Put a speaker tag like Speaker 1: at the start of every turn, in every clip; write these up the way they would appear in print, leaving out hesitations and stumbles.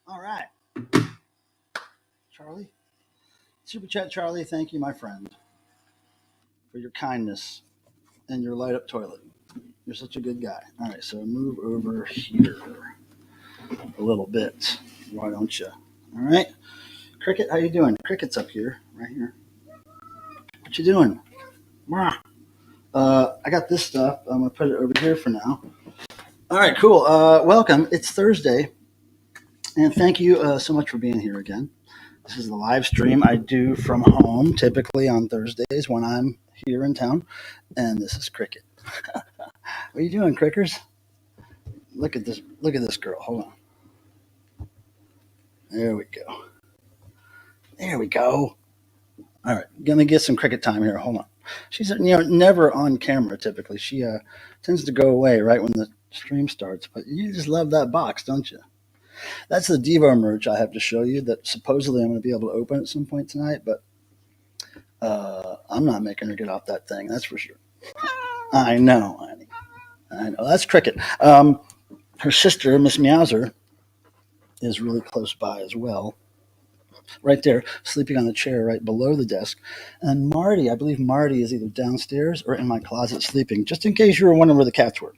Speaker 1: All right. Charlie. Super chat, Charlie. Thank you, my friend, for your kindness and your light up toilet. You're such a good guy. All right, so move over here a little bit. Why don't you? All right. Cricket, how you doing? Cricket's up here, right here. What you doing? I got this stuff. I'm going to put it over here for now. All right, cool. Welcome. It's Thursday, and thank you so much for being here again. This is the live stream I do from home, typically on Thursdays when I'm here in town, and this is Cricket. What are you doing, Crickers? Look at this. Look at this girl. Hold on. There we go. There we go. All right, gonna get some Cricket time here. Hold on. She's never on camera typically. She tends to go away right when the stream starts. But you just love that box, don't you? That's the Devo merch I have to show you that supposedly I'm going to be able to open at some point tonight, but I'm not making her get off that thing. That's for sure. I know, honey. I know. That's Cricket. Her sister, Miss Meowser, is really close by as well. Right there, sleeping on the chair right below the desk. And Marty, I believe Marty is either downstairs or in my closet sleeping, just in case you were wondering where the cats were.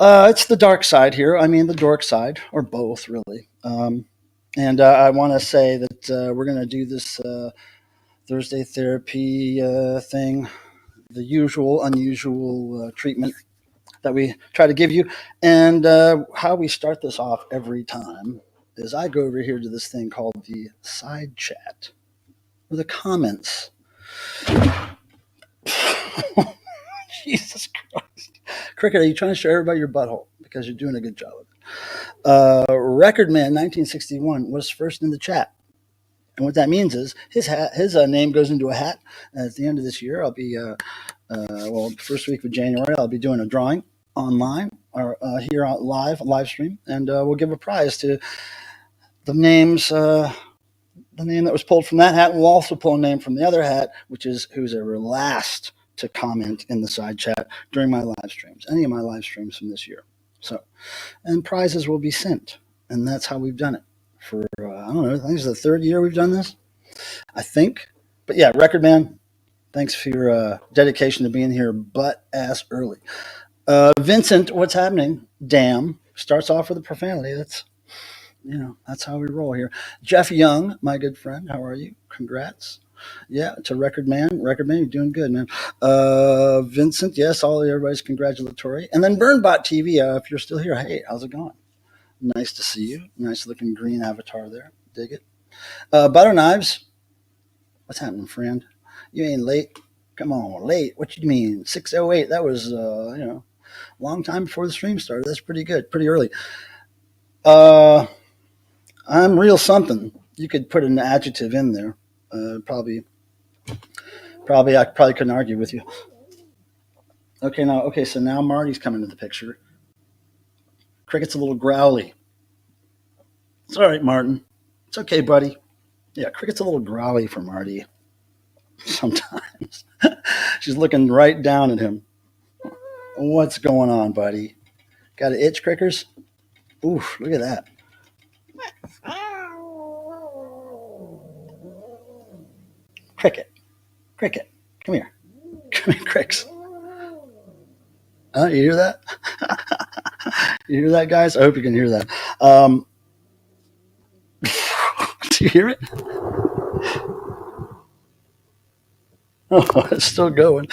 Speaker 1: It's the dark side here. I mean, the dork side, or both, really. And I want to say that we're going to do this Thursday therapy thing, the usual, unusual treatment that we try to give you. And how we start this off every time is I go over here to this thing called the side chat, or the comments. Jesus Christ. Cricket, are you trying to show everybody your butthole? Because you're doing a good job of it. Record Man 1961 was first in the chat. And what that means is his name goes into a hat. And at the end of this year, I'll be, first week of January, I'll be doing a drawing online or here on live stream. And we'll give a prize to the names, the name that was pulled from that hat. We'll also pull a name from the other hat, which is who's ever last to comment in the side chat during my live streams, any of my live streams from this year. So, and prizes will be sent. And that's how we've done it for, I don't know, I think it's the third year we've done this, I think. But yeah, Record Man, thanks for your dedication to being here butt-ass early. Vincent, what's happening? Damn. Starts off with a profanity. That's how we roll here. Jeff Young, my good friend, how are you? Congrats. Yeah, to Record Man. Record Man, you're doing good, man. Vincent, yes, everybody's congratulatory. And then Burnbot TV, if you're still here, hey, how's it going? Nice to see you. Nice looking green avatar there. Dig it. Butter Knives, what's happening, friend? You ain't late? Come on, late. What you mean? 6:08. That was, long time before the stream started. That's pretty good, pretty early. Uh, I'm real something. You could put an adjective in there. Probably, I probably couldn't argue with you. Okay, so now Marty's coming into the picture. Cricket's a little growly. It's all right, Martin. It's okay, buddy. Yeah, Cricket's a little growly for Marty sometimes. She's looking right down at him. What's going on, buddy? Got an itch, Crickers? Oof, look at that. Cricket, come here. Come here, Cricks. You hear that? You hear that, guys? I hope you can hear that. Do you hear it? Oh, it's still going.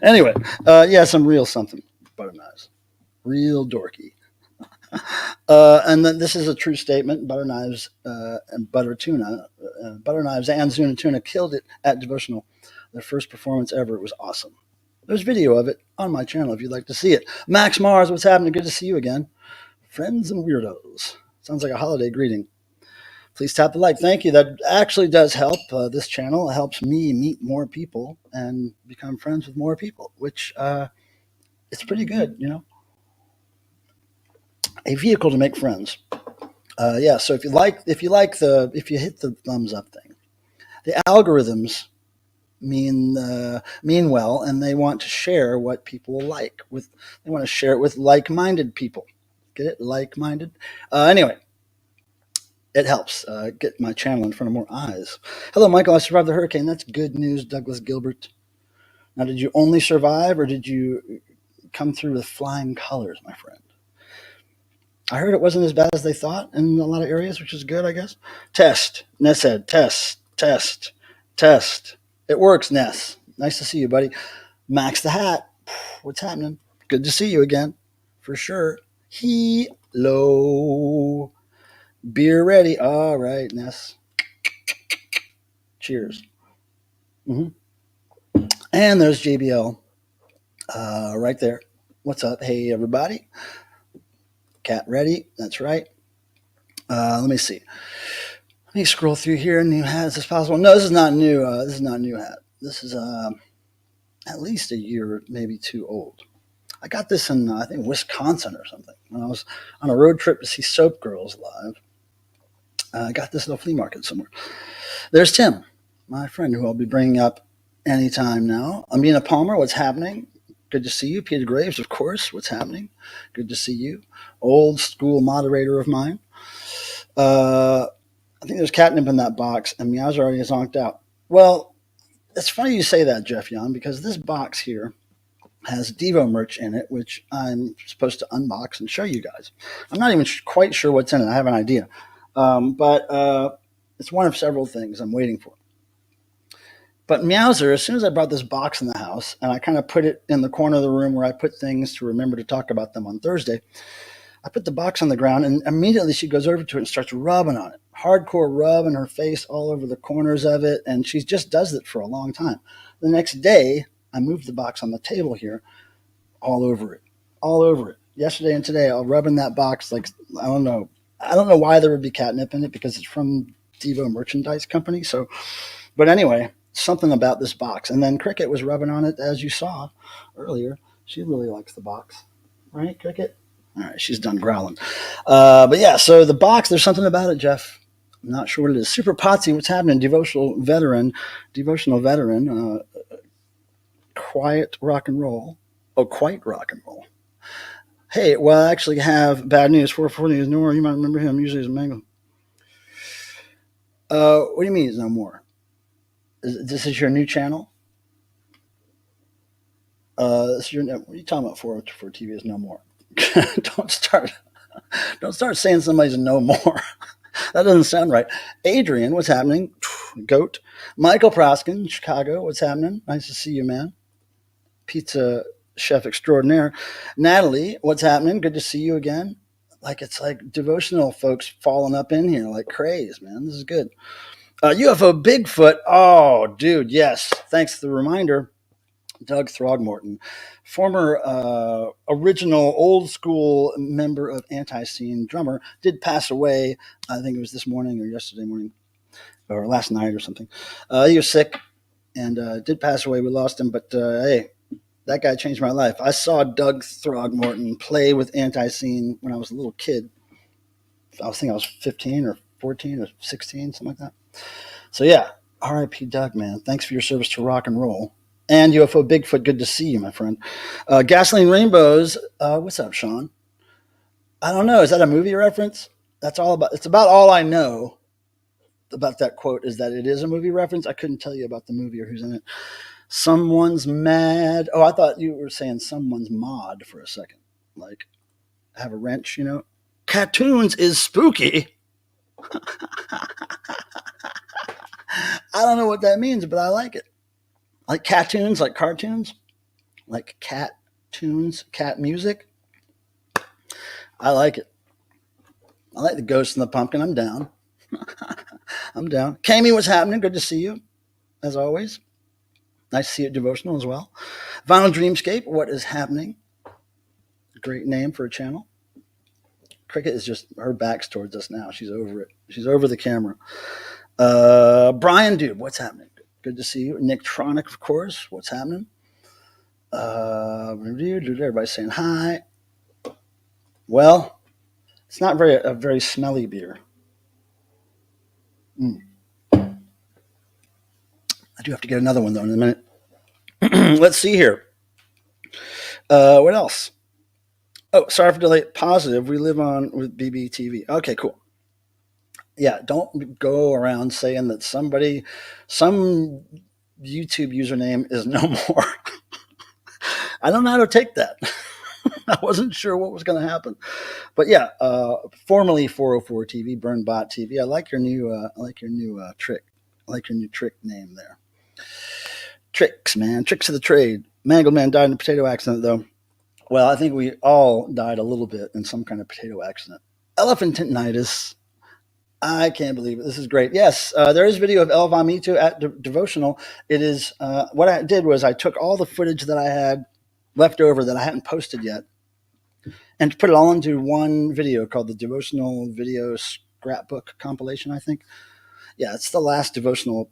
Speaker 1: Anyway, yes, I'm real something. Butter knives. Real dorky. And then this is a true statement. Butter knives and butter tuna, butter knives and Zuna tuna killed it at Devotional. Their first performance ever. It was awesome. There's video of it on my channel if you'd like to see it. Max Mars, what's happening? Good to see you again. Friends and weirdos. Sounds like a holiday greeting. Please tap the like. Thank you. That actually does help this channel. It helps me meet more people and become friends with more people, which it's pretty good, you know. A vehicle to make friends. Yeah. So if you hit the thumbs up thing, the algorithms mean well, and they want to share what people like with. They want to share it with like-minded people. Get it? Like-minded. Anyway. It helps get my channel in front of more eyes. Hello, Michael. I survived the hurricane. That's good news, Douglas Gilbert. Now, did you only survive, or did you come through with flying colors, my friend? I heard it wasn't as bad as they thought in a lot of areas, which is good, I guess. Test. Ness said, test. It works, Ness. Nice to see you, buddy. Max the Hat. What's happening? Good to see you again, for sure. Hello. Beer ready. All right, Ness. Cheers. Mm-hmm. And there's JBL right there. What's up? Hey, everybody. Cat ready. That's right. Let me see. Let me scroll through here. New hats as possible. No, this is not new. This is not a new hat. This is at least a year, maybe two old. I got this in, I think, Wisconsin or something. When I was on a road trip to see Soap Girls live. I got this at a flea market somewhere. There's Tim, my friend, who I'll be bringing up anytime now. Amina Palmer, what's happening? Good to see you. Peter Graves, of course, what's happening? Good to see you. Old school moderator of mine. I think there's catnip in that box, and Meow's already zonked out. Well, it's funny you say that, Jeff Young, because this box here has Devo merch in it, which I'm supposed to unbox and show you guys. I'm not even quite sure what's in it. I have an idea. But it's one of several things I'm waiting for. But Meowser, as soon as I brought this box in the house, and I kind of put it in the corner of the room where I put things to remember to talk about them on Thursday, I put the box on the ground, and immediately she goes over to it and starts rubbing on it. Hardcore rubbing her face all over the corners of it, and she just does it for a long time. The next day, I moved the box on the table here, all over it. Yesterday and today, I'll rub in that box like, I don't know why there would be catnip in it, because it's from Devo Merchandise Company. So, but anyway, something about this box. And then Cricket was rubbing on it, as you saw earlier. She really likes the box, right, Cricket? All right, she's done growling. But yeah, so the box, there's something about it, Jeff. I'm not sure what it is. Super Potsy, what's happening? Devotional veteran, quiet rock and roll. Oh, quite rock and roll. Hey, well, I actually have bad news. 440 is no more. You might remember him. Usually he's a mango. What do you mean he's no more? This is your new channel? This is your, what are you talking about? 404 TV is no more. Don't start saying somebody's no more. That doesn't sound right. Adrian, what's happening? Goat. Michael Proskin, Chicago, what's happening? Nice to see you, man. Pizza chef extraordinaire. Natalie, what's happening? Good to see you again. Like, it's like devotional folks falling up in here like craze, man. This is good. UFO Bigfoot. Oh, dude, yes. Thanks for the reminder. Doug Throgmorton, former original old school member of Anti-Scene drummer, did pass away. I think it was this morning or yesterday morning or last night or something. He was sick and did pass away. We lost him, but hey, that guy changed my life. I saw Doug Throgmorton play with Anti-Scene when I was a little kid. I think I was 15 or 14 or 16, something like that. So yeah, R.I.P. Doug, man. Thanks for your service to rock and roll. And UFO Bigfoot, good to see you, my friend. Gasoline Rainbows, what's up, Sean? I don't know. Is that a movie reference? That's all about. It's about all I know about that quote is that it is a movie reference. I couldn't tell you about the movie or who's in it. Someone's mad. Oh, I thought you were saying someone's mod for a second. Like, have a wrench, you know? Cartoons is spooky. I don't know what that means, but I like it. Like cartoons, like cartoons, like cat tunes, cat music. I like it. I like the Ghost and the Pumpkin. I'm down. I'm down. Kami, what's happening? Good to see you, as always. Nice to see you at Devotional as well. Vinyl Dreamscape, what is happening? Great name for a channel. Cricket is just, her back's towards us now. She's over it. She's over the camera. Brian Dube, what's happening? Good to see you. Nick Tronic, of course. What's happening? Everybody's saying hi. Well, it's not a very smelly beer. I do have to get another one, though, in a minute. Let's see here. What else? Oh, sorry for delay. Positive. We live on with BBTV. Okay, cool. Yeah, don't go around saying that some YouTube username is no more. I don't know how to take that. I wasn't sure what was going to happen, but yeah, formerly 404 TV, Burnbot TV. I like your new trick. I like your new trick name there. Tricks, man, tricks of the trade. Mangled Man died in a potato accident, though. Well, I think we all died a little bit in some kind of potato accident. Elephantitis. I can't believe it. This is great. Yes, there is video of El Vomito at Devotional. It is, what I did was I took all the footage that I had left over that I hadn't posted yet and put it all into one video called the Devotional Video Scrapbook Compilation, I think. Yeah, it's the last Devotional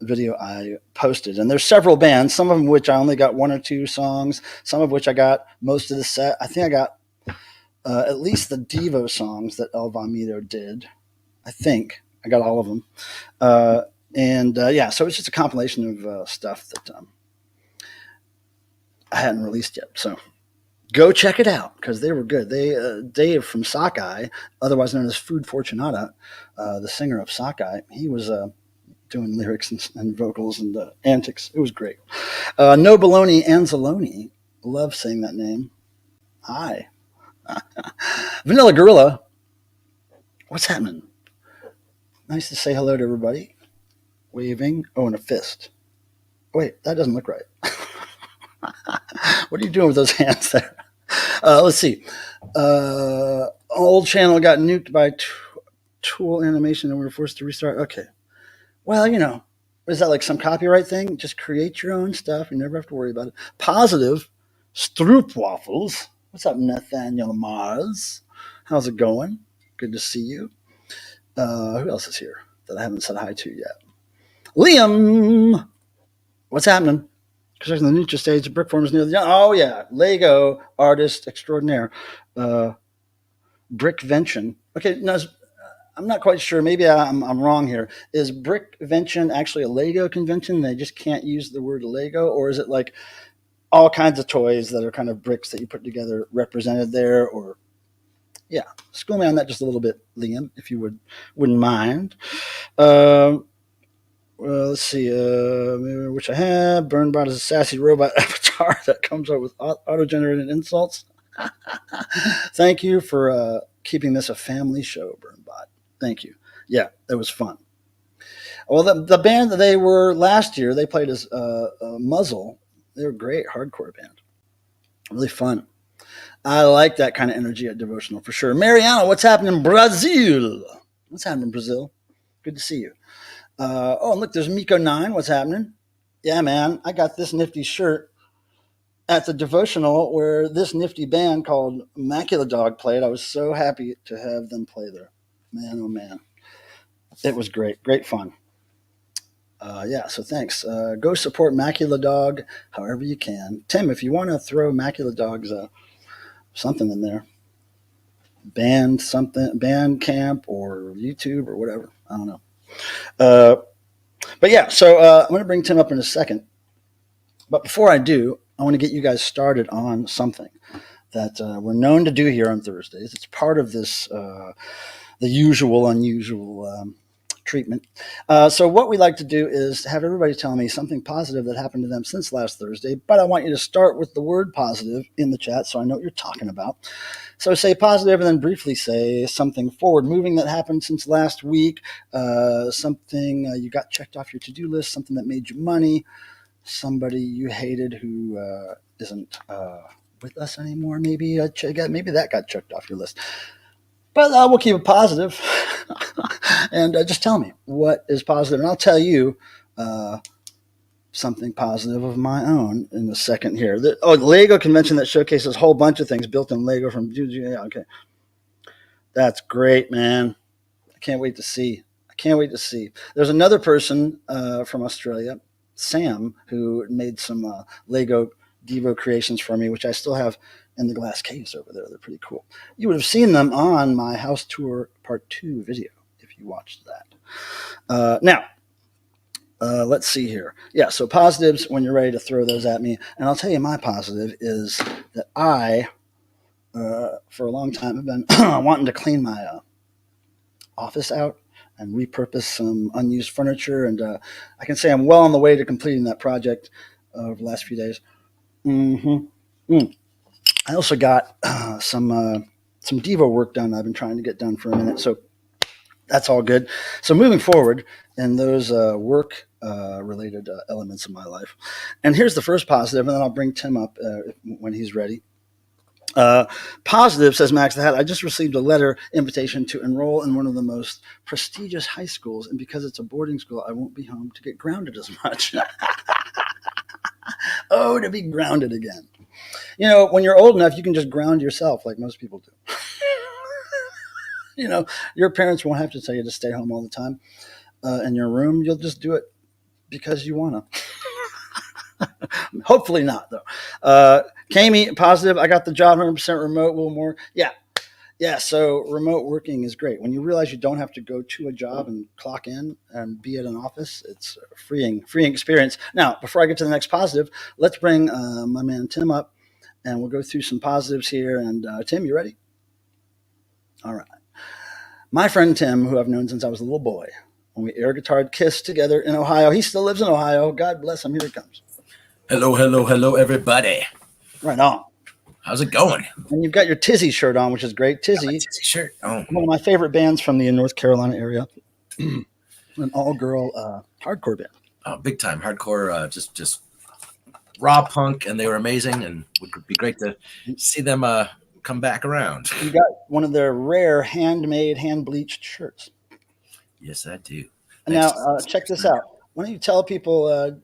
Speaker 1: video I posted. And there's several bands, some of them which I only got one or two songs, some of which I got most of the set. I think I got at least the Devo songs that El Vomito did. I think I got all of them. Yeah, so it's just a compilation of stuff that I hadn't released yet. So go check it out because they were good. Dave from Sockeye, otherwise known as Food Fortunata, the singer of Sockeye, he was doing lyrics and vocals and antics. It was great. No Baloney Anzalone. Love saying that name. Hi. Vanilla Gorilla. What's happening? Nice to say hello to everybody. Waving. Oh, and a fist. Wait, that doesn't look right. What are you doing with those hands there? Let's see. Old channel got nuked by Tool Animation and we were forced to restart. Okay. Well, you know, is that like some copyright thing? Just create your own stuff. You never have to worry about it. Positive. Stroopwafels. What's up, Nathaniel Mars? How's it going? Good to see you. Who else is here that I haven't said hi to yet? Liam! What's happening? Constructing the neutral stage, brick forms near the... Oh, yeah. Lego artist extraordinaire. Brickvention. Okay, no, I'm not quite sure. Maybe I'm wrong here. Is Brickvention actually a Lego convention? They just can't use the word Lego? Or is it like all kinds of toys that are kind of bricks that you put together represented there? Or... Yeah, school me on that just a little bit, Liam, if you wouldn't mind. Well, let's see. Which I have. Burnbot is a sassy robot avatar that comes up with auto-generated insults. Thank you for keeping this a family show, Burnbot. Thank you. Yeah, it was fun. Well, the band that they were last year, they played as Muzzle. They were a great hardcore band. Really fun. I like that kind of energy at Devotional for sure. Mariana, what's happening in Brazil? What's happening in Brazil? Good to see you. Oh, and look, there's Miko9. What's happening? Yeah, man, I got this nifty shirt at the devotional where this nifty band called Macula Dog played. I was so happy to have them play there. Man, oh man, it was great, great fun. Yeah, so thanks. Go support Macula Dog however you can. Tim, if you want to throw Macula Dog's something in there, band something, band camp or YouTube or whatever. I don't know. Uh, but yeah, so I'm going to bring Tim up in a second. But before I do, I want to get you guys started on something that we're known to do here on Thursdays. It's part of this, the usual, unusual treatment. So what we like to do is have everybody tell me something positive that happened to them since last Thursday, but I want you to start with the word positive in the chat so I know what you're talking about. So say positive and then briefly say something forward moving that happened since last week, something you got checked off your to-do list, something that made you money, somebody you hated who isn't with us anymore. Maybe maybe that got checked off your list. But we'll keep it positive. And just tell me what is positive, and I'll tell you something positive of my own in a second here. The Lego convention that showcases a whole bunch of things built in Lego from. Yeah, okay, that's great, man. I can't wait to see. I can't wait to see. There's another person from Australia, Sam, who made some Lego Devo creations for me, which I still have in the glass case over there. They're pretty cool. You would have seen them on my house tour part 2 video if you watched that. Now, let's see here. Yeah, so positives when you're ready to throw those at me. And I'll tell you my positive is that I, for a long time, have been wanting to clean my office out and repurpose some unused furniture. And I can say I'm well on the way to completing that project over the last few days. I also got some Devo work done I've been trying to get done for a minute. So that's all good. So moving forward in those work related elements of my life. And here's the first positive, and then I'll bring Tim up when he's ready. Positive, says Max the Hat, I just received a letter invitation to enroll in one of the most prestigious high schools, and because it's a boarding school, I won't be home to get grounded as much. Oh, to be grounded again. You know, when you're old enough, you can just ground yourself like most people do. You know, your parents won't have to tell you to stay home all the time in your room. You'll just do it because you want to. Hopefully not, though. Kami, positive. I got the job 100% remote, a little more. Yeah. So remote working is great. When you realize you don't have to go to a job and clock in and be at an office, it's a freeing experience. Now, before I get to the next positive, let's bring my man Tim up, and we'll go through some positives here. And Tim, you ready? All right. My friend Tim, who I've known since I was a little boy, when we air guitared Kiss together in Ohio. He still lives in Ohio. God bless him. Here he comes.
Speaker 2: Hello, everybody.
Speaker 1: Right on.
Speaker 2: How's it going?
Speaker 1: And you've got your Tizzy shirt on, which is great. Tizzy
Speaker 2: shirt. Oh.
Speaker 1: One of my favorite bands from the North Carolina area. An all-girl hardcore band.
Speaker 2: Oh, big time hardcore, just raw punk, and they were amazing, and it would be great to see them come back around.
Speaker 1: You got one of their rare handmade, hand-bleached shirts.
Speaker 2: Yes, I do.
Speaker 1: And now, check this out. Why don't you tell people,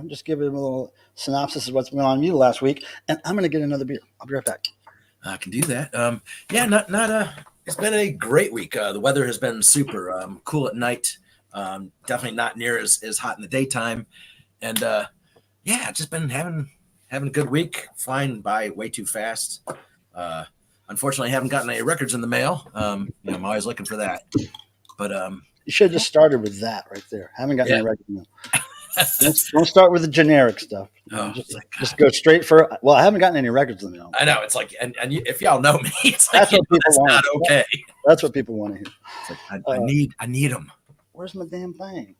Speaker 1: just give them a little synopsis of what's been on you last week, and I'm going to get another beer. I'll be right back.
Speaker 2: I can do that. It's been a great week. The weather has been super cool at night. Definitely not near as hot in the daytime. And just been having a good week, flying by way too fast. Unfortunately, I haven't gotten any records in the mail. I'm always looking for that. But
Speaker 1: you should have just started with that right there. Haven't gotten any records in the mail. Don't start with the generic stuff. Just go straight for. Well, I haven't gotten any records in the mail.
Speaker 2: I know, it's like, and if y'all know me, it's like, that's not okay.
Speaker 1: That's what people want to hear.
Speaker 2: It's like, I need them.
Speaker 1: Where's my damn thing?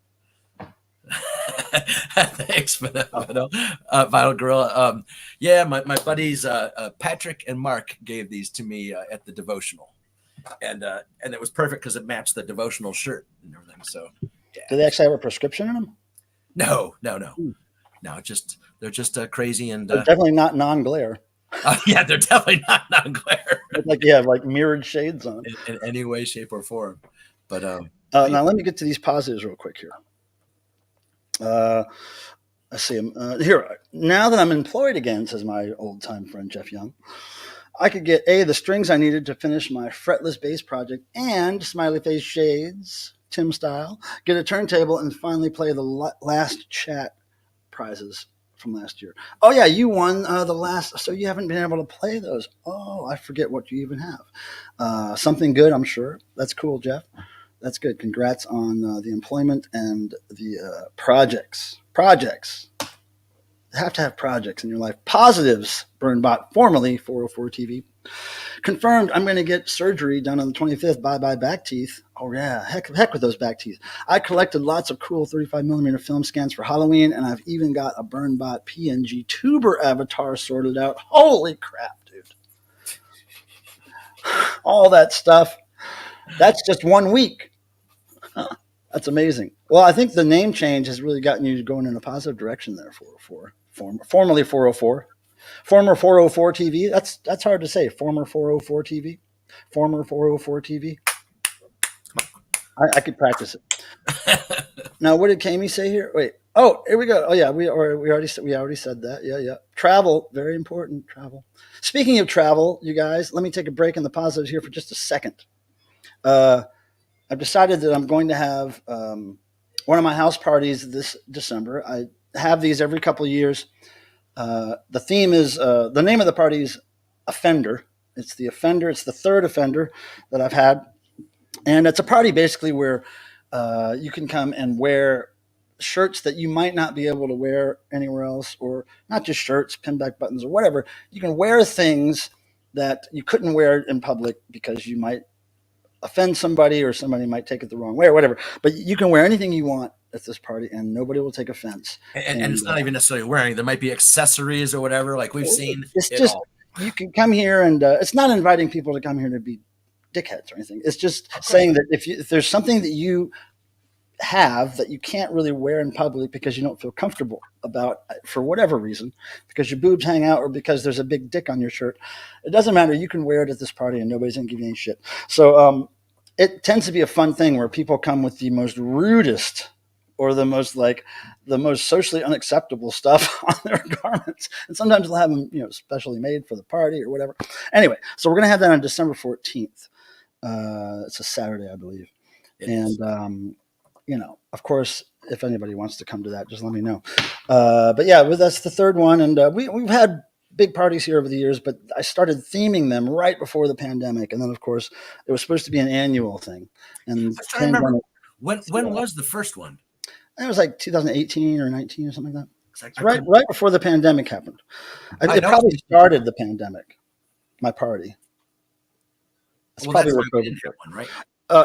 Speaker 2: Thanks, Vinyl Gorilla. My buddies Patrick and Mark gave these to me at the devotional, and it was perfect because it matched the devotional shirt and everything. So, yeah.
Speaker 1: Do they actually have a prescription in them?
Speaker 2: No. No, they're just crazy, and
Speaker 1: they're definitely not non-glare.
Speaker 2: Yeah, they're definitely not non-glare.
Speaker 1: Like mirrored shades on
Speaker 2: in any way, shape, or form. But
Speaker 1: now let me get to these positives real quick here. I see him here. Now that I'm employed again, says my old time friend Jeff Young, I could get the strings I needed to finish my fretless bass project and smiley face shades, Tim style, get a turntable, and finally play the last chat prizes from last year. Oh yeah, you won the last, so you haven't been able to play those. Oh, I forget what you even have. Something good, I'm sure. That's cool, Jeff. That's good. Congrats on the employment and the projects. Projects. You have to have projects in your life. Positives, Burnbot, formerly 404 TV. Confirmed, I'm going to get surgery done on the 25th. Bye back teeth. Oh, yeah. Heck with those back teeth. I collected lots of cool 35 millimeter film scans for Halloween, and I've even got a Burnbot PNG tuber avatar sorted out. Holy crap, dude. All that stuff. That's just 1 week. That's amazing. Well, I think the name change has really gotten you going in a positive direction there, 404. Formerly 404. Former 404 TV. That's hard to say. Former 404 TV. Former 404 TV. I could practice it. Now, what did Kami say here? Wait. Oh, here we go. Oh yeah, we already said that. Yeah. Travel, very important. Travel. Speaking of travel, you guys, let me take a break in the positives here for just a second. I've decided that I'm going to have one of my house parties this December. I have these every couple of years. The theme is the name of the party is Offender. It's the Offender. It's the third Offender that I've had, and it's a party basically where you can come and wear shirts that you might not be able to wear anywhere else, or not just shirts, pinback buttons, or whatever. You can wear things that you couldn't wear in public because you might offend somebody or somebody might take it the wrong way or whatever. But you can wear anything you want at this party and nobody will take offense.
Speaker 2: And it's not even necessarily wearing. There might be accessories or whatever, like we've seen.
Speaker 1: It's just all. You can come here and it's not inviting people to come here to be dickheads or anything. It's just saying that if there's something that you have that you can't really wear in public because you don't feel comfortable about for whatever reason, because your boobs hang out or because there's a big dick on your shirt, it doesn't matter. You can wear it at this party and nobody's gonna give you any shit. So it tends to be a fun thing where people come with the most rudest or the most socially unacceptable stuff on their garments, and sometimes they'll have them specially made for the party or whatever. Anyway, so we're gonna have that on December 14th. It's a Saturday, I believe, and of course, if anybody wants to come to that, just let me know. But yeah, that's the third one. And we've had big parties here over the years, but I started theming them right before the pandemic. And then, of course, it was supposed to be an annual thing. And
Speaker 2: I remember, when was the first one?
Speaker 1: It was like 2018 or 19 or something like that. It's right before the pandemic happened. It probably started the pandemic, my party. That's probably where COVID started.
Speaker 2: One, right?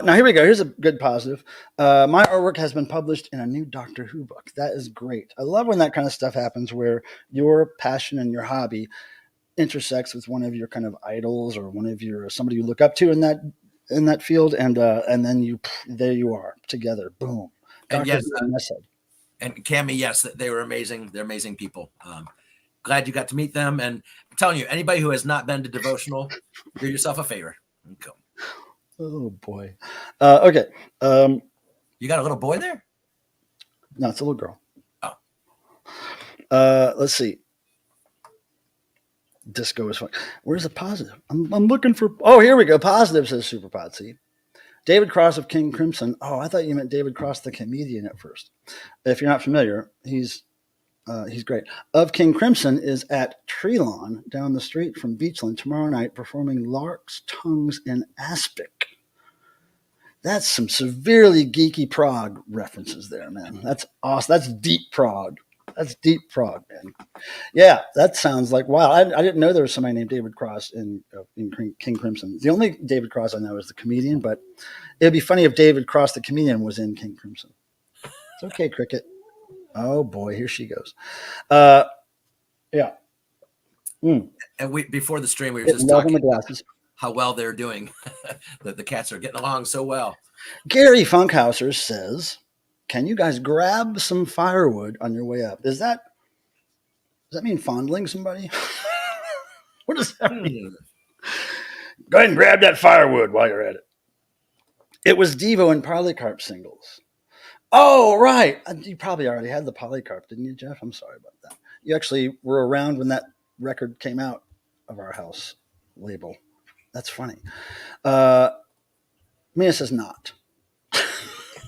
Speaker 1: Now, here we go. Here's a good positive. My artwork has been published in a new Doctor Who book. That is great. I love when that kind of stuff happens where your passion and your hobby intersects with one of your kind of idols or one of your somebody you look up to in that field, and then there you are together. Boom.
Speaker 2: And yes, and Kami, yes, they were amazing. They're amazing people. Glad you got to meet them. And I'm telling you, anybody who has not been to Devotional, do yourself a favor and come.
Speaker 1: Oh boy. Okay.
Speaker 2: You got a little boy there?
Speaker 1: No, it's a little girl.
Speaker 2: Oh.
Speaker 1: Let's see. Disco is fun. Where's the positive? I'm looking for. Oh, here we go. Positive, says Superpod. See, David Cross of King Crimson. Oh, I thought you meant David Cross, the comedian, at first. If you're not familiar, he's great. Of King Crimson is at Treelawn down the street from Beachland tomorrow night, performing Lark's Tongues in Aspic. That's some severely geeky prog references there, man. That's awesome. That's deep prog. That's deep prog, man. Yeah, that sounds like, wow. I didn't know there was somebody named David Cross in King Crimson. The only David Cross I know is the comedian, but it'd be funny if David Cross, the comedian, was in King Crimson. It's okay, Cricket. Oh, boy, here she goes. Yeah.
Speaker 2: And before the stream, we were just talking about how well they're doing. The cats are getting along so well.
Speaker 1: Gary Funkhauser says, can you guys grab some firewood on your way up? Does that mean fondling somebody? What does that mean? Go ahead and grab that firewood while you're at it. It was Devo and Polycarp singles. Oh, right. You probably already had the Polycarp, didn't you, Jeff? I'm sorry about that. You actually were around when that record came out of our house label. That's funny. Uh, Mia says not.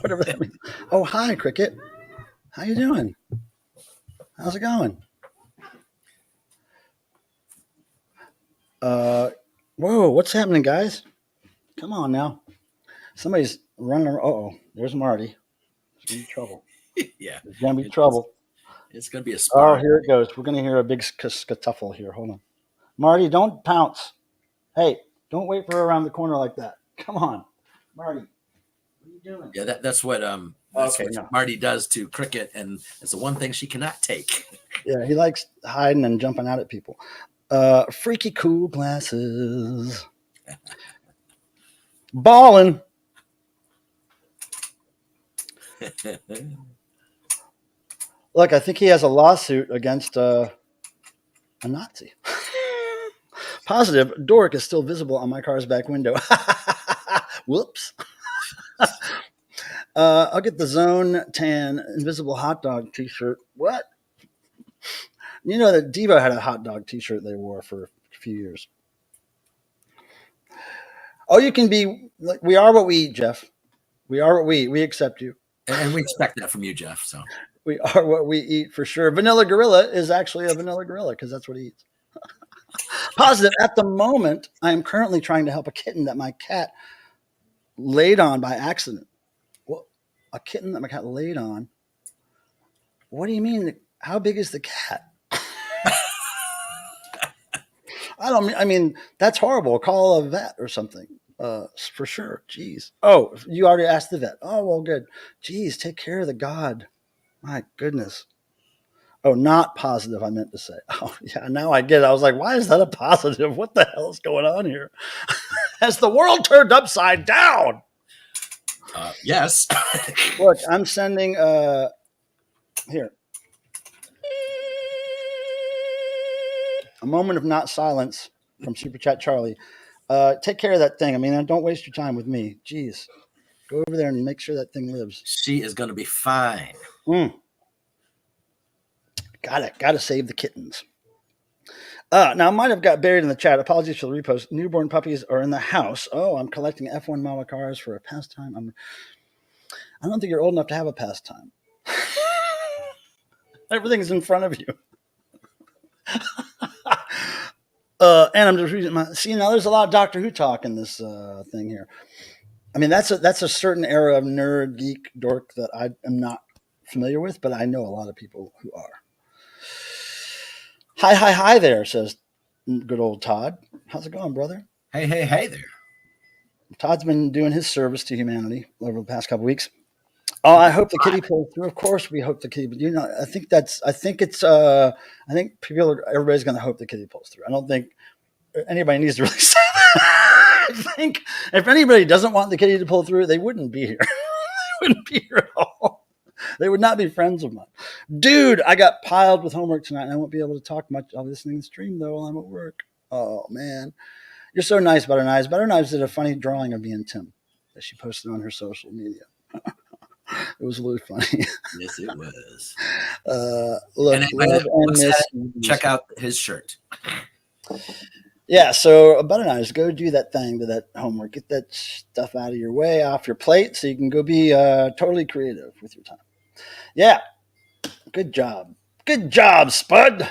Speaker 1: Whatever that means. Oh, hi, Cricket. How you doing? How's it going? Uh, Whoa, what's happening, guys? Come on now. Somebody's running around. Oh, there's Marty. There's going to be trouble.
Speaker 2: Yeah,
Speaker 1: There's going to be
Speaker 2: it's
Speaker 1: trouble.
Speaker 2: it's gonna be a
Speaker 1: Oh,
Speaker 2: sparring.
Speaker 1: here it goes. We're going to hear a big scuffle here. Hold on. Marty, don't pounce. Hey, don't wait for her around the corner like that. Come on. Marty, what are you doing?
Speaker 2: Yeah, that's what
Speaker 1: Okay, no.
Speaker 2: Marty does to Cricket, and it's the one thing she cannot take.
Speaker 1: Yeah, he likes hiding and jumping out at people. Freaky cool glasses. Ballin'. Look, I think he has a lawsuit against a Nazi. Positive, Doric is still visible on my car's back window. Whoops. I'll get the Zone Tan Invisible Hot Dog t-shirt. What? You know that Devo had a hot dog t-shirt they wore for a few years. Oh, you can be like, we are what we eat, Jeff. We are what we eat. We accept you.
Speaker 2: And we expect that from you, Jeff. So
Speaker 1: We are what we eat for sure. Vanilla Gorilla is actually a vanilla gorilla because that's what he eats. Positive. At the moment, I am currently trying to help a kitten that my cat laid on by accident. What? A kitten that my cat laid on? What do you mean? How big is the cat? I mean, that's horrible. Call a vet or something. For sure. Jeez. Oh, you already asked the vet. Oh, well, good. Jeez, take care of the god. My goodness. Oh, not positive, I meant to say. Oh, yeah, now I get it. I was like, why is that a positive? What the hell is going on here? Has the world turned upside down?
Speaker 2: yes.
Speaker 1: Look, I'm sending, here, a moment of not silence from Super Chat Charlie. Take care of that thing. I mean, don't waste your time with me. Jeez. Go over there and make sure that thing lives.
Speaker 2: She is going to be fine.
Speaker 1: Got it. Got to save the kittens. Now, I might have got buried in the chat. Apologies for the repost. Newborn puppies are in the house. Oh, I'm collecting F1 model cars for a pastime. I don't think you're old enough to have a pastime. Everything's in front of you. And I'm just reading see, now there's a lot of Doctor Who talk in this thing here. I mean, that's a certain era of nerd, geek, dork that I am not familiar with, but I know a lot of people who are. Hi there, says good old Todd. How's it going, brother?
Speaker 2: Hey there.
Speaker 1: Todd's been doing his service to humanity over the past couple weeks. Oh, I hope the kitty pulls through. Of course, we hope the kitty. But I think everybody's going to hope the kitty pulls through. I don't think anybody needs to really say that. I think if anybody doesn't want the kitty to pull through, they wouldn't be here. They wouldn't be here at all. They would not be friends of mine. Dude, I got piled with homework tonight, and I won't be able to talk much. I'll be listening to the stream, though, while I'm at work. Oh, man. You're so nice, Butter Knives. Butter Knives did a funny drawing of me and Tim that she posted on her social media. It was really funny.
Speaker 2: Yes, it was.
Speaker 1: Look,
Speaker 2: and
Speaker 1: love and miss.
Speaker 2: Check out his shirt.
Speaker 1: Yeah, so Butter Knives, go do that thing, do that homework. Get that stuff out of your way, off your plate, so you can go be totally creative with your time. Yeah, good job. Good job, Spud.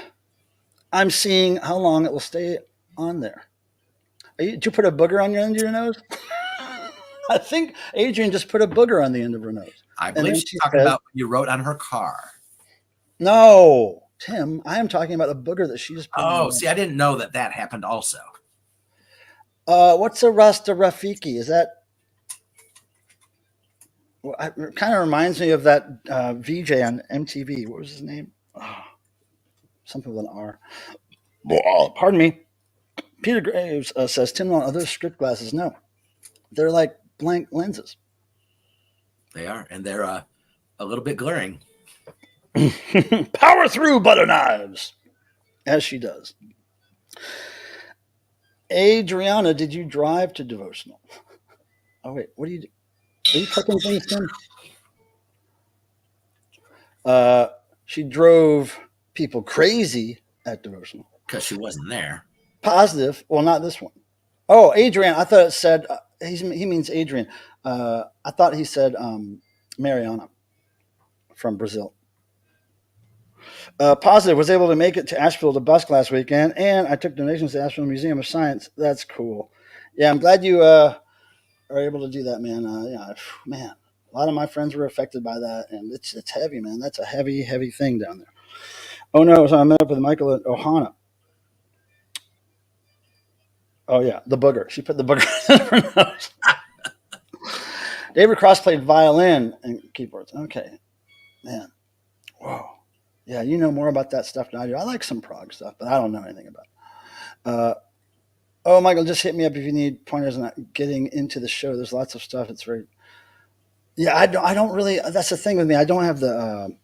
Speaker 1: I'm seeing how long it will stay on there. Did you put a booger on your end of your nose? I think Adrian just put a booger on the end of her nose.
Speaker 2: I believe she's talking about what you wrote on her car.
Speaker 1: No, Tim, I am talking about a booger that she just put on.
Speaker 2: Oh, see, I didn't know that happened also.
Speaker 1: What's a Rasta Rafiki? Is that... Well, it kind of reminds me of that VJ on MTV. What was his name? Oh, something with an R. Pardon me. Peter Graves says, Tim, on other script glasses, no. They're like blank lenses.
Speaker 2: They are, and they're a little bit glaring.
Speaker 1: Power through, Butter Knives, as she does. Adriana, did you drive to devotional? Oh, wait, what do you do? Are you cooking things, Tim? She drove people crazy at devotional.
Speaker 2: Because she wasn't there.
Speaker 1: Positive. Well, not this one. Oh, Adrian. I thought it said he means Adrian. I thought he said Mariana from Brazil. Positive was able to make it to Asheville to busk last weekend, and I took donations to Asheville Museum of Science. That's cool. Yeah, I'm glad you are able to do that, man. Yeah, man, a lot of my friends were affected by that, and it's heavy, man. That's a heavy, heavy thing down there. Oh no, so I met up with Michael at Ohana. Oh yeah, the booger. She put the booger in her nose. David Cross played violin and keyboards. Okay, man. Whoa. Yeah, you know more about that stuff than I do. I like some prog stuff, but I don't know anything about it. Oh, Michael, just hit me up if you need pointers on getting into the show. There's lots of stuff. It's very. Yeah, I don't really. That's the thing with me. I don't have the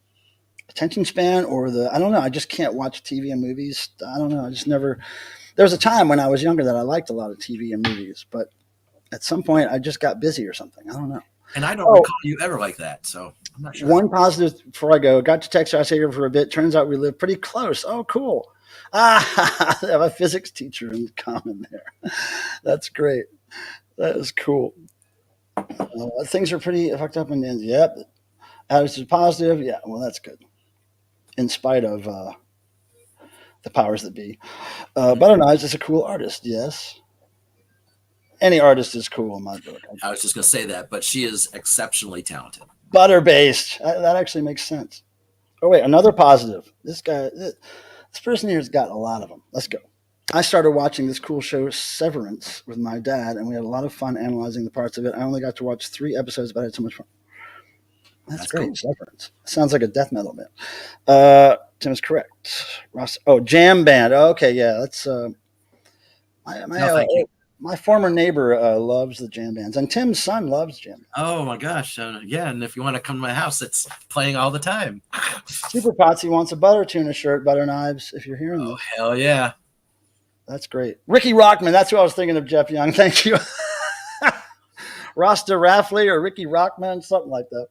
Speaker 1: attention span or the. I don't know. I just can't watch TV and movies. I don't know. I just never. There was a time when I was younger that I liked a lot of TV and movies, but at some point I just got busy or something. I don't know.
Speaker 2: And I don't recall you ever like that, so I'm not sure.
Speaker 1: One positive before I go. Got to text her. I stayed here for a bit. Turns out we live pretty close. Oh, cool. I have a physics teacher in common there. That's great. That is cool. Things are pretty fucked up in India. Yep. Attitude positive. Yeah, well, that's good. In spite of the powers that be. Butter Knives is a cool artist, yes. Any artist is cool in my book.
Speaker 2: I was just going to say that, but she is exceptionally talented.
Speaker 1: Butter based. That actually makes sense. Oh, wait, another positive. This person here has got a lot of them. Let's go. I started watching this cool show, Severance, with my dad, and we had a lot of fun analyzing the parts of it. I only got to watch 3 episodes, but I had so much fun. That's great. Cool. Severance. Sounds like a death metal band. Tim is correct. Ross. Oh, jam band. Okay, yeah. That's my former neighbor loves the jam bands, and Tim's son loves jam bands.
Speaker 2: Oh my gosh! Yeah, and if you want to come to my house, it's playing all the time.
Speaker 1: Super Potsy wants a Butter Tuna shirt, Butter Knives. If you're hearing this,
Speaker 2: hell yeah,
Speaker 1: that's great. Ricky Rockman. That's who I was thinking of. Jeff Young. Thank you. Rasta Raffley or Ricky Rockman, something like that.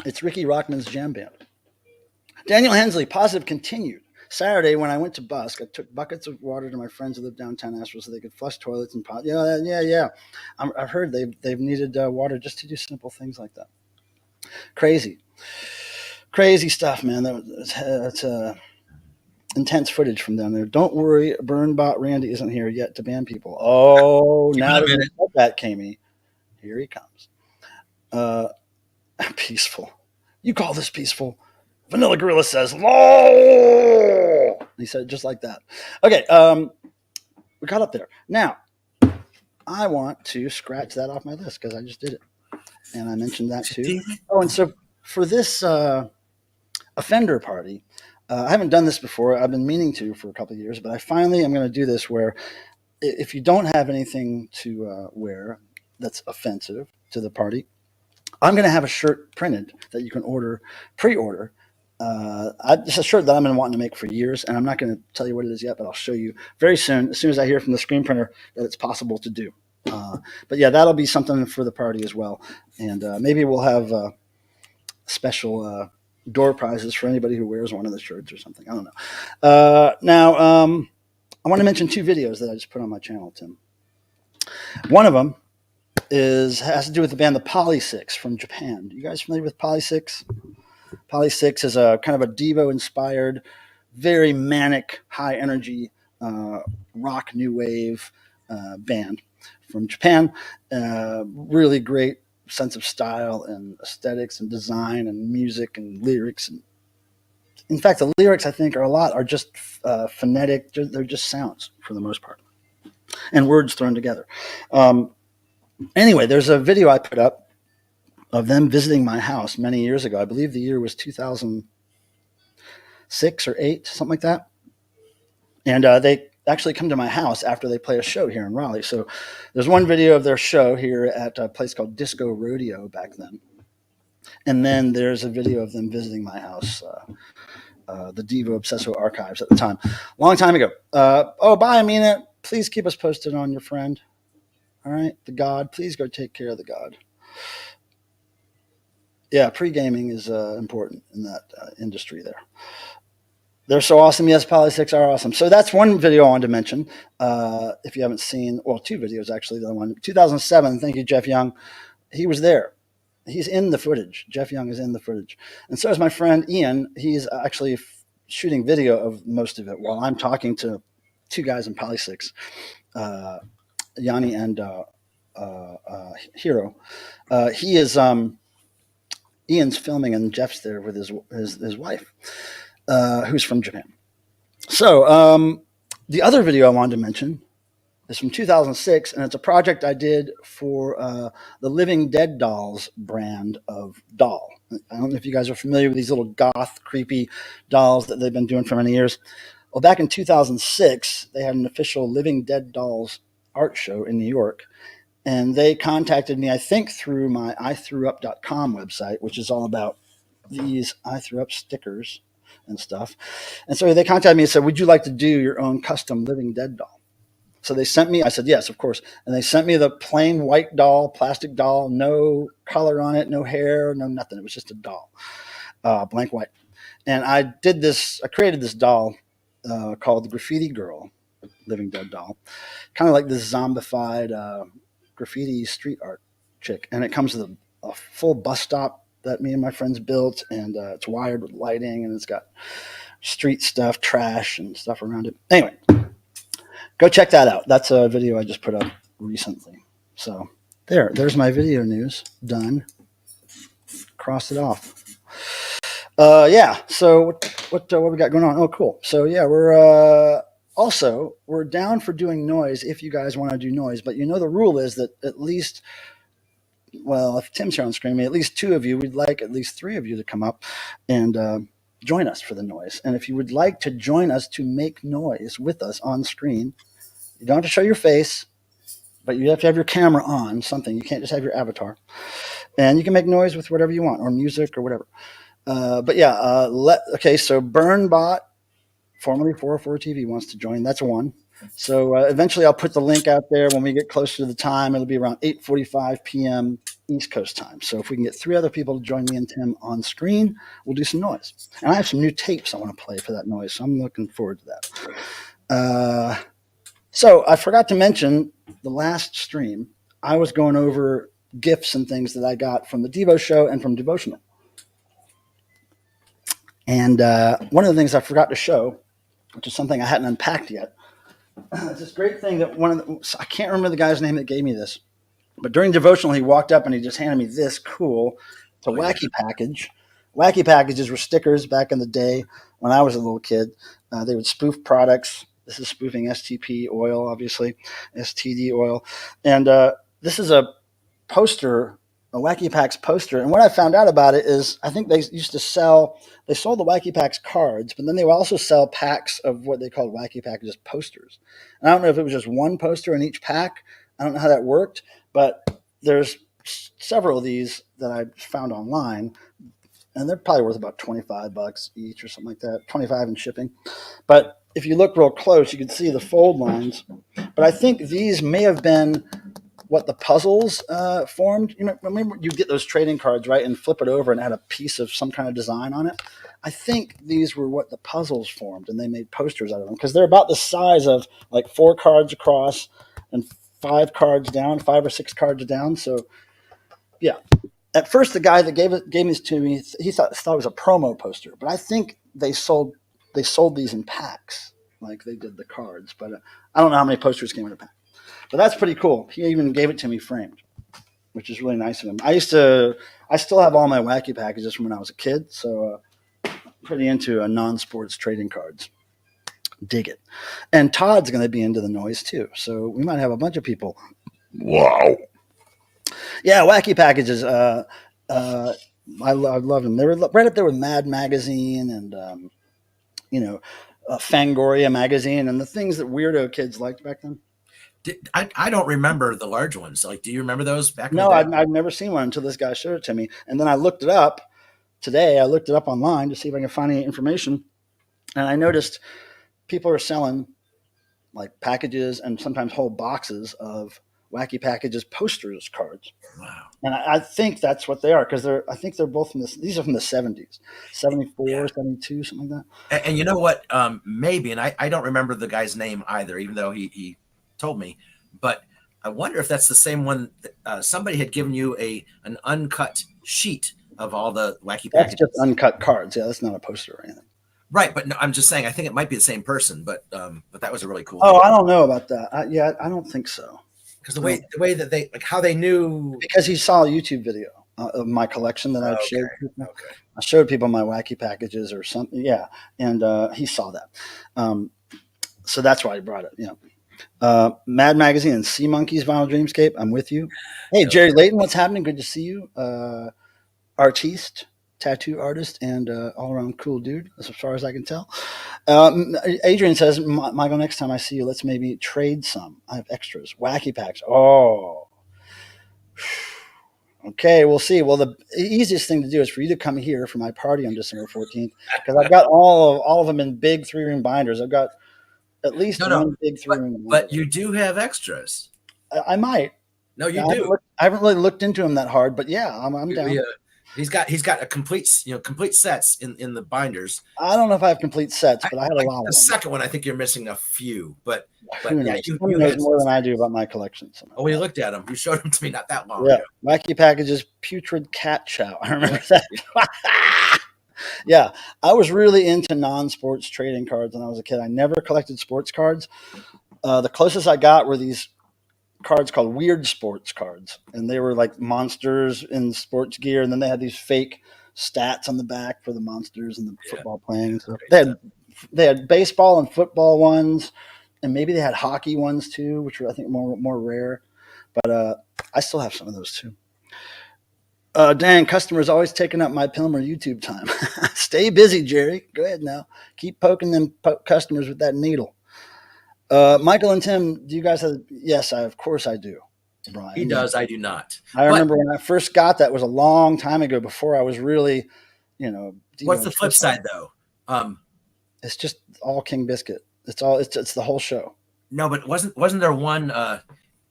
Speaker 1: It's Ricky Rockman's jam band. Daniel Hensley, positive continued. Saturday, when I went to busk, I took buckets of water to my friends who live downtown Asheville so they could flush toilets and pot. Yeah. I've heard they've needed water just to do simple things like that. Crazy stuff, man. That's intense footage from down there. Don't worry, Burnbot Randy isn't here yet to ban people. Oh, now that you said that, Kamey, here he comes. Peaceful. You call this peaceful? Vanilla Gorilla says, "Lol." He said it just like that. Okay, we got up there. Now, I want to scratch that off my list because I just did it. And I mentioned that too. Oh, and so for this offender party, I haven't done this before. I've been meaning to for a couple of years, but I finally am going to do this where if you don't have anything to wear that's offensive to the party, I'm going to have a shirt printed that you can pre-order. It's a shirt that I've been wanting to make for years, and I'm not going to tell you what it is yet, but I'll show you very soon, as soon as I hear from the screen printer that it's possible to do. But yeah, that'll be something for the party as well. And maybe we'll have special door prizes for anybody who wears one of the shirts or something. I don't know. Now, I want to mention 2 videos that I just put on my channel, Tim. One of them has to do with the band the Poly Six from Japan. You guys familiar with Poly Six? Poly Six is a kind of a Devo-inspired, very manic, high-energy rock new wave band from Japan. Really great sense of style and aesthetics and design and music and lyrics. And in fact, the lyrics I think are just phonetic. They're just sounds for the most part, and words thrown together. Anyway, there's a video I put up of them visiting my house many years ago. I believe the year was 2006 or 8, something like that. And they actually come to my house after they play a show here in Raleigh. So there's one video of their show here at a place called Disco Rodeo back then. And then there's a video of them visiting my house, the Devo Obsesso archives at the time. Long time ago. Bye, Amina. Please keep us posted on your friend. All right, the God. Please go take care of the God. Yeah, pre-gaming is important in that industry there. They're so awesome. Yes, Poly 6 are awesome. So that's one video I wanted to mention. If you haven't seen, well, two videos actually. The other one, 2007. Thank you, Jeff Young. He was there. He's in the footage. Jeff Young is in the footage. And so is my friend Ian. He's actually shooting video of most of it while I'm talking to two guys in Poly 6, Yanni and Hiro. He is Ian's filming and Jeff's there with his wife, who's from Japan. So the other video I wanted to mention is from 2006, and it's a project I did for the Living Dead Dolls brand of doll. I don't know if you guys are familiar with these little goth, creepy dolls that they've been doing for many years. Well, back in 2006, they had an official Living Dead Dolls art show in New York, and they contacted me, I think, through my ithrewup.com website, which is all about these I Threw Up stickers and stuff. And so they contacted me and said, would you like to do your own custom Living Dead doll? So they sent me, I said, yes, of course. And they sent me the plain white doll, plastic doll, no color on it, no hair, no nothing. It was just a doll, blank white. And I created this doll called the Graffiti Girl, Living Dead doll, kind of like this zombified graffiti street art chick. And it comes with a full bus stop that me and my friends built, and it's wired with lighting, and it's got street stuff, trash, and stuff around it. Anyway, go check that out. That's a video I just put up recently. So there's my video news done. Cross it off. Yeah. So what we got going on? Oh, cool. So yeah, we're down for doing noise if you guys want to do noise. But you know the rule is that at least, well, if Tim's here on screen, at least two of you, we'd like at least three of you to come up and join us for the noise. And if you would like to join us to make noise with us on screen, you don't have to show your face, but you have to have your camera on, something. You can't just have your avatar. And you can make noise with whatever you want, or music or whatever. But yeah, okay, so BurnBot, formerly 404 TV, wants to join. That's one. So eventually I'll put the link out there when we get closer to the time. It'll be around 8:45 p.m. East Coast time. So if we can get three other people to join me and Tim on screen, we'll do some noise. And I have some new tapes I want to play for that noise, so I'm looking forward to that. So I forgot to mention the last stream, I was going over gifts and things that I got from the Devo show and from Devotional. And one of the things I forgot to show, which is something I hadn't unpacked yet, it's this great thing that I can't remember the guy's name that gave me this, but during Devotional, he walked up and he just handed me this cool, it's a wacky package. Wacky packages were stickers back in the day when I was a little kid. They would spoof products. This is spoofing STP oil, obviously, STD oil. And this is a poster, a Wacky Packs poster. And what I found out about it is I think they sold the Wacky Packs cards, but then they would also sell packs of what they called Wacky Packages posters. And I don't know if it was just one poster in each pack. I don't know how that worked, but there's several of these that I found online, and they're probably worth about $25 each or something like that, 25 in shipping. But if you look real close, you can see the fold lines. But I think these may have been what the puzzles formed. You know, remember you get those trading cards, right, and flip it over and add a piece of some kind of design on it. I think these were what the puzzles formed, and they made posters out of them because they're about the size of like 4 cards across and 5 cards down, 5 or 6 cards down. So, yeah. At first, the guy that gave this to me, he thought it was a promo poster, but I think they sold these in packs, like they did the cards. But I don't know how many posters came in a pack. But that's pretty cool. He even gave it to me framed, which is really nice of him. I still have all my Wacky packages from when I was a kid, so pretty into non-sports trading cards. Dig it. And Todd's going to be into the noise too, so we might have a bunch of people. Wow. Yeah, Wacky packages. I love them. They were right up there with Mad Magazine and Fangoria magazine and the things that weirdo kids liked back then.
Speaker 2: I don't remember the large ones. Like, do you remember those back in
Speaker 1: No,
Speaker 2: the day?
Speaker 1: I've never seen one until this guy showed it to me. And then I looked it up today. I looked it up online to see if I can find any information. And I noticed people are selling like packages and sometimes whole boxes of Wacky Packages posters cards.
Speaker 2: Wow.
Speaker 1: And I think that's what they are because I think they're both from these are from the 70s, 74,
Speaker 2: Yeah.
Speaker 1: 72, something like that.
Speaker 2: And you know what? Maybe, and I don't remember the guy's name either, even though he told me. But I wonder if that's the same one. That, somebody had given you an uncut sheet of all the Wacky
Speaker 1: That's
Speaker 2: Packages.
Speaker 1: just uncut cards. Yeah, that's not a poster or anything.
Speaker 2: Right, but no, I'm just saying. I think it might be the same person, but that was a really cool.
Speaker 1: Oh, I don't know about that. I don't think so.
Speaker 2: Because the way that they how they knew,
Speaker 1: because he saw a YouTube video of my collection that I've showed people.
Speaker 2: Okay.
Speaker 1: I showed people my Wacky Packages or something. Yeah, and he saw that. So that's why he brought it. Mad Magazine and Sea Monkeys Vinyl Dreamscape. I'm with you. Hey, Jerry Layton, what's happening? Good to see you. Artiste, tattoo artist, and all around cool dude, as far as I can tell. Adrian says, Michael, next time I see you, let's maybe trade some. I have extras. Wacky Packs. Oh. Okay, we'll see. Well, the easiest thing to do is for you to come here for my party on December 14th because I've got all of them in big 3-ring binders. I've got at least one big 3-ring binder.
Speaker 2: But you do have extras.
Speaker 1: I might.
Speaker 2: No, you do.
Speaker 1: I haven't really looked into them that hard, but yeah, I'm down.
Speaker 2: He's got a complete sets in the binders.
Speaker 1: I don't know if I have complete sets, but I had a lot of them.
Speaker 2: The second one, I think you're missing a few, but
Speaker 1: who knows? You knows more than I do about my collection.
Speaker 2: Oh, we looked at them. You showed them to me not that long
Speaker 1: ago.
Speaker 2: Wacky
Speaker 1: Packages, Putrid Cat Chow. I remember that. Yeah, I was really into non-sports trading cards when I was a kid. I never collected sports cards. The closest I got were these cards called weird sports cards, and they were like monsters in sports gear, and then they had these fake stats on the back for the monsters and the football playing. So they had baseball and football ones, and maybe they had hockey ones too, which were I think more rare. But I still have some of those too. Dang, customers always taking up my Pilmer YouTube time. Stay busy, Jerry. Go ahead now. Keep poking them customers with that needle. Michael and Tim, do you guys have? Yes, of course I do. Brian.
Speaker 2: He does. I do not.
Speaker 1: I remember when I first got that was a long time ago. Before I was really,
Speaker 2: What's the flip side though?
Speaker 1: It's just all King Biscuit. It's the whole show.
Speaker 2: No, but wasn't there one?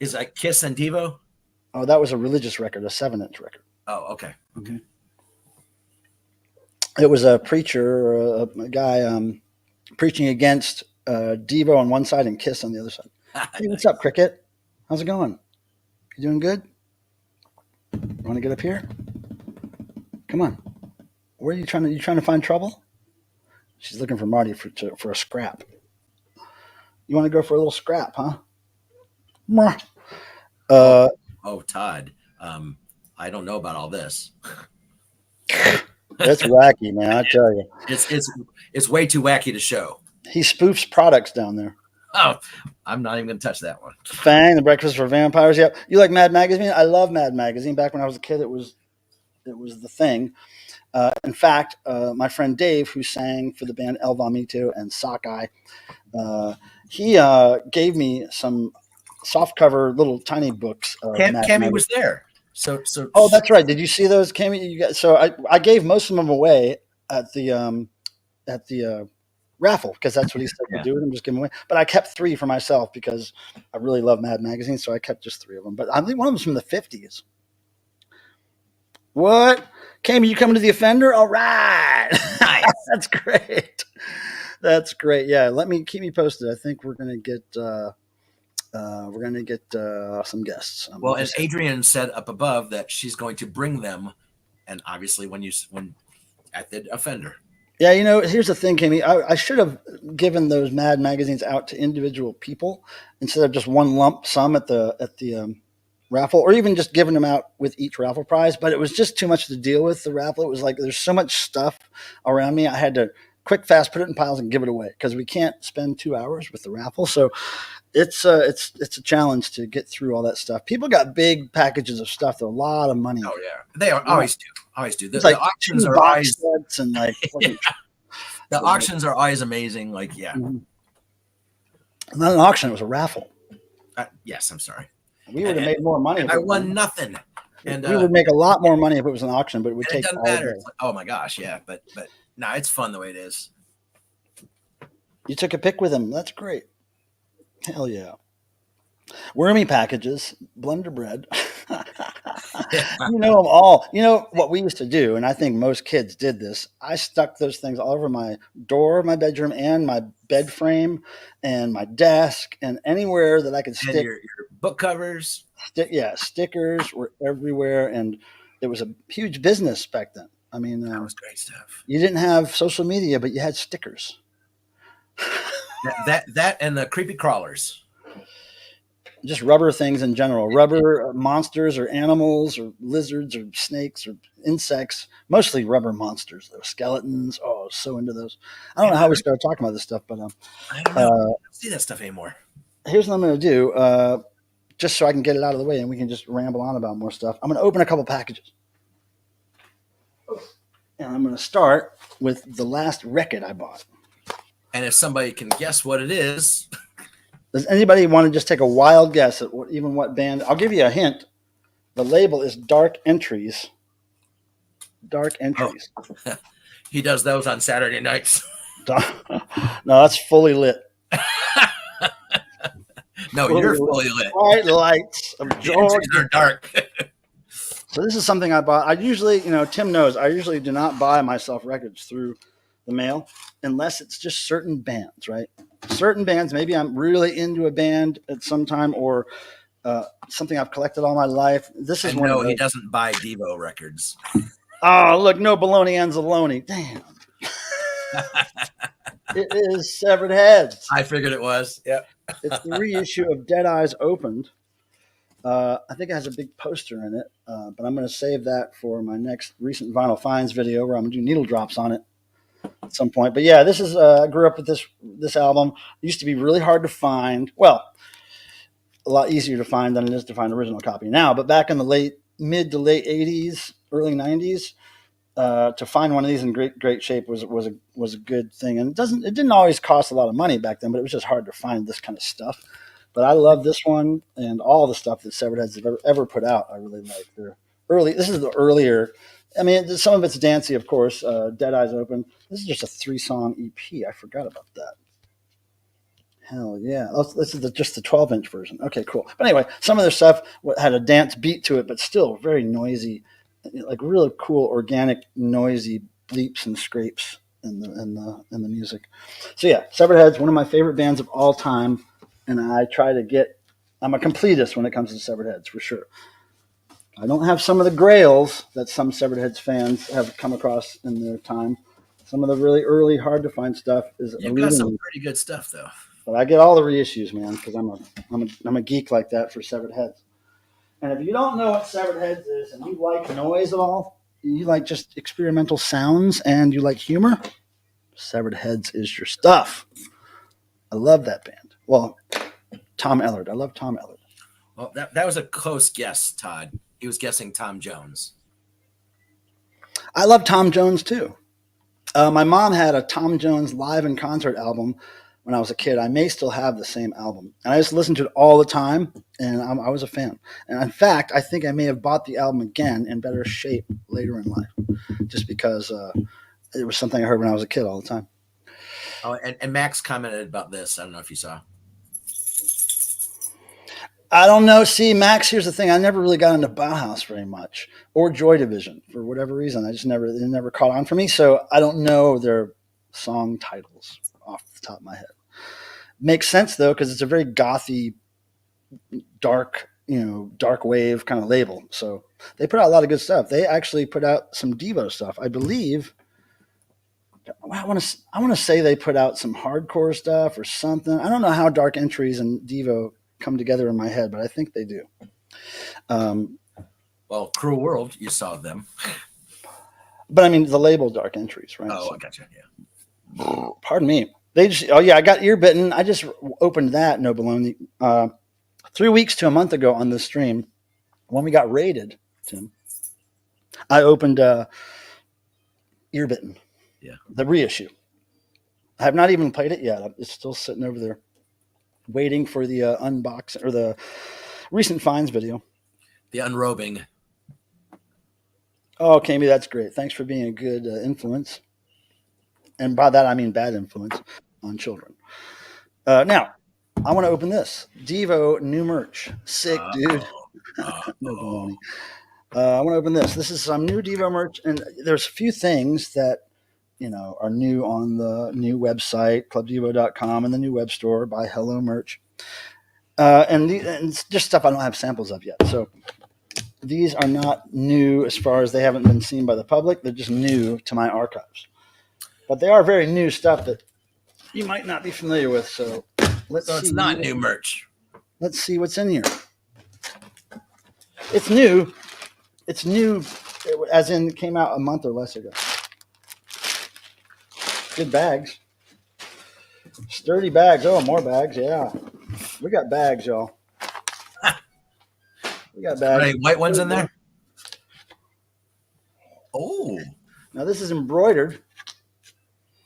Speaker 2: Is like Kiss and Devo?
Speaker 1: Oh, that was a religious record, a 7-inch record.
Speaker 2: Oh, okay.
Speaker 1: Okay. It was a preacher, a guy preaching against Devo on one side and Kiss on the other side. Hey, what's up, Cricket? How's it going? You doing good? Want to get up here? Come on. Where are you trying to? You trying to find trouble? She's looking for Marty for a scrap. You want to go for a little scrap, huh?
Speaker 2: Todd. I don't know about all this.
Speaker 1: That's wacky, man. I tell you,
Speaker 2: it's way too wacky to show.
Speaker 1: He spoofs products down there.
Speaker 2: Oh, I'm not even going to touch that one.
Speaker 1: Fang, The Breakfast for Vampires. Yep. You like Mad Magazine? I love Mad Magazine. Back when I was a kid, it was the thing. In fact, my friend Dave, who sang for the band El Vomito and Sockeye, he gave me some softcover little tiny books.
Speaker 2: Cammy was there. So.
Speaker 1: Oh, that's right. Did you see those, Cammy? So I gave most of them away at the raffle because that's what he said to do with them, just give them away. But I kept 3 for myself because I really love Mad Magazine, so I kept just 3 of them. But I think one of them's from the 50s. What? Cammy, you coming to the Offender? All right. Nice. That's great. That's great. Yeah, keep me posted. I think we're gonna get some guests.
Speaker 2: Well, and Adrian said up above that she's going to bring them, and obviously when at the Offender.
Speaker 1: Yeah, here's the thing, Cammy. I should have given those Mad Magazines out to individual people instead of just one lump sum at the raffle, or even just giving them out with each raffle prize. But it was just too much to deal with the raffle. It was like there's so much stuff around me. I had to quick, fast put it in piles and give it away because we can't spend 2 hours with the raffle. So it's a challenge to get through all that stuff. People got big packages of stuff. They're a lot of money.
Speaker 2: Oh yeah, they always do.
Speaker 1: The auctions are always sets and like
Speaker 2: the auctions are always amazing. Like
Speaker 1: mm-hmm. Not an auction; it was a raffle.
Speaker 2: Yes, I'm sorry.
Speaker 1: We would have made more money.
Speaker 2: I won nothing. And
Speaker 1: we would make a lot more money if it was an auction, but it would take.
Speaker 2: It doesn't matter. Like, oh my gosh, yeah, but no, it's fun the way it is.
Speaker 1: You took a pic with him. That's great. Hell yeah. Wormy packages, Blender bread.
Speaker 2: Yeah.
Speaker 1: You know them all. You know what we used to do, and I think most kids did this. I stuck those things all over my door of my bedroom and my bed frame and my desk and anywhere that I could
Speaker 2: And
Speaker 1: stick.
Speaker 2: your book covers.
Speaker 1: Yeah, stickers were everywhere, and it was a huge business back then. I mean,
Speaker 2: That was great stuff.
Speaker 1: you didn't have social media, but you had stickers.
Speaker 2: That and the creepy crawlers.
Speaker 1: Just rubber things in general, rubber monsters or animals or lizards or snakes or insects, mostly rubber monsters, though. Skeletons. Oh, I was so into those. I don't
Speaker 2: Yeah,
Speaker 1: know how we started talking about this stuff, but
Speaker 2: I don't know. I
Speaker 1: uh,
Speaker 2: don't see that stuff anymore.
Speaker 1: here's what I'm going to do, just so I can get it out of the way and we can just ramble on about more stuff. I'm going to open a couple packages. And I'm going to start with the last record I bought.
Speaker 2: And if somebody can guess what it is,
Speaker 1: Does anybody want to just take a wild guess at what band? I'll give you a hint. The label is Dark Entries. Dark
Speaker 2: oh,
Speaker 1: Entries.
Speaker 2: he does those on Saturday nights.
Speaker 1: No, that's fully lit.
Speaker 2: No, you're fully lit.
Speaker 1: Bright lights of
Speaker 2: The
Speaker 1: Georgia.
Speaker 2: entries are dark.
Speaker 1: So this is something I bought. I usually, Tim knows, I usually do not buy myself records through the mail unless it's just certain bands, right? Certain bands, maybe I'm really into a band at some time or something I've collected all my life. This is
Speaker 2: And
Speaker 1: one of
Speaker 2: no, he
Speaker 1: those.
Speaker 2: doesn't buy Devo records.
Speaker 1: Oh, look, no baloney Anzalone. Damn. It is Severed Heads.
Speaker 2: I figured it was. Yep.
Speaker 1: It's the reissue of Dead Eyes Opened. I think it has a big poster in it, but I'm going to save that for my next recent vinyl finds video where I'm going to do needle drops on it at some point. But yeah, this is I grew up with this album. It used to be really hard to find. Well, a lot easier to find than it is to find an original copy now. But back in the mid to late '80s, early '90s, to find one of these in great shape was a good thing. And it didn't always cost a lot of money back then, but it was just hard to find this kind of stuff. But I love this one and all the stuff that Severed Heads have ever put out. I really like their early. This is the earlier. I mean, some of it's dancey, of course. Dead Eyes Open. This is just a 3-song EP. I forgot about that. Hell yeah! This is just the 12-inch version. Okay, cool. But anyway, some of their stuff had a dance beat to it, but still very noisy, like really cool, organic, noisy bleeps and scrapes in the music. So yeah, Severed Heads, one of my favorite bands of all time. And I try to get. I'm a completist when it comes to Severed Heads, for sure. I don't have some of the grails that some Severed Heads fans have come across in their time. Some of the really early, hard to find stuff is
Speaker 2: You've got some
Speaker 1: eluding me.
Speaker 2: pretty good stuff, though.
Speaker 1: But I get all the reissues, man, because I'm a geek like that for Severed Heads. And if you don't know what Severed Heads is, and you like noise at all, you like just experimental sounds, and you like humor, Severed Heads is your stuff. I love that band. Well, Tom Ellard. I love Tom Ellard.
Speaker 2: Well, that was a close guess, Todd. He was guessing Tom Jones.
Speaker 1: I love Tom Jones too. My mom had a Tom Jones live in concert album when I was a kid. I may still have the same album. And I just listened to it all the time, and I was a fan. And in fact, I think I may have bought the album again in better shape later in life, just because it was something I heard when I was a kid all the time.
Speaker 2: Oh, and Max commented about this. I don't know if you saw.
Speaker 1: I don't know. See, Max, here's the thing. I never really got into Bauhaus very much or Joy Division for whatever reason. It never caught on for me. So I don't know their song titles off the top of my head. Makes sense though, because it's a very gothy, dark wave kind of label. So they put out a lot of good stuff. They actually put out some Devo stuff, I believe. I want to say they put out some hardcore stuff or something. I don't know how Dark Entries and Devo come together in my head, but I think they do.
Speaker 2: Well, Cruel World, you saw them.
Speaker 1: But I mean, the label Dark Entries, right?
Speaker 2: Oh,
Speaker 1: So,
Speaker 2: I gotcha. Yeah.
Speaker 1: pardon me. They just, oh yeah, I got ear bitten. I just opened that, no baloney, 3 weeks to a month ago on this stream when we got raided, Tim. I opened ear bitten.
Speaker 2: Yeah.
Speaker 1: The reissue. I have not even played it yet. It's still sitting over there waiting for the unboxing or the recent finds video.
Speaker 2: The Unrobing.
Speaker 1: Oh, Kami, that's great. Thanks for being a good influence. And by that, I mean bad influence on children. Now, I want to open this Devo new merch. Sick, dude.
Speaker 2: Uh-oh.
Speaker 1: No
Speaker 2: Uh-oh.
Speaker 1: baloney. I want to open this. This is some new Devo merch, and there's a few things that are new on the new website clubdevo.com and the new web store. Buy Hello merch, and it's just stuff I don't have samples of yet. So these are not new as far as they haven't been seen by the public. They're just new to my archives, but they are very new stuff that you might not be familiar with. So let's
Speaker 2: So
Speaker 1: see.
Speaker 2: it's not new merch.
Speaker 1: Let's see what's in here. It's new. It's new, as in it came out a month or less ago. Good bags. Sturdy bags. Oh, more bags. Yeah. We got bags, y'all. We got bags.
Speaker 2: Any white ones in there? Oh.
Speaker 1: Now this is embroidered.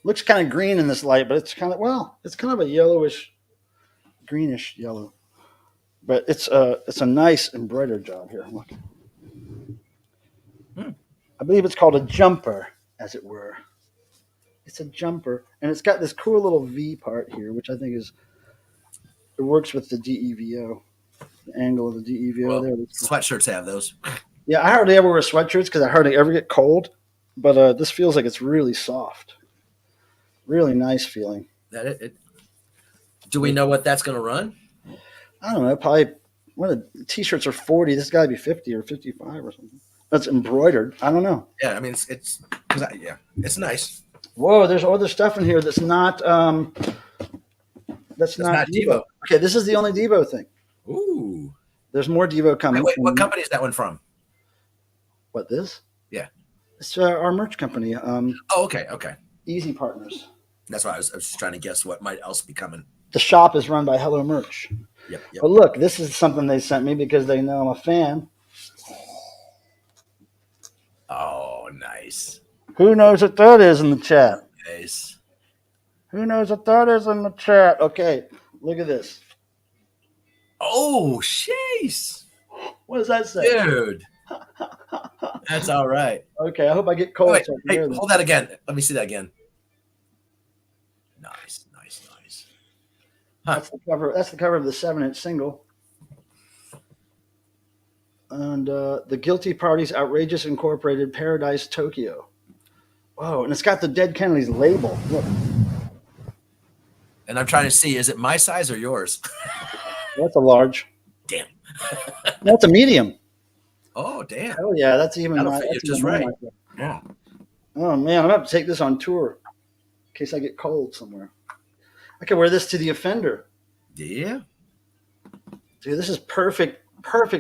Speaker 1: Looks kind of green in this light, but it's kind of a yellowish, greenish yellow. But it's a nice embroidered job here. Look. I believe it's called a jumper, as it were. It's a jumper, and it's got this cool little V part here, which I think it works with the DEVO, the angle of the DEVO.
Speaker 2: Well,
Speaker 1: there.
Speaker 2: sweatshirts have those.
Speaker 1: Yeah, I hardly ever wear sweatshirts because I hardly ever get cold, but this feels like it's really soft, really nice feeling.
Speaker 2: Do we know what that's going to run?
Speaker 1: I don't know, probably when the t-shirts are 40, this got to be 50 or 55 or something. That's embroidered. I don't know.
Speaker 2: Yeah, I mean it's nice.
Speaker 1: Whoa, there's other stuff in here that's not not Devo. Okay, this is the only Devo thing.
Speaker 2: Ooh.
Speaker 1: There's more Devo coming.
Speaker 2: Wait, what company is that one from?
Speaker 1: What, this?
Speaker 2: Yeah.
Speaker 1: It's our merch company.
Speaker 2: Okay.
Speaker 1: Easy Partners.
Speaker 2: That's why I was just trying to guess what might else be coming.
Speaker 1: The shop is run by Hello Merch.
Speaker 2: Yep.
Speaker 1: But look, this is something they sent me because they know I'm a fan.
Speaker 2: Oh, nice.
Speaker 1: Who knows what that is in the chat?
Speaker 2: Nice.
Speaker 1: Who knows what that is in the chat? Okay, look at this.
Speaker 2: Oh, jeez.
Speaker 1: What does that say?
Speaker 2: Dude. That's all right.
Speaker 1: Okay, I hope I get cold.
Speaker 2: Wait,
Speaker 1: so I can
Speaker 2: hey,
Speaker 1: hear this.
Speaker 2: hold that again. Let me see that again. Nice. Huh.
Speaker 1: That's the cover. That's the cover of the 7-inch single. And the Guilty Party's Outrageous Incorporated Paradise Tokyo. Whoa, and it's got the Dead Kennedys label. Look.
Speaker 2: And I'm trying to see, is it my size or yours?
Speaker 1: That's a large.
Speaker 2: Damn.
Speaker 1: That's a medium.
Speaker 2: Oh, damn.
Speaker 1: Oh yeah, that's even.
Speaker 2: That'll fit you just right. Yeah.
Speaker 1: Oh man, I'm gonna have to take this on tour in case I get cold somewhere. I could wear this to the Offender.
Speaker 2: Yeah.
Speaker 1: Dude, this is perfect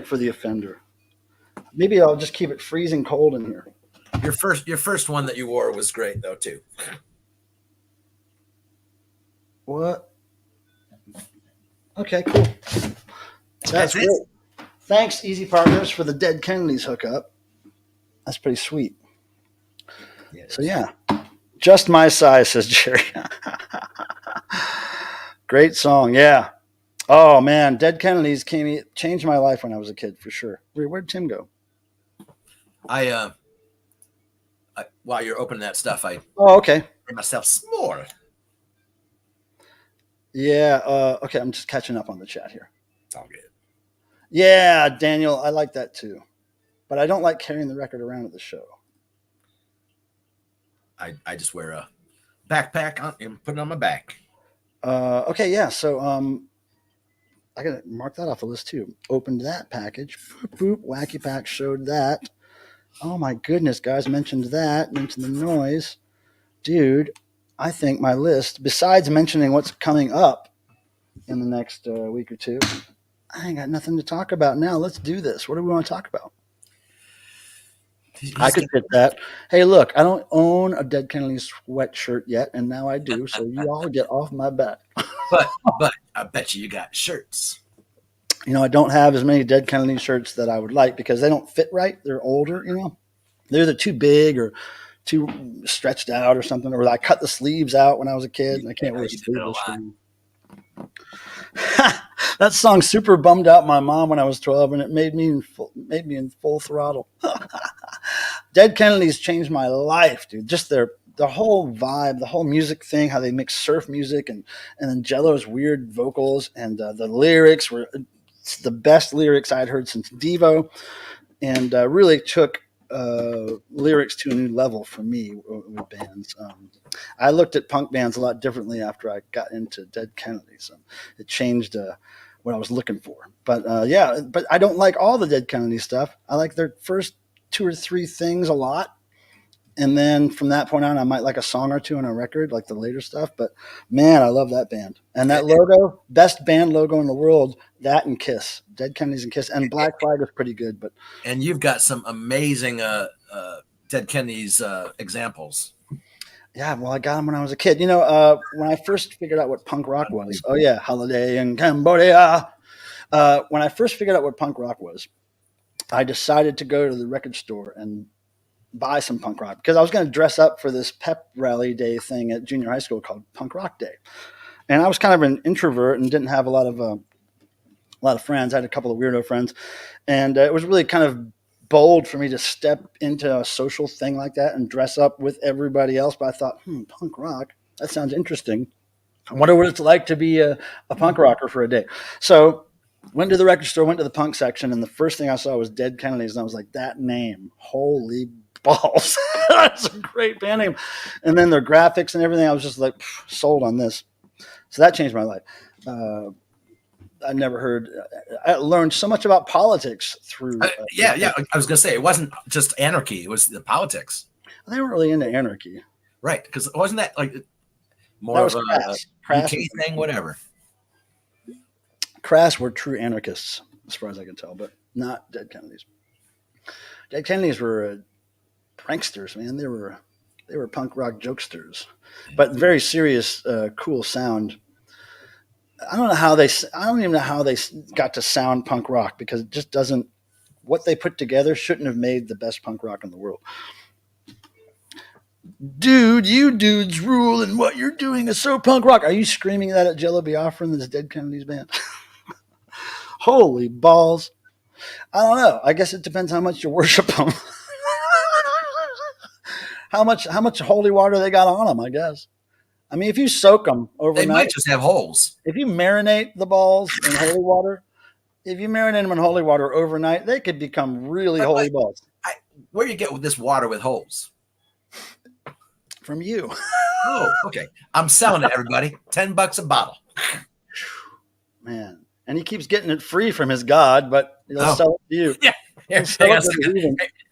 Speaker 1: for the Offender. Maybe I'll just keep it freezing cold in here.
Speaker 2: Your first one that you wore was great though too.
Speaker 1: What? Okay, cool. That's great. Thanks, Easy Partners, for the Dead Kennedys hookup. That's pretty sweet. So yeah, just my size, says Jerry. Great song, yeah. Oh man, Dead Kennedys changed my life when I was a kid for sure. Where'd Tim go?
Speaker 2: I while you're opening that stuff, I
Speaker 1: okay.
Speaker 2: made myself s'more.
Speaker 1: Yeah. Okay, I'm just catching up on the chat here.
Speaker 2: It's all good.
Speaker 1: Yeah, Daniel, I like that too, but I don't like carrying the record around at the show.
Speaker 2: I just wear a backpack and put it on my back.
Speaker 1: Okay, yeah. So I gotta mark that off the list too. Opened that package. Boop, boop. Wacky Pack showed that. Oh my goodness, guys! Mentioned that. Mentioned the noise, dude. I think my list, besides mentioning what's coming up in the next week or two, I ain't got nothing to talk about now. Let's do this. What do we want to talk about? I could fit that. Hey, look, I don't own a Dead Kennedys sweatshirt yet, and now I do. So you all get off my back.
Speaker 2: But I bet you got shirts.
Speaker 1: I don't have as many Dead Kennedys shirts that I would like because they don't fit right. They're older, They're either too big or too stretched out or something, or I cut the sleeves out when I was a kid, and I can't wear sleeveless. That song super bummed out my mom when I was 12, and it made me in full throttle. Dead Kennedys changed my life, dude. Just their the whole vibe, the whole music thing, how they mix surf music and then Jello's weird vocals and the lyrics were it's the best lyrics I'd heard since Devo, and really took lyrics to a new level for me with bands. I looked at punk bands a lot differently after I got into Dead Kennedys. It changed what I was looking for. But yeah, but I don't like all the Dead Kennedy stuff. I like their first two or three things a lot. And then from that point on, I might like a song or two on a record, like the later stuff. But man, I love that band. And that logo, best band logo in the world, that and Kiss. Dead Kennedys and Kiss. And Black Flag was pretty good. But
Speaker 2: And you've got some amazing Dead Kennedys examples.
Speaker 1: yeah, well, I got them when I was a kid. When I first figured out what punk rock was, oh yeah, Holiday in Cambodia. When I first figured out what punk rock was, I decided to go to the record store and buy some punk rock because I was going to dress up for this pep rally day thing at junior high school called Punk Rock Day. And I was kind of an introvert and didn't have a lot of friends. I had a couple of weirdo friends, and it was really kind of bold for me to step into a social thing like that and dress up with everybody else. But I thought, punk rock, that sounds interesting. I wonder what it's like to be a punk rocker for a day. So went to the record store, went to the punk section, and the first thing I saw was Dead Kennedys, and I was like, that name, holy balls. That's a great band name. And then their graphics and everything, I was just like, sold on this. So that changed my life. I never heard. I learned so much about politics through.
Speaker 2: Yeah. I was going to say it wasn't just anarchy; it was the politics.
Speaker 1: They weren't really into anarchy,
Speaker 2: right? Because wasn't that like more
Speaker 1: that
Speaker 2: of a UK thing, whatever?
Speaker 1: Crass were true anarchists, as far as I can tell, but not Dead Kennedys. Dead Kennedys were pranksters, man. They were punk rock jokesters, but very serious, cool sound. I don't even know how they got to sound punk rock because it just doesn't. What they put together shouldn't have made the best punk rock in the world. Dude, you dudes rule, and what you're doing is so punk rock. Are you screaming that at Jello Biafra in this Dead Kennedys band? Holy balls! I don't know. I guess it depends how much you worship them. How much holy water they got on them, I guess. I mean, if you soak them overnight,
Speaker 2: they might just have holes.
Speaker 1: If you marinate the balls in holy water, overnight, they could become really holy balls.
Speaker 2: Where do you get with this water with holes?
Speaker 1: From you.
Speaker 2: Oh, okay. I'm selling it, everybody. $10 a bottle.
Speaker 1: Man. And he keeps getting it free from his God, but he'll sell it to you.
Speaker 2: Yeah.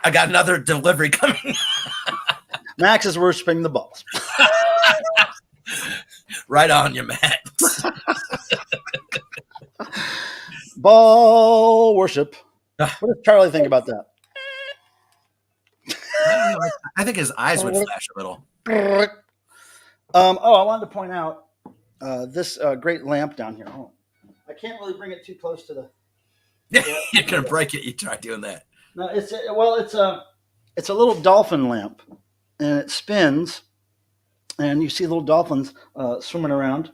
Speaker 2: I got another delivery coming.
Speaker 1: Max is worshiping the balls.
Speaker 2: Right on you, Max.
Speaker 1: Ball worship. What does Charlie think about that?
Speaker 2: I think his eyes would flash a little.
Speaker 1: I wanted to point out this great lamp down here. Oh, I can't really bring it too close to the.
Speaker 2: You're gonna break it. You try doing that.
Speaker 1: No, it's a little dolphin lamp, and it spins, and you see little dolphins swimming around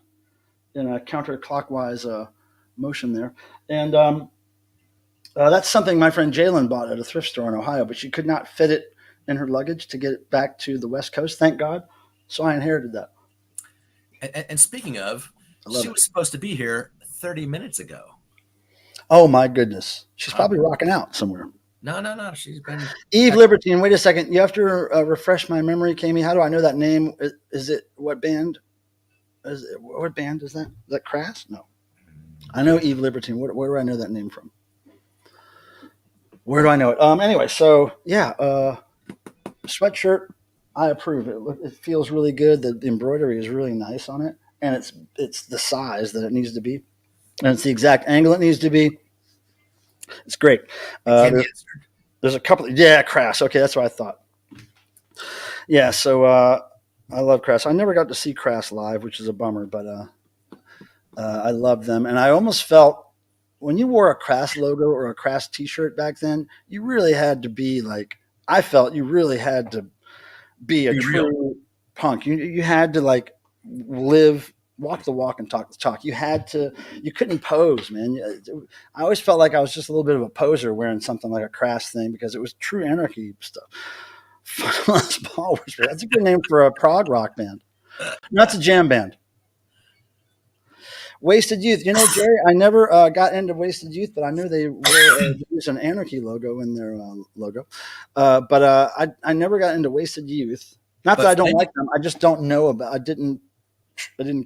Speaker 1: in a counterclockwise motion there, and that's something my friend Jalen bought at a thrift store in Ohio, but she could not fit it in her luggage to get it back to the West Coast. Thank God. So I inherited that.
Speaker 2: And speaking of, she was supposed to be here 30 minutes ago.
Speaker 1: Oh my goodness. She's probably rocking out somewhere.
Speaker 2: No. She's been
Speaker 1: Eve Libertine. Wait a second. You have to refresh my memory, Kami. How do I know that name? Is it what band? What band is that? Is that Crass? No. I know Eve Libertine. Where do I know that name from? Where do I know it? Anyway, so yeah, sweatshirt. I approve. It feels really good. The embroidery is really nice on it, and it's the size that it needs to be, and it's the exact angle it needs to be. It's great. There's a couple. Crass. Okay, that's what I thought. Yeah, so I love Crass. I never got to see Crass live, which is a bummer, but I love them, and I almost felt when you wore a Crass logo or a Crass T-shirt back then, you really had to be like. I felt you really had to be a true punk. You had to like walk the walk and talk the talk. You couldn't pose, man. I always felt like I was just a little bit of a poser wearing something like a Crass thing because it was true anarchy stuff. Funhouse Ball Whisperer. That's a good name for a prog rock band. That's a jam band. Wasted Youth. You know, Jerry, I never got into Wasted Youth, but I knew they used an Anarchy logo in their logo. I never got into Wasted Youth. Not that I don't like them. I just don't know about. I didn't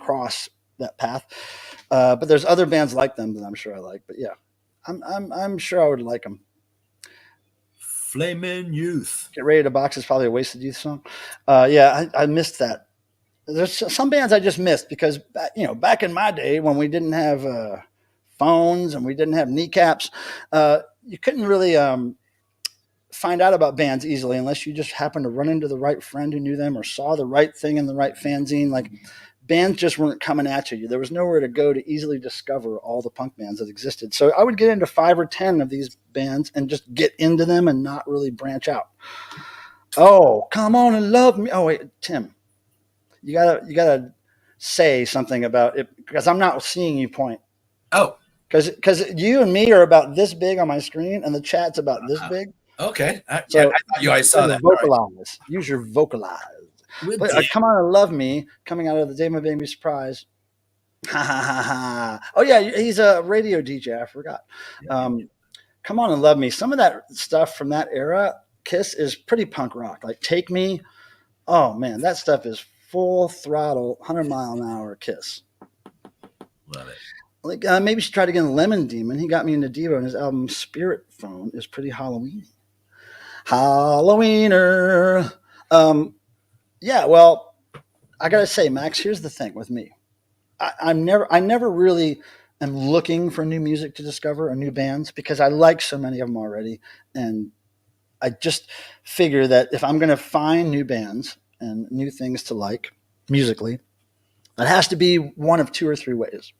Speaker 1: cross that path. But there's other bands like them that I'm sure I like. But yeah, I'm sure I would like them.
Speaker 2: Flamin' Youth.
Speaker 1: Get Ready to Box is probably a Wasted Youth song. Yeah, I missed that. There's some bands I just missed because, back in my day when we didn't have phones and we didn't have kneecaps, you couldn't really find out about bands easily unless you just happened to run into the right friend who knew them or saw the right thing in the right fanzine. Like, bands just weren't coming at you. There was nowhere to go to easily discover all the punk bands that existed. So I would get into 5 or 10 of these bands and just get into them and not really branch out. Oh, come on and love me. Oh, wait, Tim. You gotta say something about it because I'm not seeing you point.
Speaker 2: Oh,
Speaker 1: because you and me are about this big on my screen, and the chat's about this big.
Speaker 2: Okay,
Speaker 1: So
Speaker 2: I thought you guys saw that.
Speaker 1: Vocalize. Right. Use your vocalize. Come on and love me. Coming out of the Day My Baby Surprise. Ha ha ha ha. Oh yeah, he's a radio DJ. I forgot. Come on and love me. Some of that stuff from that era, Kiss, is pretty punk rock. Like Take Me. Oh man, that stuff is full throttle, 100-mile-an-hour Kiss.
Speaker 2: Love it.
Speaker 1: Like maybe you should try to get Lemon Demon. He got me into Devo, and his album Spirit Phone is pretty Halloween. Halloweener. Yeah, well, I gotta say, Max, here's the thing with me. I never really am looking for new music to discover or new bands because I like so many of them already, and I just figure that if I'm going to find new bands and new things to like musically, it has to be one of 2 or 3 ways.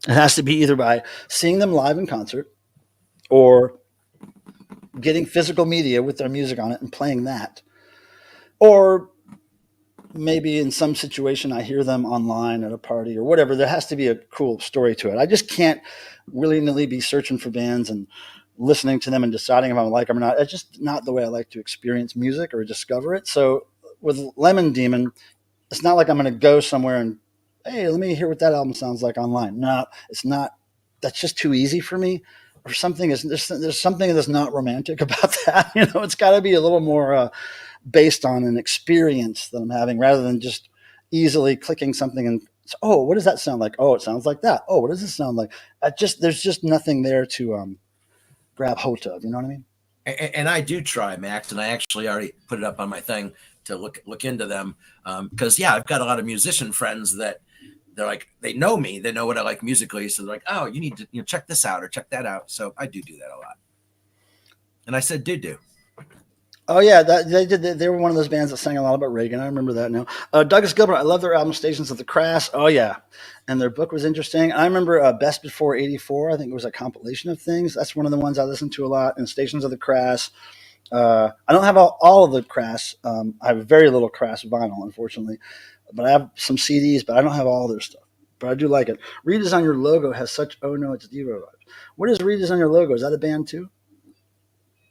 Speaker 1: It has to be either by seeing them live in concert or getting physical media with their music on it and playing that. Or maybe in some situation I hear them online at a party or whatever. There has to be a cool story to it. I just can't willy-nilly be searching for bands and listening to them and deciding if I like them or not. It's just not the way I like to experience music or discover it. So with Lemon Demon, it's not like I'm going to go somewhere and, hey, let me hear what that album sounds like online. No, it's not. That's just too easy for me. Or something is there's something that's not romantic about that. It's got to be a little more based on an experience that I'm having rather than just easily clicking something and, oh, what does that sound like? Oh, it sounds like that. Oh, what does this sound like? There's just nothing there to grab hold of. You know what I mean?
Speaker 2: And I do try, Max, and I actually already put it up on my thing to look into them because I've got a lot of musician friends that they're like, they know me, they know what I like musically, so they're like, oh, you need to check this out or check that out. So I do that a lot. And I said, do.
Speaker 1: Oh yeah, they did. They were one of those bands that sang a lot about Reagan. I remember that now. Douglas Gilbert, I love their album Stations of the Crass. Oh yeah, and their book was interesting. I remember Best Before '84. I think it was a compilation of things. That's one of the ones I listened to a lot. And Stations of the Crass. I don't have all of the Crass. I have very little Crass vinyl, unfortunately, but I have some CDs. But I don't have all their stuff. But I do like it. Redesign Your Logo has such oh no, it's Devo vibes. What is Redesign Your Logo? Is that a band too?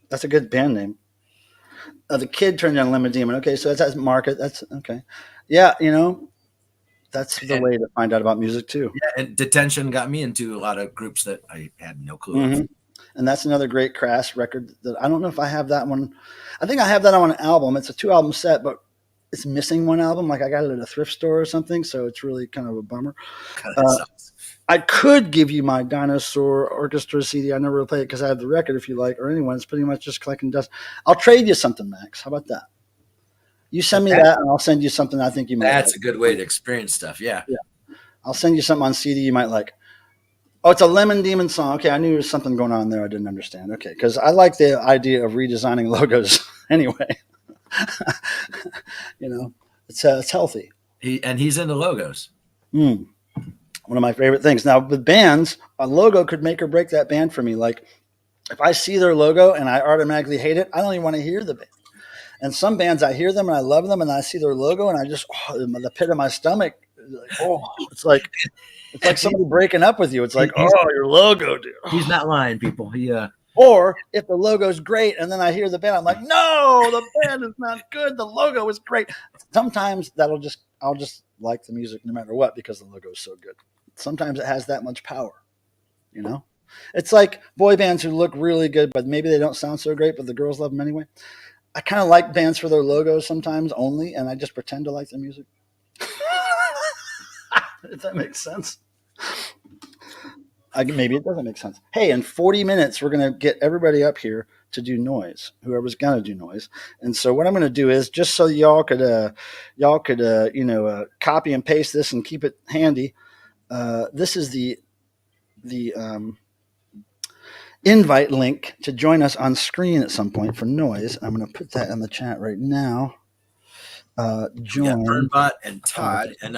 Speaker 1: That's a good band name. The Kid turned down Lemon Demon. Okay, so that's market. That's okay. Yeah, that's the way to find out about music too.
Speaker 2: Yeah, and Detention got me into a lot of groups that I had no clue.
Speaker 1: Mm-hmm. And that's another great Crass record that I don't know if I have that one. I think I have that on an album. It's a 2-album set, but it's missing one album. Like I got it at a thrift store or something, so it's really kind of a bummer. I could give you my Dinosaur Orchestra CD. I never played it because I have the record if you like, or anyone. It's pretty much just collecting dust. I'll trade you something, Max. How about that? You send me that, and I'll send you something I think you might like.
Speaker 2: That's a good way to experience stuff, yeah.
Speaker 1: I'll send you something on CD you might like. Oh, it's a Lemon Demon song. Okay, I knew there was something going on there I didn't understand. Okay, because I like the idea of redesigning logos anyway. It's healthy.
Speaker 2: He's into logos.
Speaker 1: One of my favorite things. Now, with bands, a logo could make or break that band for me. Like, if I see their logo and I automatically hate it, I don't even want to hear the band. And some bands, I hear them and I love them, and I see their logo and I just, the pit of my stomach, it's like somebody breaking up with you. It's like, your logo, dude.
Speaker 2: He's not lying, people.
Speaker 1: Or if the logo's great and then I hear the band, I'm like, no, the band is not good. The logo is great. Sometimes I'll just like the music no matter what because the logo is so good. Sometimes it has that much power, you know? It's like boy bands who look really good, but maybe they don't sound so great, but the girls love them anyway. I kind of like bands for their logos sometimes only, and I just pretend to like the music. If that makes sense. Maybe it doesn't make sense. Hey, in 40 minutes, we're going to get everybody up here to do noise, whoever's going to do noise. And so what I'm going to do is just so y'all could copy and paste this and keep it handy. This is the invite link to join us on screen at some point for noise. I'm going to put that in the chat right now.
Speaker 2: Yeah,
Speaker 1: Join
Speaker 2: Burnbot and Todd and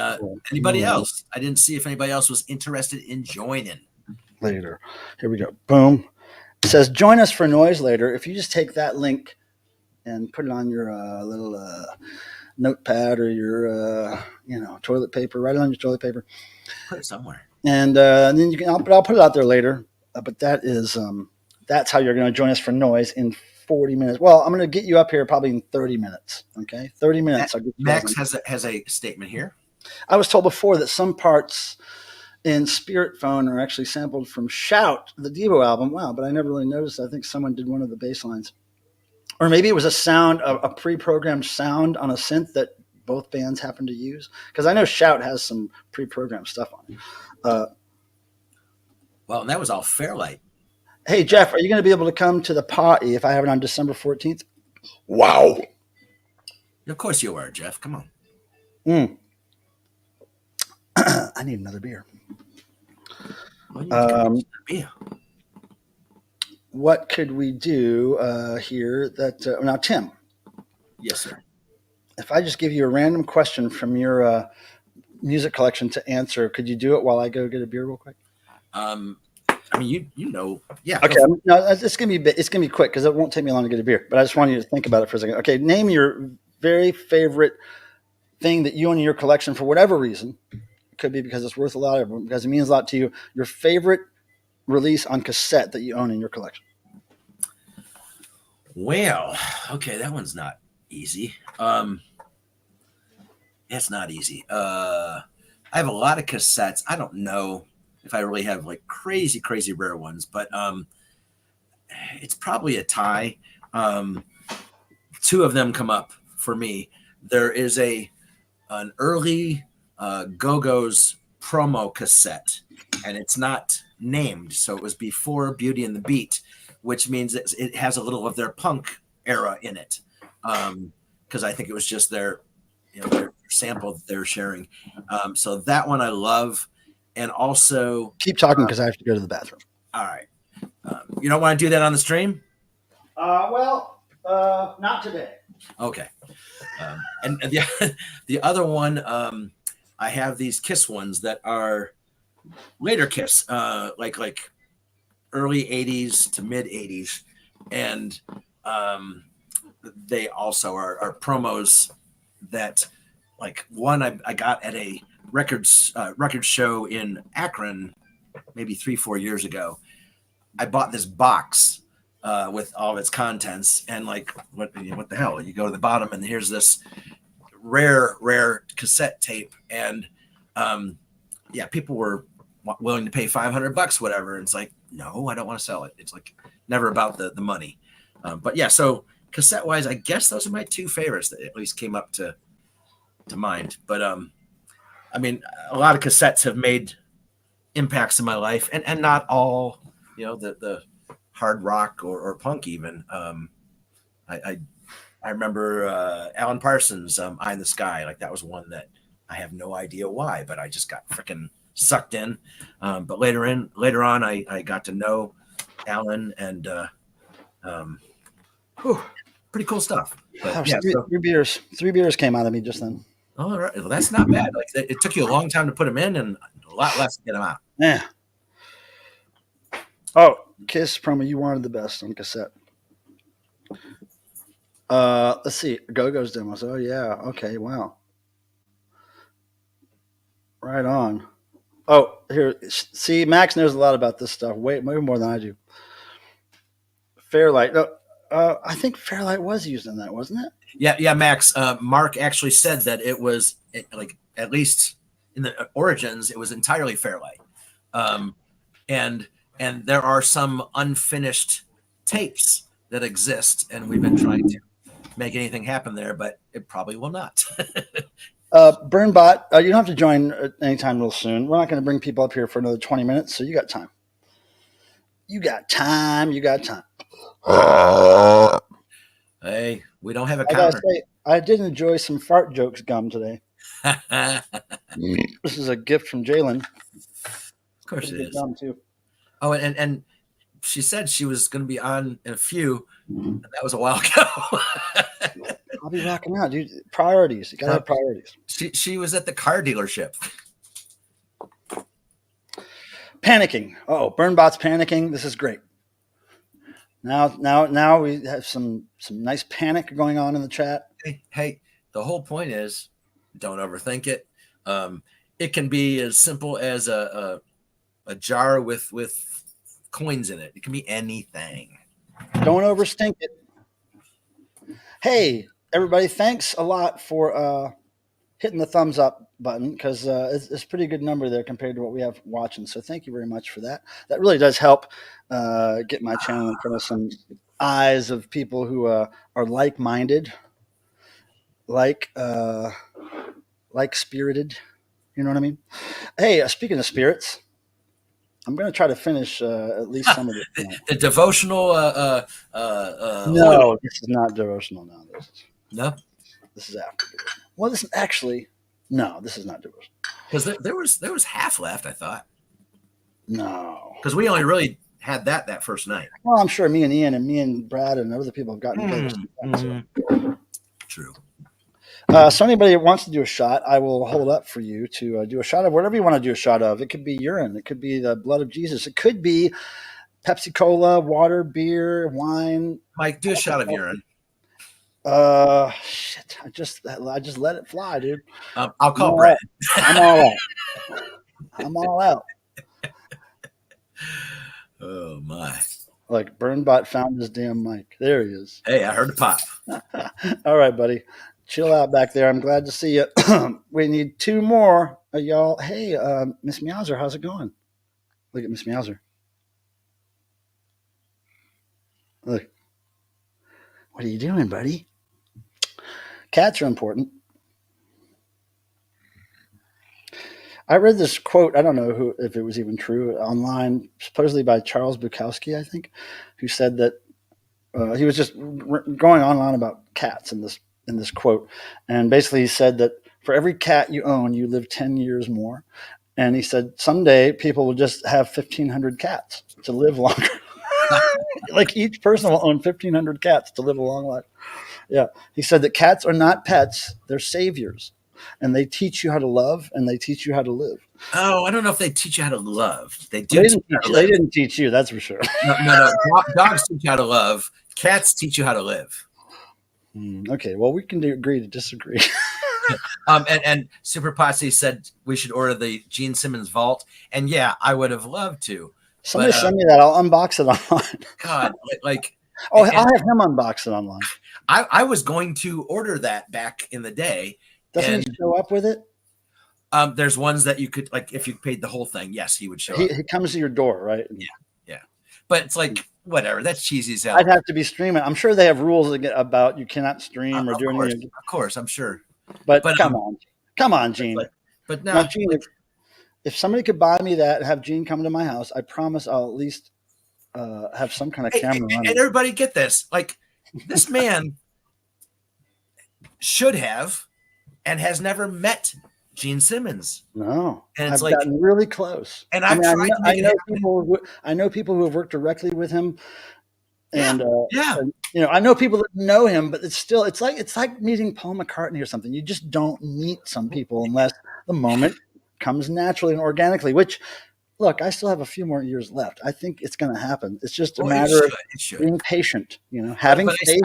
Speaker 2: anybody
Speaker 1: noise
Speaker 2: else. I didn't see if anybody else was interested in joining.
Speaker 1: later. Here we go. Boom. It says join us for noise later. If you just take that link and put it on your little notepad or your toilet paper, write it on your toilet paper,
Speaker 2: Put it somewhere.
Speaker 1: and then you can. I'll put it out there later. But that is that's how you're going to join us for noise in 40 minutes. Well, I'm going to get you up here probably in 30 minutes. Okay, 30 minutes.
Speaker 2: Max has a statement here.
Speaker 1: I was told before that some parts in Spirit Phone are actually sampled from Shout, the Devo album. Wow, but I never really noticed. I think someone did one of the bass lines. Or maybe it was a pre-programmed sound on a synth that both bands happen to use. Because I know Shout has some pre-programmed stuff on it.
Speaker 2: Well, and that was all Fairlight.
Speaker 1: Hey, Jeff, are you going to be able to come to the party if I have it on December 14th? Wow.
Speaker 2: Of course you are, Jeff. Come
Speaker 1: on. I need another beer.
Speaker 2: Beer.
Speaker 1: What could we do here now, Tim?
Speaker 2: Yes, sir.
Speaker 1: If I just give you a random question from your music collection to answer, could you do it while I go get a beer real quick?
Speaker 2: I mean, yeah.
Speaker 1: Okay, no, it's gonna be quick because it won't take me long to get a beer. But I just want you to think about it for a second. Okay, name your very favorite thing that you own in your collection for whatever reason. It could be because it's worth a lot, or because it means a lot to you. Your favorite release on cassette that you own in your collection.
Speaker 2: Well, okay, that one's not easy. It's not easy. I have a lot of cassettes. I don't know if I really have like crazy rare ones, but it's probably a tie. Two of them come up for me. There is an early Go-Go's promo cassette, and it's not named, so it was before Beauty and the Beat, which means it has a little of their punk era in it, because I think it was just their sample that they're sharing. So that one I love. And also
Speaker 1: keep talking because I have to go to the bathroom.
Speaker 2: All right. You don't want to do that on the stream?
Speaker 1: Not today.
Speaker 2: Okay. And the other one, I have these Kiss ones that are later Kiss, like early 80s to mid 80s. And they also are promos that, like, one I got at a record show in Akron maybe 3-4 years ago. I bought this box with all of its contents, and like what the hell, you go to the bottom and here's this rare cassette tape, and people were willing to pay $500 whatever, and it's like, no, I don't want to sell it. It's like never about the money. But yeah, so cassette wise, I guess those are my two favorites that at least came up to mind. But I mean, a lot of cassettes have made impacts in my life, and not all, the hard rock or punk even. I remember Alan Parsons' Eye in the Sky. Like, that was one that I have no idea why, but I just got freaking sucked in. But later on, I got to know Alan, and pretty cool stuff. But yeah,
Speaker 1: three beers came out of me just then.
Speaker 2: All right, well, that's not bad. Like, it took you a long time to put them in, and a lot less to get them out.
Speaker 1: Yeah. Oh, Kiss promo, you wanted the best on cassette. Let's see, Go-Go's demos. Oh yeah, okay, wow. Right on. Oh, here, see, Max knows a lot about this stuff, way more than I do. Fairlight. I think Fairlight was used in that, wasn't it?
Speaker 2: Yeah, Max. Mark actually said that it was like, at least in the origins, it was entirely Fairlight, and there are some unfinished tapes that exist, and we've been trying to make anything happen there, but it probably will not.
Speaker 1: Burnbot, you don't have to join anytime real soon. We're not going to bring people up here for another 20 minutes, so you got time. You got time.
Speaker 2: Hey, we don't have a
Speaker 1: I gotta
Speaker 2: counter.
Speaker 1: say, I did enjoy some fart jokes gum today. This is a gift from Jalen.
Speaker 2: Of course it is.
Speaker 1: Gum too.
Speaker 2: Oh, and she said she was going to be on in a few, and that was a while ago.
Speaker 1: I'll be rocking out, dude. Priorities. You gotta have priorities.
Speaker 2: She was at the car dealership.
Speaker 1: Panicking. Oh, Burnbot's panicking. This is great. Now we have some nice panic going on in the chat.
Speaker 2: Hey, the whole point is, don't overthink it. It can be as simple as a jar with coins in it. It can be anything.
Speaker 1: Don't overthink it. Hey, everybody, thanks a lot for hitting the thumbs up button, because it's a pretty good number there compared to what we have watching. So thank you very much for that. That really does help get my channel in front of some eyes of people who are like-minded, like-spirited. You know what I mean? Hey, speaking of spirits, I'm going to try to finish at least some of it.
Speaker 2: The devotional.
Speaker 1: No, this is not devotional.
Speaker 2: No,
Speaker 1: this is after. Well, this is actually no. This is not devotional.
Speaker 2: Because there was half left, I thought.
Speaker 1: No,
Speaker 2: because we only really had that first night.
Speaker 1: Well, I'm sure me and Ian and me and Brad and other people have gotten together. So.
Speaker 2: True.
Speaker 1: So anybody that wants to do a shot, I will hold up for you to do a shot of whatever you want to do a shot of. It could be urine. It could be the blood of Jesus. It could be Pepsi Cola, water, beer, wine.
Speaker 2: Mike, do a shot of urine.
Speaker 1: Shit. I just let it fly, dude.
Speaker 2: I'll call Brad.
Speaker 1: I'm all out. I'm all out.
Speaker 2: Oh my.
Speaker 1: Like Burnbot found his damn mic. There he is.
Speaker 2: Hey, I heard the pop.
Speaker 1: All right, buddy. Chill out back there. I'm glad to see you. We need two more of y'all. Hey, Miss Meowser, how's it going? Look at Miss Meowser. Look. What are you doing, buddy? Cats are important. I read this quote. I don't know if it was even true online, supposedly by Charles Bukowski, I think, who said that he was just going on and on about cats in this quote, and basically he said that for every cat you own, you live 10 years more, and he said someday people will just have 1,500 cats to live longer. Like each person will own 1,500 cats to live a long life. Yeah, he said that cats are not pets; they're saviors, and they teach you how to love and they teach you how to live.
Speaker 2: Oh, I don't know if they teach you how to love. They do.
Speaker 1: They didn't teach you, that's for sure.
Speaker 2: No. Dogs teach you how to love. Cats teach you how to live.
Speaker 1: Okay, well, we can agree to disagree.
Speaker 2: And Super Posse said we should order the Gene Simmons vault, and yeah, I would have loved to.
Speaker 1: Somebody send me that. I'll unbox it online.
Speaker 2: God, like.
Speaker 1: Oh, I'll have him unbox it online.
Speaker 2: I was going to order that back in the day.
Speaker 1: Doesn't he show up with it?
Speaker 2: There's ones that you could, like, if you paid the whole thing, yes, he would show up.
Speaker 1: He comes to your door, right?
Speaker 2: Yeah. But it's like, whatever. That's cheesy as hell.
Speaker 1: I'd have to be streaming. I'm sure they have rules about you cannot stream or do anything.
Speaker 2: Of course, I'm sure.
Speaker 1: But come on, Gene.
Speaker 2: But no,
Speaker 1: Gene, if somebody could buy me that and have Gene come to my house, I promise I'll at least have some kind of camera running.
Speaker 2: And everybody get this. Like, this man should have and has never met Gene Simmons.
Speaker 1: No.
Speaker 2: And it's
Speaker 1: I've gotten really close.
Speaker 2: And I
Speaker 1: know people who have worked directly with him. And
Speaker 2: and,
Speaker 1: I know people that know him, but it's like meeting Paul McCartney or something. You just don't meet some people unless the moment comes naturally and organically, which, look, I still have a few more years left. I think it's going to happen. It's just a matter of being patient, having faith.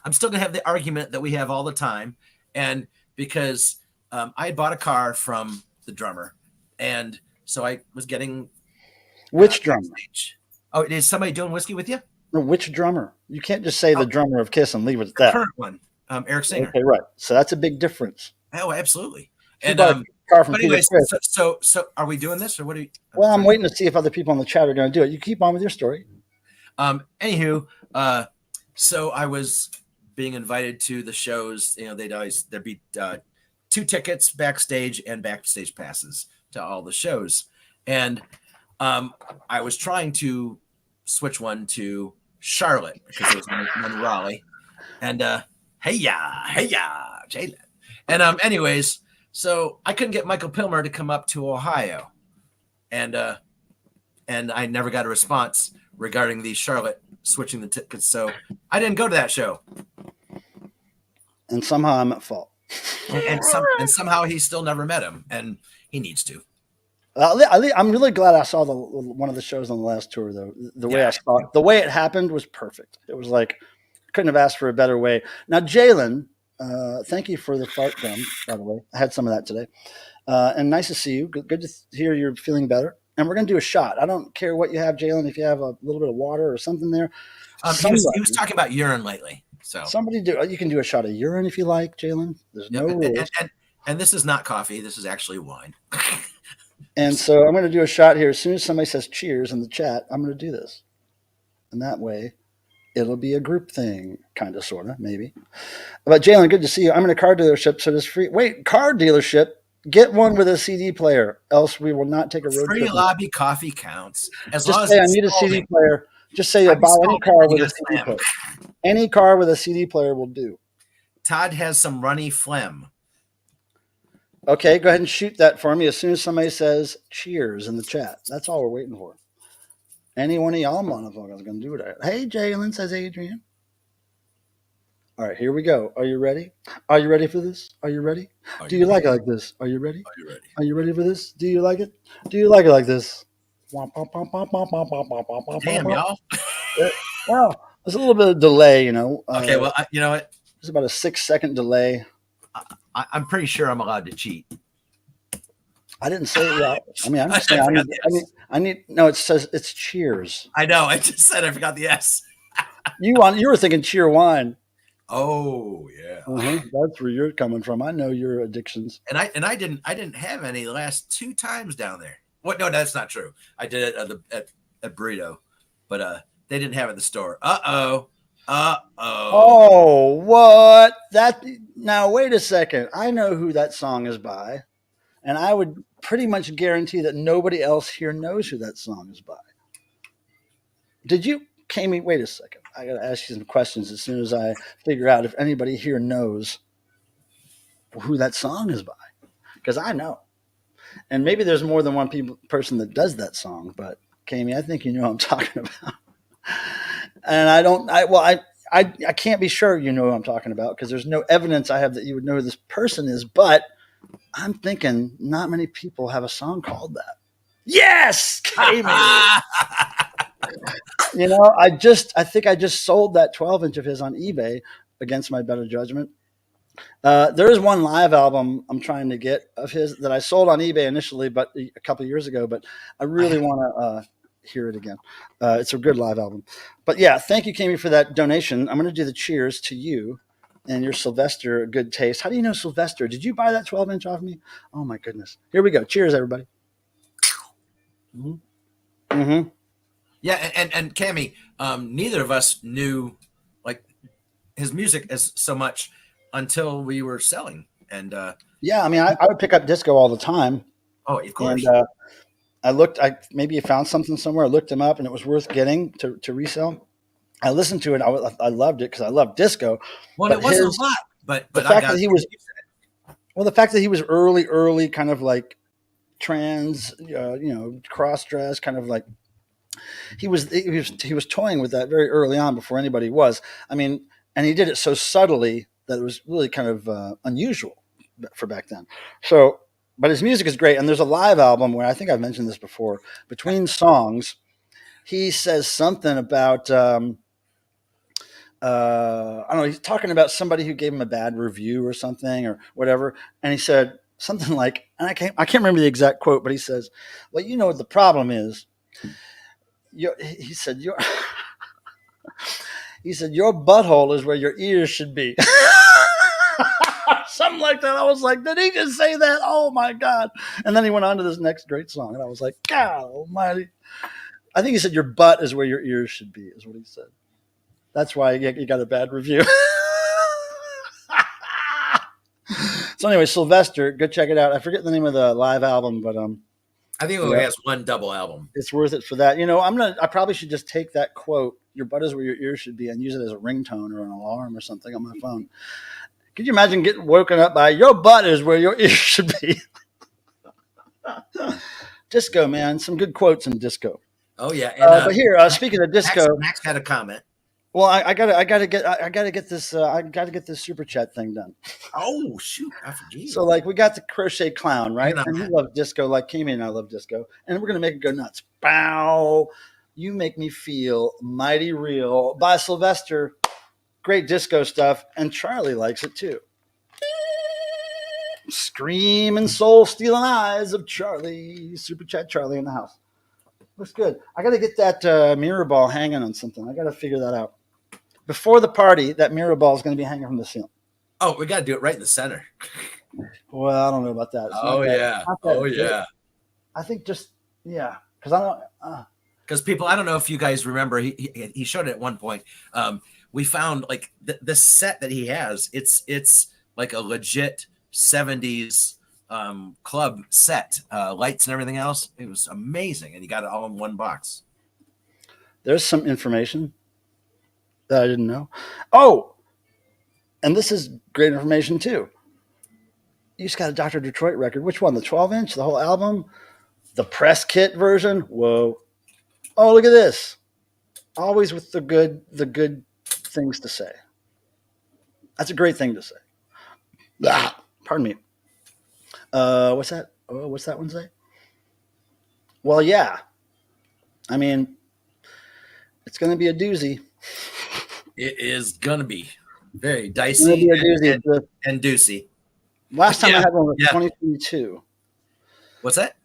Speaker 2: I'm still going to have the argument that we have all the time. And because I had bought a car from the drummer, and so I was getting...
Speaker 1: Which drummer?
Speaker 2: Oh, is somebody doing whiskey with you?
Speaker 1: No, which drummer? You can't just say the
Speaker 2: Oh,
Speaker 1: drummer of Kiss and leave it at
Speaker 2: the
Speaker 1: that.
Speaker 2: current one, Eric Singer.
Speaker 1: Okay, right. So that's a big difference.
Speaker 2: Oh, absolutely.
Speaker 1: If you
Speaker 2: And
Speaker 1: buy a car from
Speaker 2: but
Speaker 1: Peter
Speaker 2: anyways,
Speaker 1: Chris,
Speaker 2: so are we doing this or what are you? I'm
Speaker 1: well, I'm
Speaker 2: sorry.
Speaker 1: waiting to see if other people in the chat are going to do it. You keep on with your story.
Speaker 2: Anywho, so I was being invited to the shows. You know, there'd be 2 tickets backstage and backstage passes to all the shows, and I was trying to switch one to Charlotte because there was one in Raleigh, and hey ya, Jalen, and anyways, so I couldn't get Michael Pilmer to come up to Ohio, and I never got a response regarding the Charlotte switching the tickets, so I didn't go to that show.
Speaker 1: And somehow I'm at fault.
Speaker 2: And somehow he still never met him, and he needs to.
Speaker 1: I'm really glad I saw one of the shows on the last tour, though. The way I saw it, the way it happened was perfect. It was like couldn't have asked for a better way. Now, Jalen, thank you for the fart gum, by the way. I had some of that today, and nice to see you. Good to hear you're feeling better. And we're going to do a shot. I don't care what you have, Jalen. If you have a little bit of water or something there,
Speaker 2: he was talking about urine lately. So
Speaker 1: somebody you can do a shot of urine if you like, Jalen. There's no rules.
Speaker 2: And this is not coffee. This is actually wine.
Speaker 1: And so I'm going to do a shot here. As soon as somebody says cheers in the chat, I'm going to do this. And that way, it'll be a group thing, kind of, sort of, maybe. But Jalen, good to see you. I'm in a car dealership, so there's free. Wait, car dealership? Get one with a CD player, else we will not take a road
Speaker 2: free
Speaker 1: trip.
Speaker 2: Free lobby coffee counts.
Speaker 1: As long as I need a CD player. Just say you'll buy any car with a CD player. Any car with a CD player will do.
Speaker 2: Todd has some runny phlegm.
Speaker 1: Okay, go ahead and shoot that for me as soon as somebody says cheers in the chat. That's all we're waiting for. Any one of y'all motherfuckers going to do that. Hey, Jalen, says Adrian. All right, here we go. Are you ready? Are you ready for this? Are you ready? Do you like it like this? Are you ready?
Speaker 2: Are you ready?
Speaker 1: Are you ready for this? Do you like it? Do you like it like this?
Speaker 2: Damn, y'all.
Speaker 1: Well, there's a little bit of delay, you know.
Speaker 2: Okay, well, you know what?
Speaker 1: There's about a 6-second delay.
Speaker 2: I'm pretty sure I'm allowed to cheat.
Speaker 1: I didn't say it yet. I mean, I'm just saying. I need. No, it says it's cheers.
Speaker 2: I know. I just said I forgot the S.
Speaker 1: You were thinking cheer wine.
Speaker 2: Oh yeah,
Speaker 1: that's where you're coming from. I know your addictions.
Speaker 2: And I didn't have any the last 2 times down there. What? No, that's not true. I did it at Burrito, but they didn't have it at the store. Oh,
Speaker 1: what? Now wait a second. I know who that song is by, and I would pretty much guarantee that nobody else here knows who that song is by. Did you, Kami? Wait a second. I got to ask you some questions as soon as I figure out if anybody here knows who that song is by, because I know, and maybe there's more than one person that does that song. But Kami, I think you know what I'm talking about. And I can't be sure you know what I'm talking about because there's no evidence I have that you would know who this person is, but I'm thinking not many people have a song called that. Yes, Kami. You know, I think I just sold that 12-inch of his on eBay against my better judgment. There is one live album I'm trying to get of his that I sold on eBay initially, but a couple of years ago, but I really want to hear it again. It's a good live album. But yeah, thank you, Kami, for that donation. I'm going to do the cheers to you and your Sylvester good taste. How do you know Sylvester? Did you buy that 12-inch off me? Oh, my goodness. Here we go. Cheers, everybody. Mm-hmm.
Speaker 2: Yeah, and Kami, neither of us knew like his music as so much until we were selling. And
Speaker 1: yeah, I mean, I would pick up disco all the time.
Speaker 2: Oh, of course.
Speaker 1: And I maybe you found something somewhere. I looked him up, and it was worth getting to resell. I listened to it. I loved it because I love disco.
Speaker 2: Well, it wasn't a lot, but
Speaker 1: the fact that he was the fact that he was early, kind of like trans, cross dress, kind of like he was toying with that very early on before anybody was. I mean, and he did it so subtly that it was really kind of unusual for back then. So. But his music is great. And there's a live album where I think I've mentioned this before. Between songs, he says something about, I don't know, he's talking about somebody who gave him a bad review or something or whatever. And he said something like, and I can't remember the exact quote, but he says, well, you know what the problem is? He said, He said, your butthole is where your ears should be. Something like that. I was like, did he just say that? Oh my God. And then he went on to this next great song. And I was like, God almighty. I think he said, your butt is where your ears should be, is what he said. That's why you got a bad review. So anyway, Sylvester, go check it out. I forget the name of the live album, but
Speaker 2: I think it only has one double album.
Speaker 1: it's worth it for that. You know, I probably should just take that quote, your butt is where your ears should be, and use it as a ringtone or an alarm or something on my phone. Could you imagine getting woken up by your butt is where your ears should be? Disco, man. Some good quotes in disco.
Speaker 2: Oh yeah. And,
Speaker 1: but here, speaking of disco,
Speaker 2: Max had a comment.
Speaker 1: Well, I gotta get this super chat thing done.
Speaker 2: Oh shoot, I forget.
Speaker 1: So like we got the crochet clown, right? And he loves disco, like Kimmy and I love disco, and we're gonna make it go nuts. Bow, you make me feel mighty real by Sylvester. Great disco stuff, and Charlie likes it too. Scream and soul stealing eyes of Charlie. Super chat Charlie in the house. Looks good. I got to get that mirror ball hanging on something. I got to figure that out. Before the party, that mirror ball is going to be hanging from the ceiling.
Speaker 2: Oh, we got to do it right in the center.
Speaker 1: Well, I don't know about that.
Speaker 2: Yeah.
Speaker 1: I think just, yeah. Because I don't.
Speaker 2: Because people, I don't know if you guys remember, he showed it at one point. We found like the set that he has. It's like a legit 70s club set, lights and everything else. It was amazing, and you got it all in one box.
Speaker 1: There's some information that I didn't know. Oh, and this is great information too. You just got a Dr. Detroit record. Which one? The 12-inch, the whole album, the press kit version. Whoa! Oh, look at this. Always with the good things to say. That's a great thing to say. Pardon me. What's that? Oh, what's that one say? Well, yeah. I mean, it's going to be a doozy.
Speaker 2: It is going to be very dicey and doozy.
Speaker 1: Last time I had one was 2022.
Speaker 2: What's that?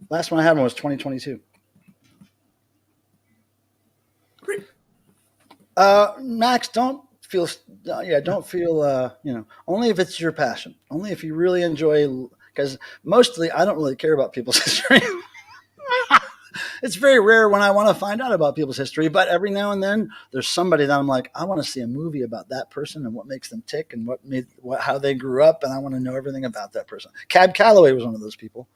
Speaker 1: Last one I had one was 2022. Max, don't feel, only if it's your passion, only if you really enjoy, because mostly I don't really care about people's history. It's very rare when I want to find out about people's history, but every now and then there's somebody that I'm like, I want to see a movie about that person and what makes them tick and how they grew up, and I want to know everything about that person. Cab Calloway was one of those people.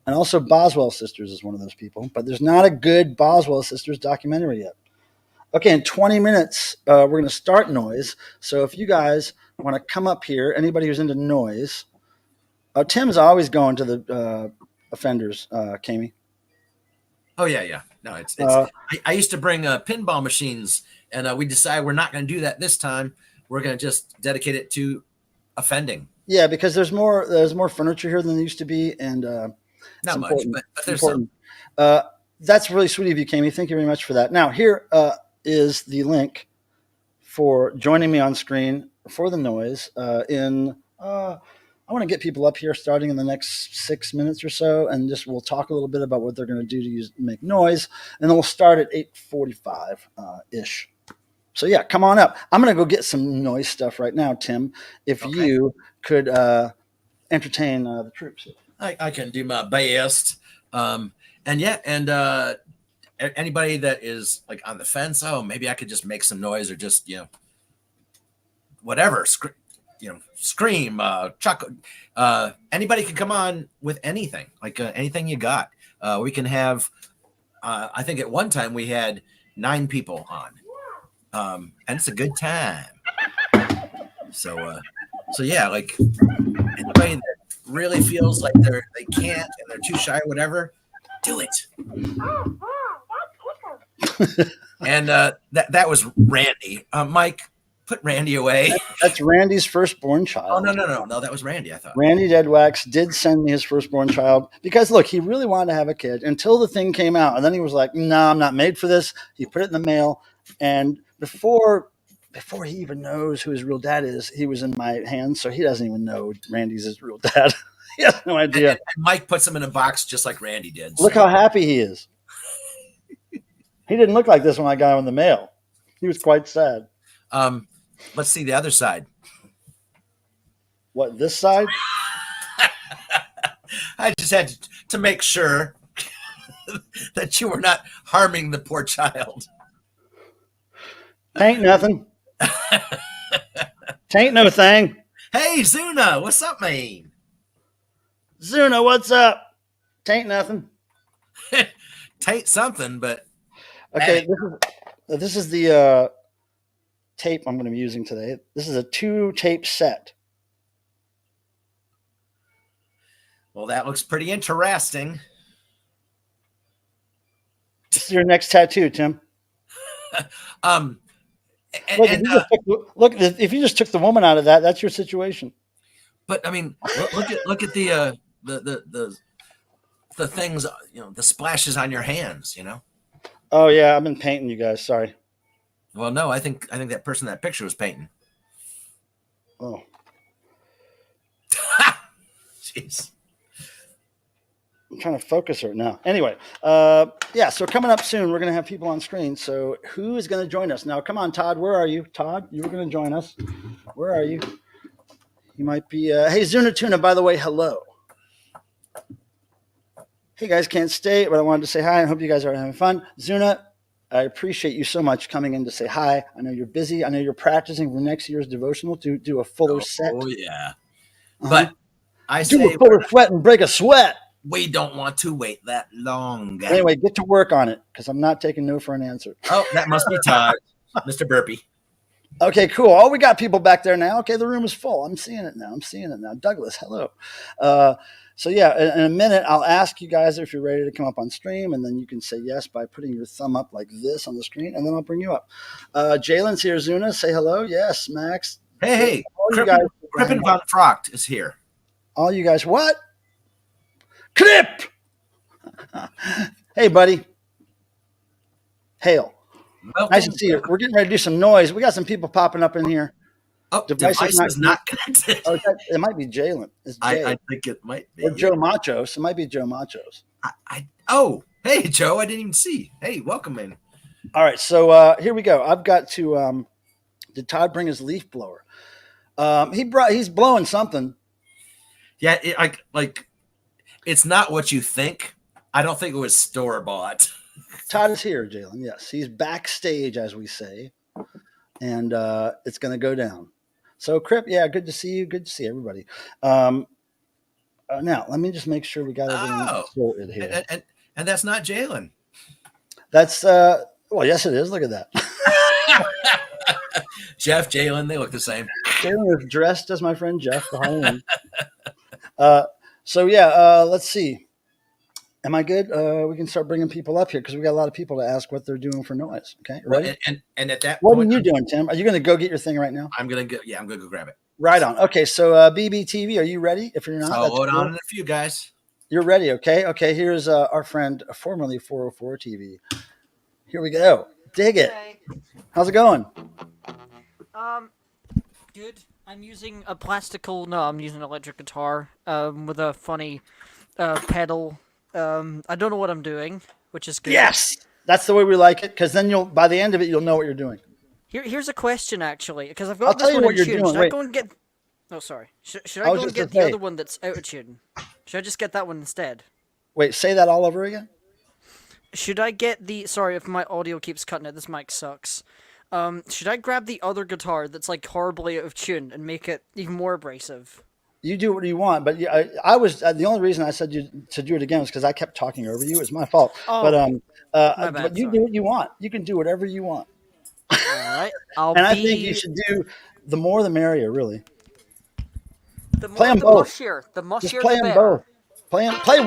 Speaker 1: And also Boswell Sisters is one of those people, but there's not a good Boswell Sisters documentary yet. Okay, in 20 minutes, we're going to start noise. So if you guys want to come up here, anybody who's into noise, Tim's always going to the offenders, Kami.
Speaker 2: Oh, yeah. No, it's I used to bring pinball machines, and we decided we're not going to do that this time. We're going to just dedicate it to offending.
Speaker 1: Yeah, because there's more furniture here than there used to be, and
Speaker 2: not much, but there's
Speaker 1: important. That's really sweet of you, Kami. Thank you very much for that. Now, here is the link for joining me on screen for the noise I want to get people up here starting in the next 6 minutes or so, and we'll talk a little bit about what they're going to do to make noise, and then we'll start at 8:45 ish. So yeah, come on up. I'm going to go get some noise stuff right now, Tim. If you could entertain the troops.
Speaker 2: I can do my best. Anybody that is like on the fence, maybe I could just make some noise or just, whatever, scream, chuckle. Anybody can come on with anything, like anything you got. We can have, I think at one time we had 9 people on, and it's a good time. So yeah, like anybody that really feels like they can't and they're too shy or whatever, do it. And that was Randy. Mike, put Randy away.
Speaker 1: That's Randy's firstborn child.
Speaker 2: Oh, no, that was Randy, I thought.
Speaker 1: Randy Deadwax did send me his firstborn child because, look, he really wanted to have a kid until the thing came out. And then he was like, no, I'm not made for this. He put it in the mail. And before he even knows who his real dad is, he was in my hands. So he doesn't even know Randy's his real dad. He has no idea.
Speaker 2: And Mike puts him in a box just like Randy did.
Speaker 1: Look how happy he is. He didn't look like this when I got him in the mail. He was quite sad.
Speaker 2: Let's see the other side.
Speaker 1: What, this side?
Speaker 2: I just had to make sure that you were not harming the poor child.
Speaker 1: Tain't nothing. Tain't no thing.
Speaker 2: Hey, Zuna, what's up, man?
Speaker 1: Zuna, what's up? Tain't nothing.
Speaker 2: Tain't something, but
Speaker 1: Okay,
Speaker 2: hey.
Speaker 1: this is the tape I'm going to be using today. This is a 2-tape set.
Speaker 2: Well, that looks pretty interesting.
Speaker 1: This is your next tattoo, Tim. Look, if you just took the woman out of that, that's your situation.
Speaker 2: But I mean, look at the things, the splashes on your hands,
Speaker 1: Oh yeah, I've been painting you guys. Sorry.
Speaker 2: Well, no, I think that person in that picture was painting.
Speaker 1: Oh.
Speaker 2: Jeez.
Speaker 1: I'm trying to focus her now. Anyway, yeah, so coming up soon, we're going to have people on screen. So who is going to join us? Now, come on, Todd. Where are you? Todd, you were going to join us. Where are you? You might be. Hey, Zuna Tuna, by the way, hello. Hey, guys, can't stay, but I wanted to say hi. I hope you guys are having fun. Zuna, I appreciate you so much coming in to say hi. I know you're busy. I know you're practicing for next year's devotional to do a fuller set.
Speaker 2: Oh, yeah. But I
Speaker 1: do
Speaker 2: say
Speaker 1: a fuller sweat and break a sweat.
Speaker 2: We don't want to wait that long.
Speaker 1: Anyway, get to work on it because I'm not taking no for an answer.
Speaker 2: Oh, that must be Todd, Mr. Burpee.
Speaker 1: Okay, cool. Oh, we got people back there now. Okay, the room is full. I'm seeing it now. Douglas, hello. So yeah, in a minute, I'll ask you guys if you're ready to come up on stream, and then you can say yes by putting your thumb up like this on the screen, and then I'll bring you up. Jalen's here. Zuna, say hello. Yes, Max.
Speaker 2: Hey, Crippen von Frocht is here.
Speaker 1: All you guys, what? Crip! Hey, buddy. Hail.
Speaker 2: Welcome.
Speaker 1: Nice to see you. We're getting ready to do some noise. We got some people popping up in here.
Speaker 2: Oh, device is not connected.
Speaker 1: Oh, it might be Jalen.
Speaker 2: I think it might be.
Speaker 1: Or Joe Machos. It might be Joe Machos.
Speaker 2: Oh, hey, Joe. I didn't even see. Hey, welcome in.
Speaker 1: All right, so here we go. I've got to. Did Todd bring his leaf blower? He's blowing something.
Speaker 2: Yeah, it's not what you think. I don't think it was store bought.
Speaker 1: Todd is here, Jalen. Yes, he's backstage, as we say, and it's going to go down. So, Crip, yeah, good to see you. Good to see everybody. Now, let me just make sure we got everything sorted here.
Speaker 2: And that's not Jalen.
Speaker 1: That's well, yes, it is. Look at that.
Speaker 2: Jeff, Jalen, they look the same.
Speaker 1: Jalen is dressed as my friend Jeff for Halloween. So yeah, let's see. Am I good? We can start bringing people up here because we got a lot of people to ask what they're doing for noise. Okay, ready?
Speaker 2: And at that
Speaker 1: what point, are you doing, Tim? Are you going to go get your thing right now?
Speaker 2: I'm going to go grab it.
Speaker 1: Right on. Okay, so BBTV, are you ready? If you're not,
Speaker 2: hold on in a few, guys.
Speaker 1: You're ready, okay? Okay, here's our friend, formerly 404 TV. Here we go. Dig it.
Speaker 3: Okay.
Speaker 1: How's it going?
Speaker 3: Good. I'm using a I'm using an electric guitar with a funny pedal. I don't know what I'm doing, which is good.
Speaker 1: Yes! That's the way we like it, because then by the end of it, you'll know what you're doing.
Speaker 3: Here's a question, actually, because I've got
Speaker 1: I'll
Speaker 3: this
Speaker 1: tell you
Speaker 3: one
Speaker 1: what
Speaker 3: in
Speaker 1: you're
Speaker 3: tune.
Speaker 1: doing.
Speaker 3: Should I go and get... Oh, sorry. Should I go and get the other one that's out of tune? Should I just get that one instead?
Speaker 1: Wait, say that all over again?
Speaker 3: Should I get the... Sorry if my audio keeps cutting it. This mic sucks. Should I grab the other guitar that's, like, horribly out of tune and make it even more abrasive?
Speaker 1: You do what you want, but I was the only reason I said you to do it again was because I kept talking over you. It's my fault.
Speaker 3: Oh,
Speaker 1: but you do what you want. You can do whatever you want.
Speaker 3: All right,
Speaker 1: I think you should do the more the merrier, really.
Speaker 3: Play them both. The mushier,
Speaker 1: just play
Speaker 3: the
Speaker 1: them
Speaker 3: better.
Speaker 1: both. Play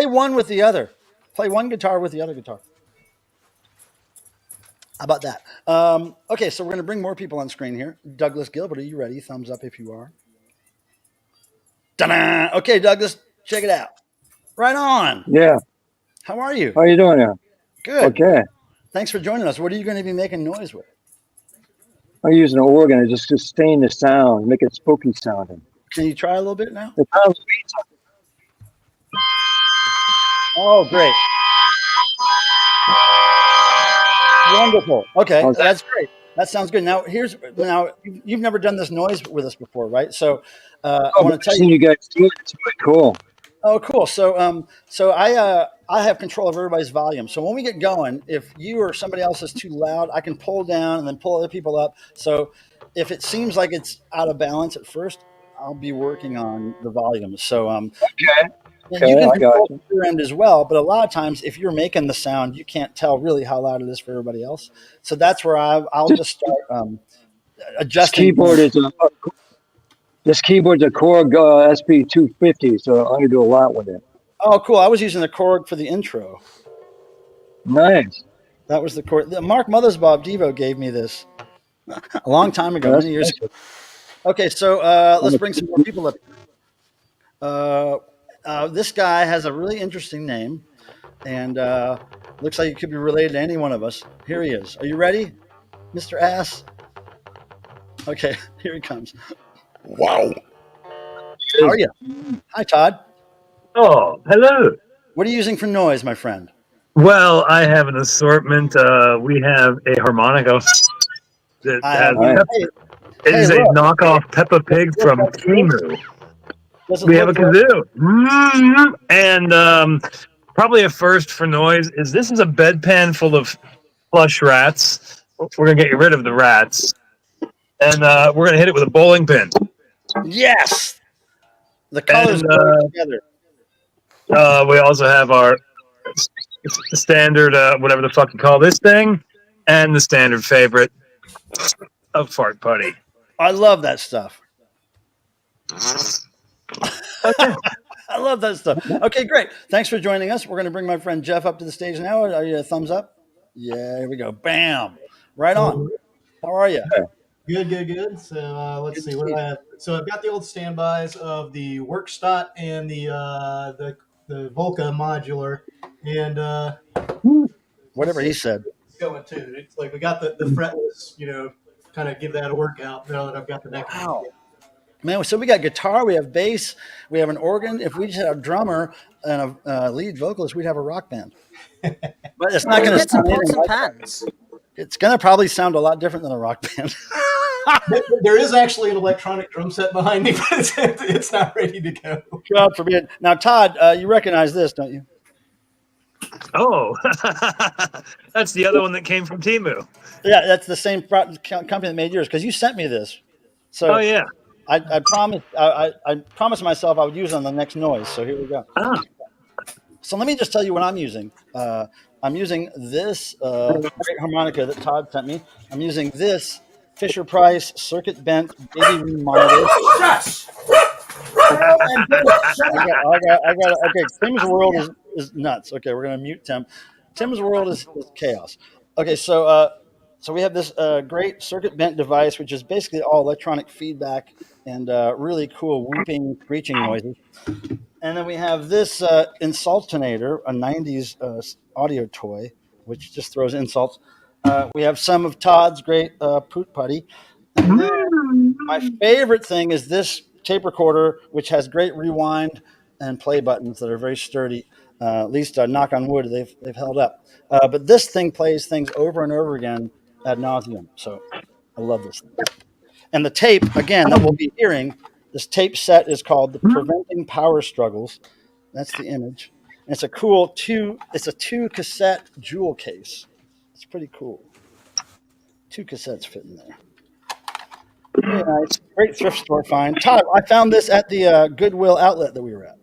Speaker 1: one with the other. Play one guitar with the other guitar. How about that? Okay, so we're going to bring more people on screen here. Douglas Gilbert, are you ready? Thumbs up if you are. Ta-da! Okay, Douglas, check it out. Right on.
Speaker 4: Yeah.
Speaker 1: How are you?
Speaker 4: How are you doing now?
Speaker 1: Good.
Speaker 4: Okay.
Speaker 1: Thanks for joining us. What are you going to be making noise with?
Speaker 4: I'm using an organ to just sustain the sound, make it spooky sounding.
Speaker 1: Can you try a little bit now? Oh, great. Wonderful. Okay,
Speaker 4: Okay.
Speaker 1: that's great. That sounds good. Now, you've never done this noise with us before, right? So, I
Speaker 4: Oh,
Speaker 1: want
Speaker 4: I've
Speaker 1: to tell
Speaker 4: seen
Speaker 1: you.
Speaker 4: you guys do it. It's pretty cool.
Speaker 1: Oh, cool. So I have control of everybody's volume. So when we get going, if you or somebody else is too loud, I can pull down and then pull other people up. So if it seems like it's out of balance at first, I'll be working on the volume. So
Speaker 4: Okay.
Speaker 1: you
Speaker 4: Okay,
Speaker 1: can
Speaker 4: I got
Speaker 1: control
Speaker 4: you.
Speaker 1: your end as well. But a lot of times, if you're making the sound, you can't tell really how loud it is for everybody else. So that's where I'll
Speaker 4: This,
Speaker 1: just start
Speaker 4: this
Speaker 1: adjusting.
Speaker 4: keyboard is this keyboard's a Korg SP250, so I'm gonna do a lot with it.
Speaker 1: Oh, cool. I was using the Korg for the intro.
Speaker 4: Nice.
Speaker 1: That was the Korg. Mark Mothersbaugh Devo gave me this a long time ago,
Speaker 4: Well, that's
Speaker 1: many years ago.
Speaker 4: nice.
Speaker 1: Okay, so
Speaker 4: I'm
Speaker 1: let's bring some more people up. This guy has a really interesting name, and looks like he could be related to any one of us. Here he is. Are you ready, Mr. Ass? Okay, here he comes.
Speaker 5: Wow.
Speaker 1: How are you? Hi, Todd.
Speaker 6: Oh, hello.
Speaker 1: What are you using for noise, my friend?
Speaker 6: Well, I have an assortment. We have a harmonica that
Speaker 1: I have
Speaker 6: has
Speaker 1: one.
Speaker 4: nice.
Speaker 1: Hey,
Speaker 6: it
Speaker 1: hey,
Speaker 6: is a
Speaker 1: look.
Speaker 6: knockoff Peppa
Speaker 1: Does it
Speaker 6: Pig
Speaker 1: look
Speaker 6: from
Speaker 1: like yours?
Speaker 6: Timu.
Speaker 1: Does it
Speaker 6: We have a
Speaker 1: look like?
Speaker 6: kazoo, and probably a first for noise is this is a bedpan full of plush rats. We're gonna get rid of the rats, and we're gonna hit it with a bowling pin.
Speaker 1: Yes. The colors
Speaker 6: And
Speaker 1: go together.
Speaker 6: we also have our standard, whatever the fuck you call this thing, and the standard favorite of fart putty.
Speaker 1: I love that stuff.
Speaker 6: Okay.
Speaker 1: I love that stuff. Okay, great. Thanks for joining us. We're going to bring my friend Jeff up to the stage now. Are you a thumbs up? Yeah, here we go. Bam. Right on. How are you?
Speaker 7: Good, good, good. So let's
Speaker 1: Good to
Speaker 7: see what
Speaker 1: see
Speaker 7: do I
Speaker 1: you.
Speaker 7: have. So I've got the old standbys of the Workstot and the Volca modular, and
Speaker 1: Whatever he said.
Speaker 7: it's going too. It's like we got the fretless, kind of give that a workout now that I've got the neck.
Speaker 1: Wow. Man, so we got guitar, we have bass, we have an organ. If we just had a drummer and a lead vocalist, we'd have a rock band. But it's not going to
Speaker 3: Get some
Speaker 1: sound
Speaker 3: pots
Speaker 1: anything
Speaker 3: and
Speaker 1: like that.
Speaker 3: pans.
Speaker 1: It's going to probably sound a lot different than a rock band.
Speaker 7: There is actually an electronic drum set behind me, but it's not ready to go.
Speaker 1: God forbid. Now, Todd, you recognize this, don't you?
Speaker 6: Oh, that's the other one that came from Timu.
Speaker 1: Yeah, that's the same company that made yours because you sent me this. So
Speaker 6: Oh yeah.
Speaker 1: I promised myself I would use it on the next noise. So here we go.
Speaker 6: Ah.
Speaker 1: So let me just tell you what I'm using. I'm using this great harmonica that Todd sent me. I'm using this Fisher Price circuit bent baby room monitor.
Speaker 5: Yes.
Speaker 1: Okay, Tim's world is nuts. Okay, we're gonna mute Tim. Tim's world is chaos. Okay, so we have this great circuit bent device, which is basically all electronic feedback and really cool whooping, screeching noises. And then we have this insultinator, a 90s audio toy, which just throws insults. We have some of Todd's great poot putty. And then my favorite thing is this tape recorder, which has great rewind and play buttons that are very sturdy. At least knock on wood, they've held up. But this thing plays things over and over again ad nauseum. So I love this thing. And the tape, again, that we'll be hearing, this tape set is called the Preventing Power Struggles. That's the image. And it's a cool it's a 2 cassette jewel case. It's pretty cool. 2 cassettes fit in there. Very nice. Great thrift store find. Todd, I found this at the Goodwill outlet that we were at.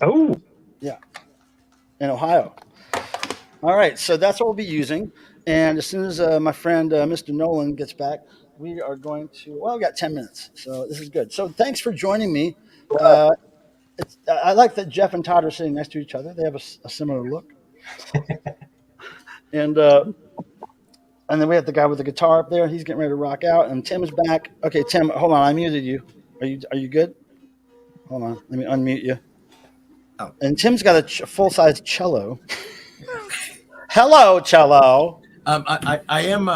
Speaker 6: Oh.
Speaker 1: Yeah. In Ohio. All right. So that's what we'll be using. And as soon as my friend Mr. Nolan gets back, we are going to, well, we've got 10 minutes. So this is good. So thanks for joining me. I like that Jeff and Todd are sitting next to each other. They have a similar look. And then we have the guy with the guitar up there. He's getting ready to rock out. And Tim is back. Okay, Tim, hold on. I muted you. Are you good? Hold on. Let me unmute you.
Speaker 2: Oh.
Speaker 1: And Tim's got a full-size cello. Hello, cello.
Speaker 2: I am.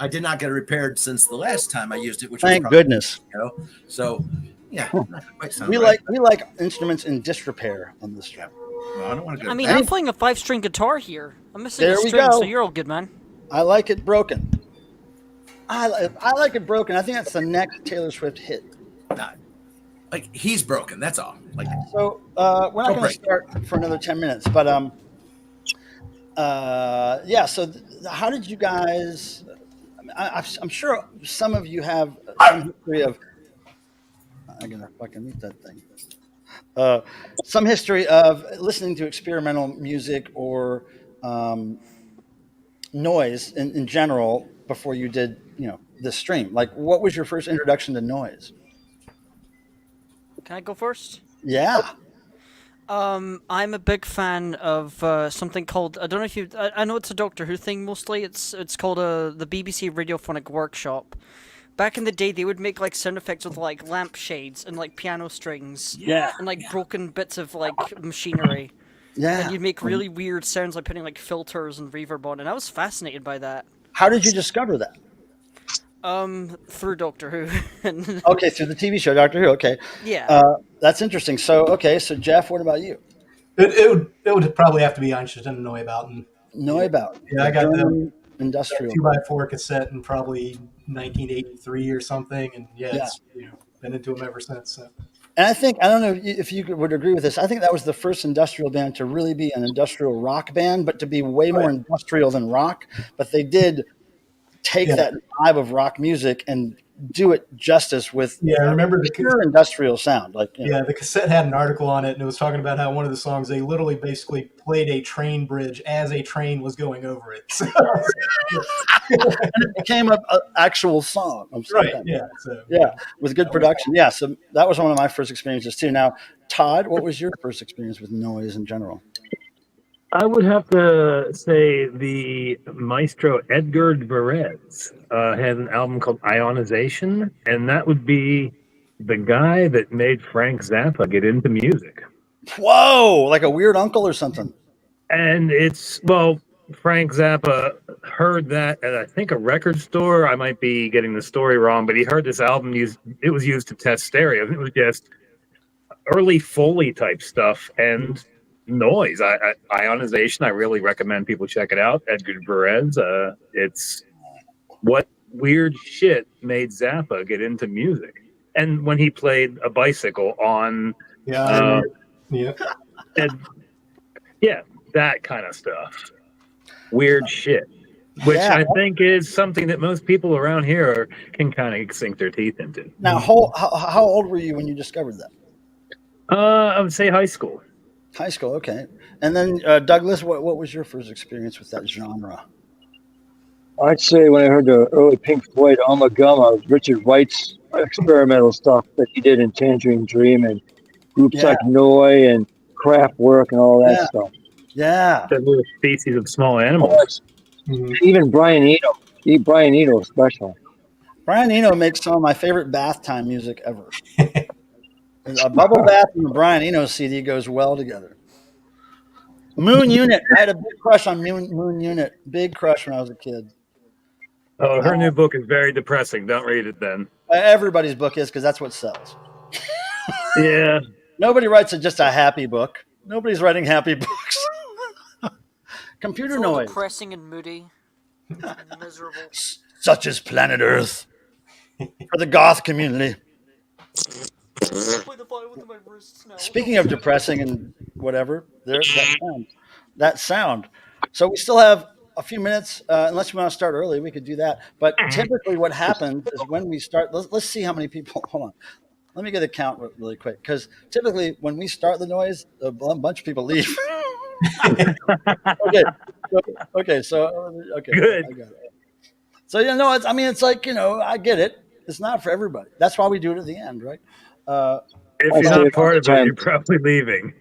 Speaker 2: I did not get it repaired since the last time I used it, which
Speaker 1: Thank
Speaker 2: was probably,
Speaker 1: goodness.
Speaker 2: So, yeah, not quite sound
Speaker 1: We
Speaker 2: right.
Speaker 1: like instruments in disrepair on this show.
Speaker 2: Well, I don't want to go.
Speaker 3: I mean,
Speaker 1: Hey.
Speaker 3: I'm playing a 5-string guitar here. I'm missing
Speaker 1: There
Speaker 3: a
Speaker 1: we
Speaker 3: string,
Speaker 1: go.
Speaker 3: so you're all good, man.
Speaker 1: I like it broken. I like it broken. I think that's the next Taylor Swift hit.
Speaker 2: Not like he's broken. That's all. Like
Speaker 1: So we're not going to start for another 10 minutes, but yeah. So how did you guys? I'm sure some of you have some history of. I'm gonna fucking mute that thing. Some history of listening to experimental music or noise in general before you did, this stream. Like, what was your first introduction to noise?
Speaker 3: Can I go first?
Speaker 1: Yeah.
Speaker 3: I'm a big fan of something called, I don't know if you I know it's a Doctor Who thing mostly. It's called the BBC Radiophonic Workshop. Back in the day, they would make like sound effects with like lampshades and like piano strings.
Speaker 1: Yeah.
Speaker 3: And like broken bits of like machinery.
Speaker 1: Yeah.
Speaker 3: And you'd make really weird sounds like putting like filters and reverb on, and I was fascinated by that.
Speaker 1: How did you discover that?
Speaker 3: Through Doctor Who.
Speaker 1: Okay, through the TV show Doctor Who. Okay.
Speaker 3: Yeah.
Speaker 1: That's interesting. So, okay, so Jeff, what about you?
Speaker 7: It would probably have to be Einstein to know about. And
Speaker 1: Neubaut.
Speaker 7: yeah, I got the
Speaker 1: industrial
Speaker 7: 2x4 cassette in probably 1983 or something, and it's been into them ever since. So.
Speaker 1: And I don't know if you would agree with this. I think that was the first industrial band to really be an industrial rock band, but to be way more industrial than rock. But they did take that vibe of rock music and do it justice with
Speaker 7: I remember the
Speaker 1: pure industrial sound. Like
Speaker 7: the cassette had an article on it, and it was talking about how one of the songs they literally basically played a train bridge as a train was going over it. So,
Speaker 1: and it became an actual song. With good production. Yeah, so that was one of my first experiences too. Now, Todd, what was your first experience with noise in general?
Speaker 6: I would have to say the maestro Edgar Varese had an album called Ionization, and that would be the guy that made Frank Zappa get into music.
Speaker 1: Whoa, like a weird uncle or something.
Speaker 6: And Frank Zappa heard that at, I think, a record store. I might be getting the story wrong, but he heard this album it was used to test stereo. It was just early Foley type stuff and noise. Ionization, I really recommend people check it out. Edgar Varese, it's what weird shit made Zappa get into music. And when he played a bicycle on that kind of stuff, weird shit, which I think is something that most people around here can kind of sink their teeth into.
Speaker 1: Now, how old were you when you discovered that?
Speaker 6: I would say high school.
Speaker 1: High school, okay. And then Douglas, what was your first experience with that genre?
Speaker 4: I'd say when I heard the early Pink Floyd Ummagumma, Richard Wright's experimental stuff that he did in Tangerine Dream and groups like Noi and Kraftwerk and all that stuff.
Speaker 1: Yeah.
Speaker 6: That little species of small animals.
Speaker 4: Even Brian Eno. Brian Eno especially.
Speaker 1: Brian Eno makes some of my favorite bath time music ever. A bubble bath and a Brian Eno CD goes well together. Moon Unit. I had a big crush on Moon Unit. Big crush when I was a kid.
Speaker 6: Oh, her new book is very depressing. Don't read it then.
Speaker 1: Everybody's book is, because that's what sells.
Speaker 6: Yeah.
Speaker 1: Nobody writes just a happy book. Nobody's writing happy books. Computer
Speaker 3: it's all
Speaker 1: noise.
Speaker 3: Depressing and moody. And miserable.
Speaker 1: Such as Planet Earth. For the goth community. Speaking of depressing and whatever, there's that sound. So we still have a few minutes, unless you want to start early, we could do that. But typically what happens is when we start, let's see how many people, hold on. Let me get a count really quick, because typically when we start the noise, a bunch of people leave. Okay.
Speaker 6: Good.
Speaker 1: I got it. So, it's like, I get it. It's not for everybody. That's why we do it at the end, right?
Speaker 6: If you're not part of it, you're probably leaving.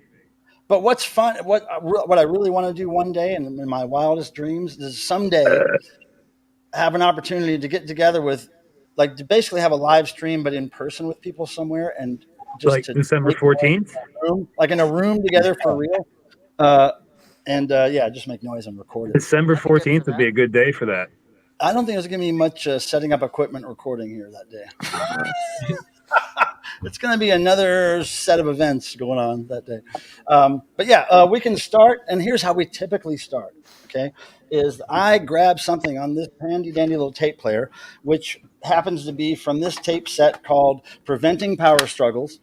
Speaker 1: But what's fun, what I really want to do one day, and in my wildest dreams, is someday have an opportunity to get together with, like, to basically have a live stream, but in person with people somewhere, and just
Speaker 6: like December 14th,
Speaker 1: like in a room together for real, just make noise and record it.
Speaker 6: December 14th would be a good day for that.
Speaker 1: I don't think there's going to be much setting up equipment recording here that day. it's going to be another set of events going on that day. But yeah, we can start. And here's how we typically start. Okay, is I grab something on this handy dandy little tape player, which happens to be from this tape set called "Preventing Power Struggles."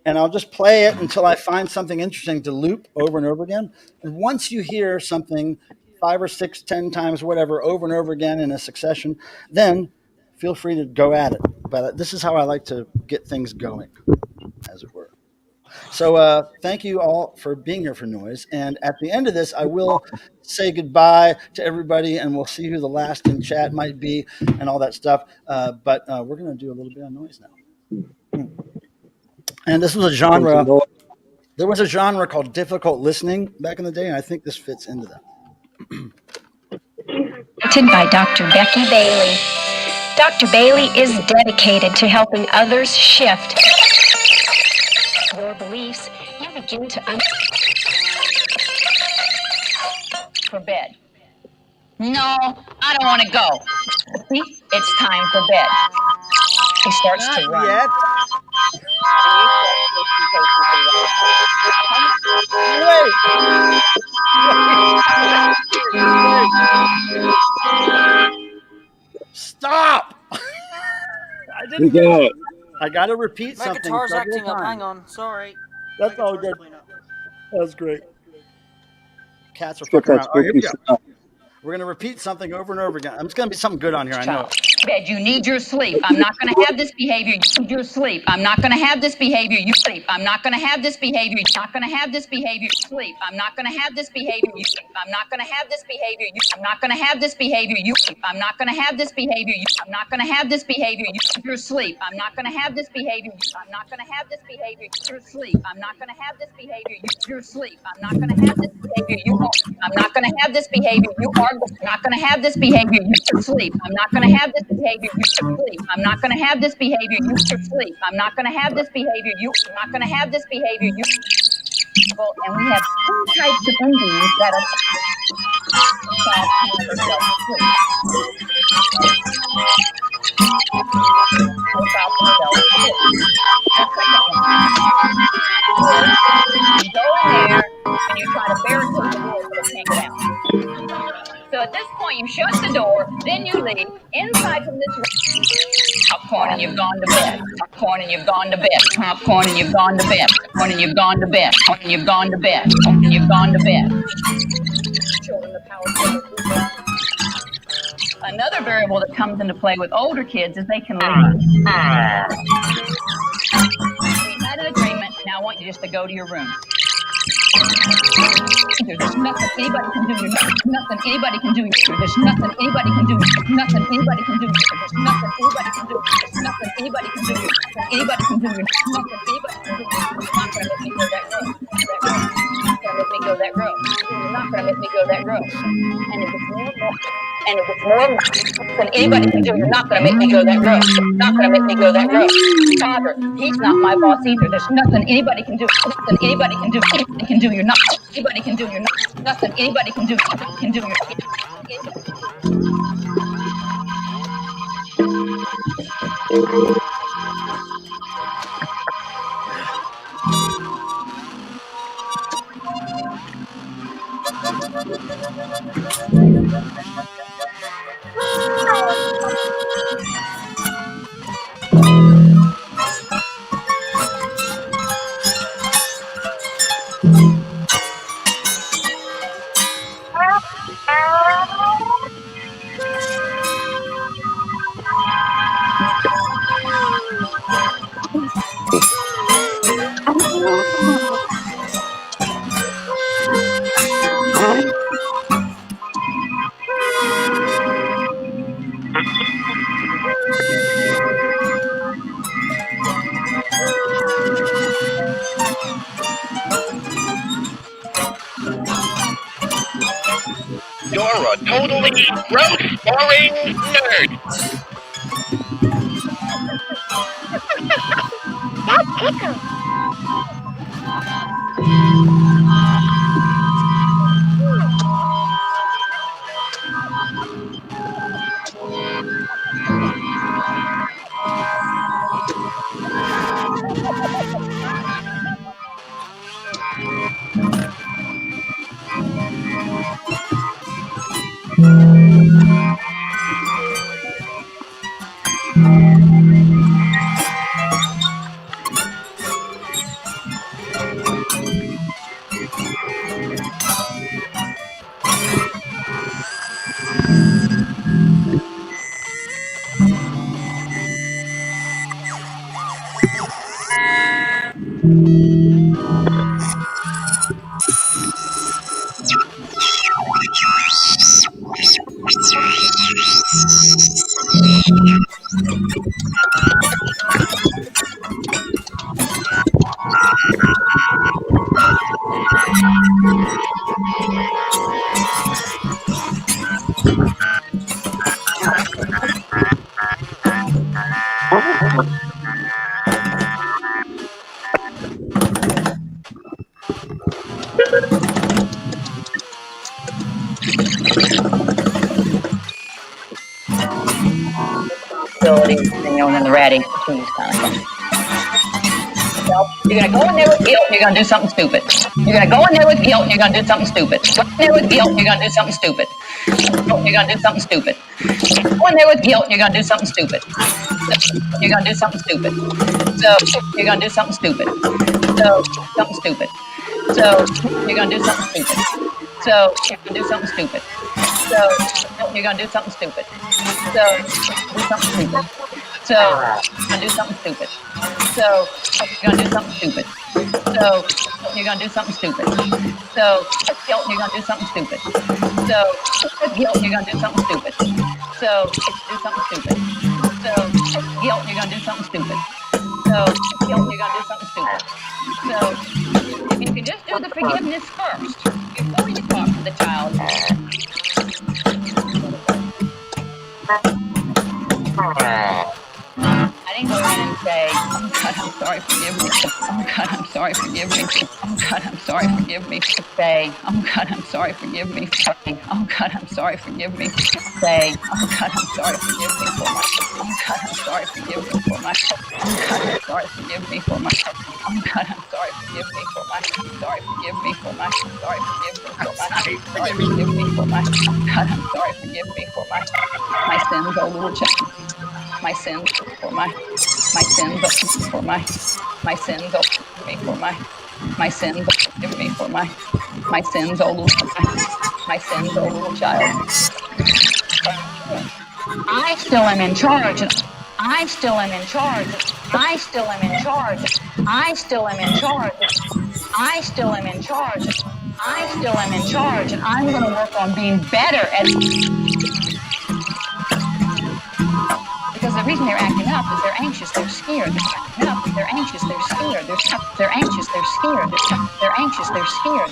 Speaker 1: And I'll just play it until I find something interesting to loop over and over again. And once you hear something 5 or 6, 10 times, whatever, over and over again in a succession, then feel free to go at it. But this is how I like to get things going, as it were. So thank you all for being here for Noise. And at the end of this, I will say goodbye to everybody, and we'll see who the last in chat might be and all that stuff. But we're going to do a little bit of noise now. And this was a genre. There was a genre called difficult listening back in the day, and I think this fits into that.
Speaker 8: By Dr. Becky Bailey. Dr. Bailey is dedicated to helping others shift your beliefs. You begin to for bed. No, I don't want to go. See, it's time for bed. He starts to run.
Speaker 1: Yet. Wait. Stop! I didn't get it. I got to repeat
Speaker 3: My
Speaker 1: something.
Speaker 3: guitar's acting
Speaker 1: times.
Speaker 3: up. Hang on. Sorry.
Speaker 1: That's all good. That was great. Cats are fucking around. All right, here we go. We're going to repeat something over and over again. It's going to be something good on here. I know.
Speaker 8: Bed, you need your sleep. I'm not going to have this behavior. You need your sleep. I'm not going to have this behavior. You sleep. I'm not going to have this behavior. You're not going to have this behavior. You sleep. I'm not going to have this behavior. You sleep. I'm not going to have this behavior. I'm not going to have this behavior. You sleep. I'm not going to have this behavior. I'm not going to have this behavior. You're asleep. I'm not going to have this behavior. I'm not going to have this behavior. You're asleep. I'm not going to have this behavior. You're asleep. I'm not going to have this behavior. I'm not going to have this behavior. You are not going to have this behavior. You're asleep. I'm not going to have this behavior. You sleep. I'm not going to have this behavior. You sleep. I'm not going to have this behavior. I'm not going to have this behavior. And we have two types of endings that are you go in there and you try to barricade the door so it can't get out. So at this point, you shut the door, then you leave. Inside from this room, popcorn and you've gone to bed. Popcorn and you've gone to bed. Popcorn and you've gone to bed. Popcorn and you've gone to bed. Popcorn and you've gone to bed. Popcorn and you've gone to bed. Children, the power. Another variable that comes into play with older kids is they can leave. We had an agreement. Now I want you just to go to your room. There's nothing anybody can do. There's nothing anybody can do. There's nothing anybody can do. Nothing anybody can do. There's nothing anybody can do. There's nothing anybody can do. Anybody can do. Nothing anybody can do. You're not gonna let me go that road. You're not gonna let me go that road. You're not gonna let me go that road. And if it's more than anybody can do, you're not gonna make me go that road. You're not gonna make me go that road. Father, he's not my boss either. There's nothing anybody can do. Nothing anybody can do. Anybody can do. You're not. Anybody can do. You're not. Nothing anybody can do. Can do. You're not.
Speaker 9: You're a totally gross, boring nerd. That's tickle.
Speaker 8: And the ratty cheese kind of thing. So you're gonna go in there with guilt and you're gonna do something stupid. You're gonna go in there with guilt and you're gonna do something stupid. Go in there with guilt and you're gonna do something stupid. You're gonna do something stupid. Go in there with guilt and you're gonna do something stupid. You're gonna do something stupid. So you're gonna do something stupid. So something stupid. So you're gonna do something stupid. So you're gonna do something stupid. So you're gonna do something stupid. So do something stupid. So you're gonna do something stupid. So you're gonna do something stupid. So you're gonna do something stupid. So guilt, you're gonna do something stupid. So guilt, you're gonna do something stupid. So do something stupid. So guilt, you're gonna do something stupid. So guilt, you're gonna do something stupid. So if you can just do the forgiveness first before you talk to the child. I didn't go in and say, oh God, I'm sorry, forgive me. Oh God, I'm sorry, forgive me. Oh God, I'm sorry, forgive me. Say, oh God, I'm sorry, forgive me. Say, oh God, I'm sorry, forgive me. Say, oh God, I'm sorry, forgive me for my. Oh God, I'm sorry, forgive me for my. Oh God, I'm sorry, forgive me for my. Oh God, I'm sorry, forgive me for my. Sorry, forgive me for my. Sorry, forgive me for my. Sorry, forgive me for my. Oh God, I'm sorry, forgive me for my. My sins, oh little child. My sins for my sins for my sins forgive me for my sins forgive me for my sins, oh little my sins, oh little child. I still am in charge. I still am in charge. I still am in charge. I still am in charge. I still am in charge. I still am in charge, and I'm going to work on being better at. Because the reason they're acting up is they're anxious, they're scared. They're acting up, they're anxious, they're scared. They're anxious, they're scared. They're anxious, they're scared.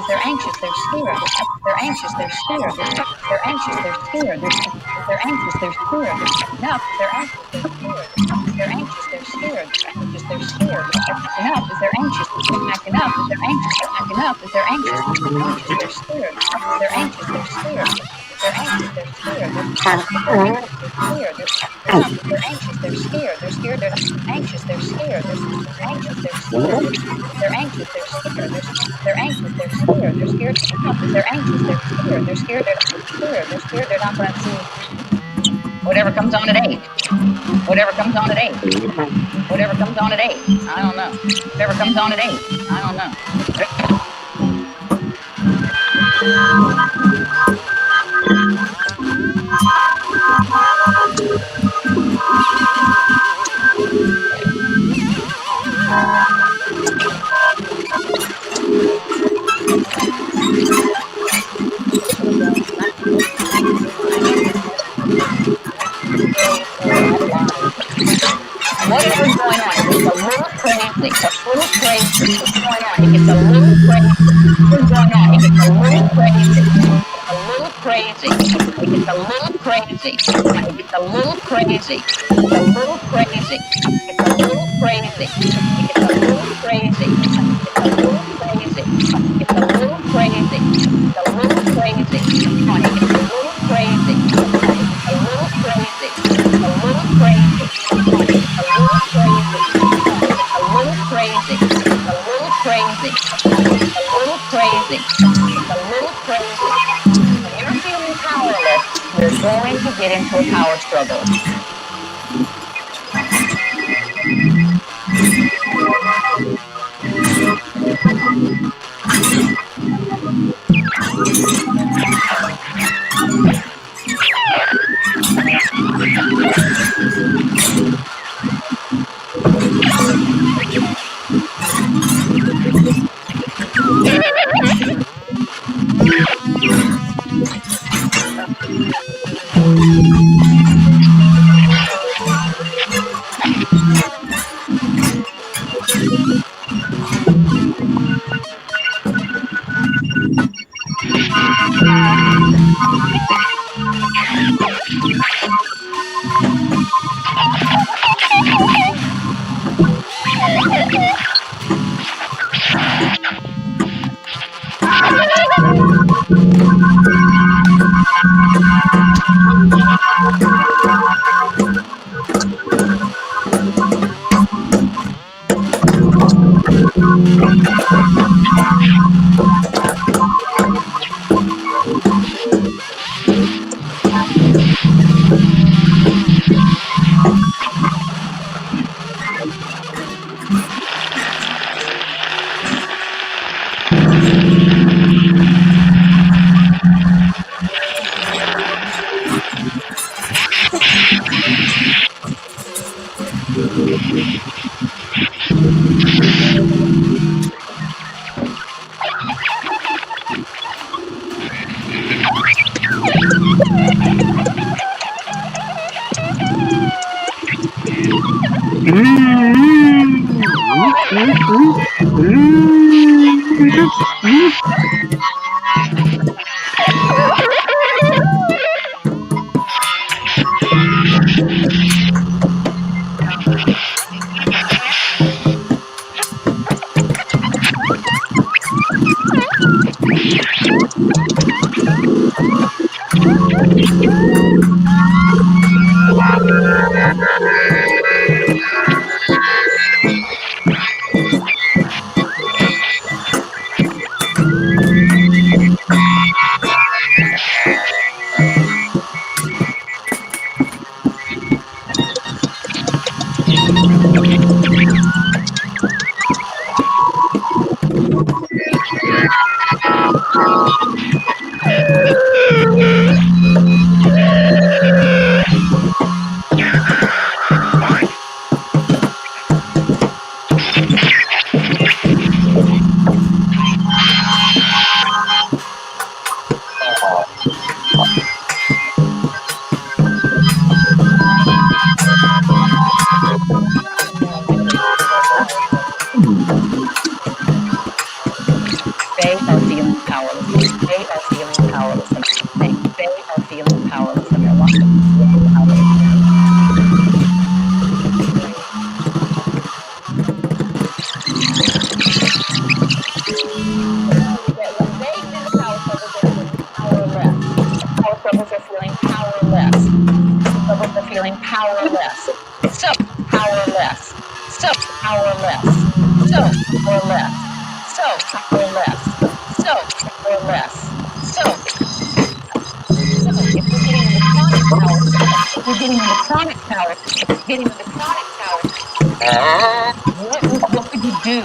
Speaker 8: They're anxious, they're scared. They're anxious, they're scared. They're anxious, they're scared. They're anxious, they're scared. They're acting up, they're anxious, they're scared. They're anxious, they're scared. They're anxious, they're scared. They're acting up, is they're anxious. They're acting up, is they're anxious. They're acting up, is they're anxious. They're anxious, they're scared. They're anxious, they're scared. They're anxious, they're scared. They're scared. They're anxious, they're scared. They're scared, they're anxious, they're scared. They're anxious, they're scared. They're anxious, they're scared. They're anxious, they're scared. They're scared. They're anxious, they're scared. They're scared, they're scared. They're scared, they're not going to see whatever comes on at 8. Whatever comes on at 8. Whatever comes on at 8. I don't know. Whatever comes on at 8. I don't know. Whatever's going on, it's a little crazy. What's going on? It gets a little crazy. What's going on? It gets a little crazy. A little crazy. It gets a little crazy. It gets a little crazy. It's a little crazy. It's a little crazy. It's a little crazy. It's a little crazy. It's a little crazy. It's a little crazy. Come on, it gets a little crazy. It's a little crazy. It's a little crazy. Come on, it's a little crazy. It's a little crazy. It's a little crazy. It's a little crazy. It's a little crazy. When you're feeling power We're going to get into a power struggle. They are feeling powerless. They are feeling powerless in their thing. They are feeling powerless in their life. Power struggles are feeling powerless. Struggles are feeling powerless. So powerless. So powerless. So powerless. So powerless. So powerless. So if you're getting into chronic power, if you're getting into chronic power, what could you do?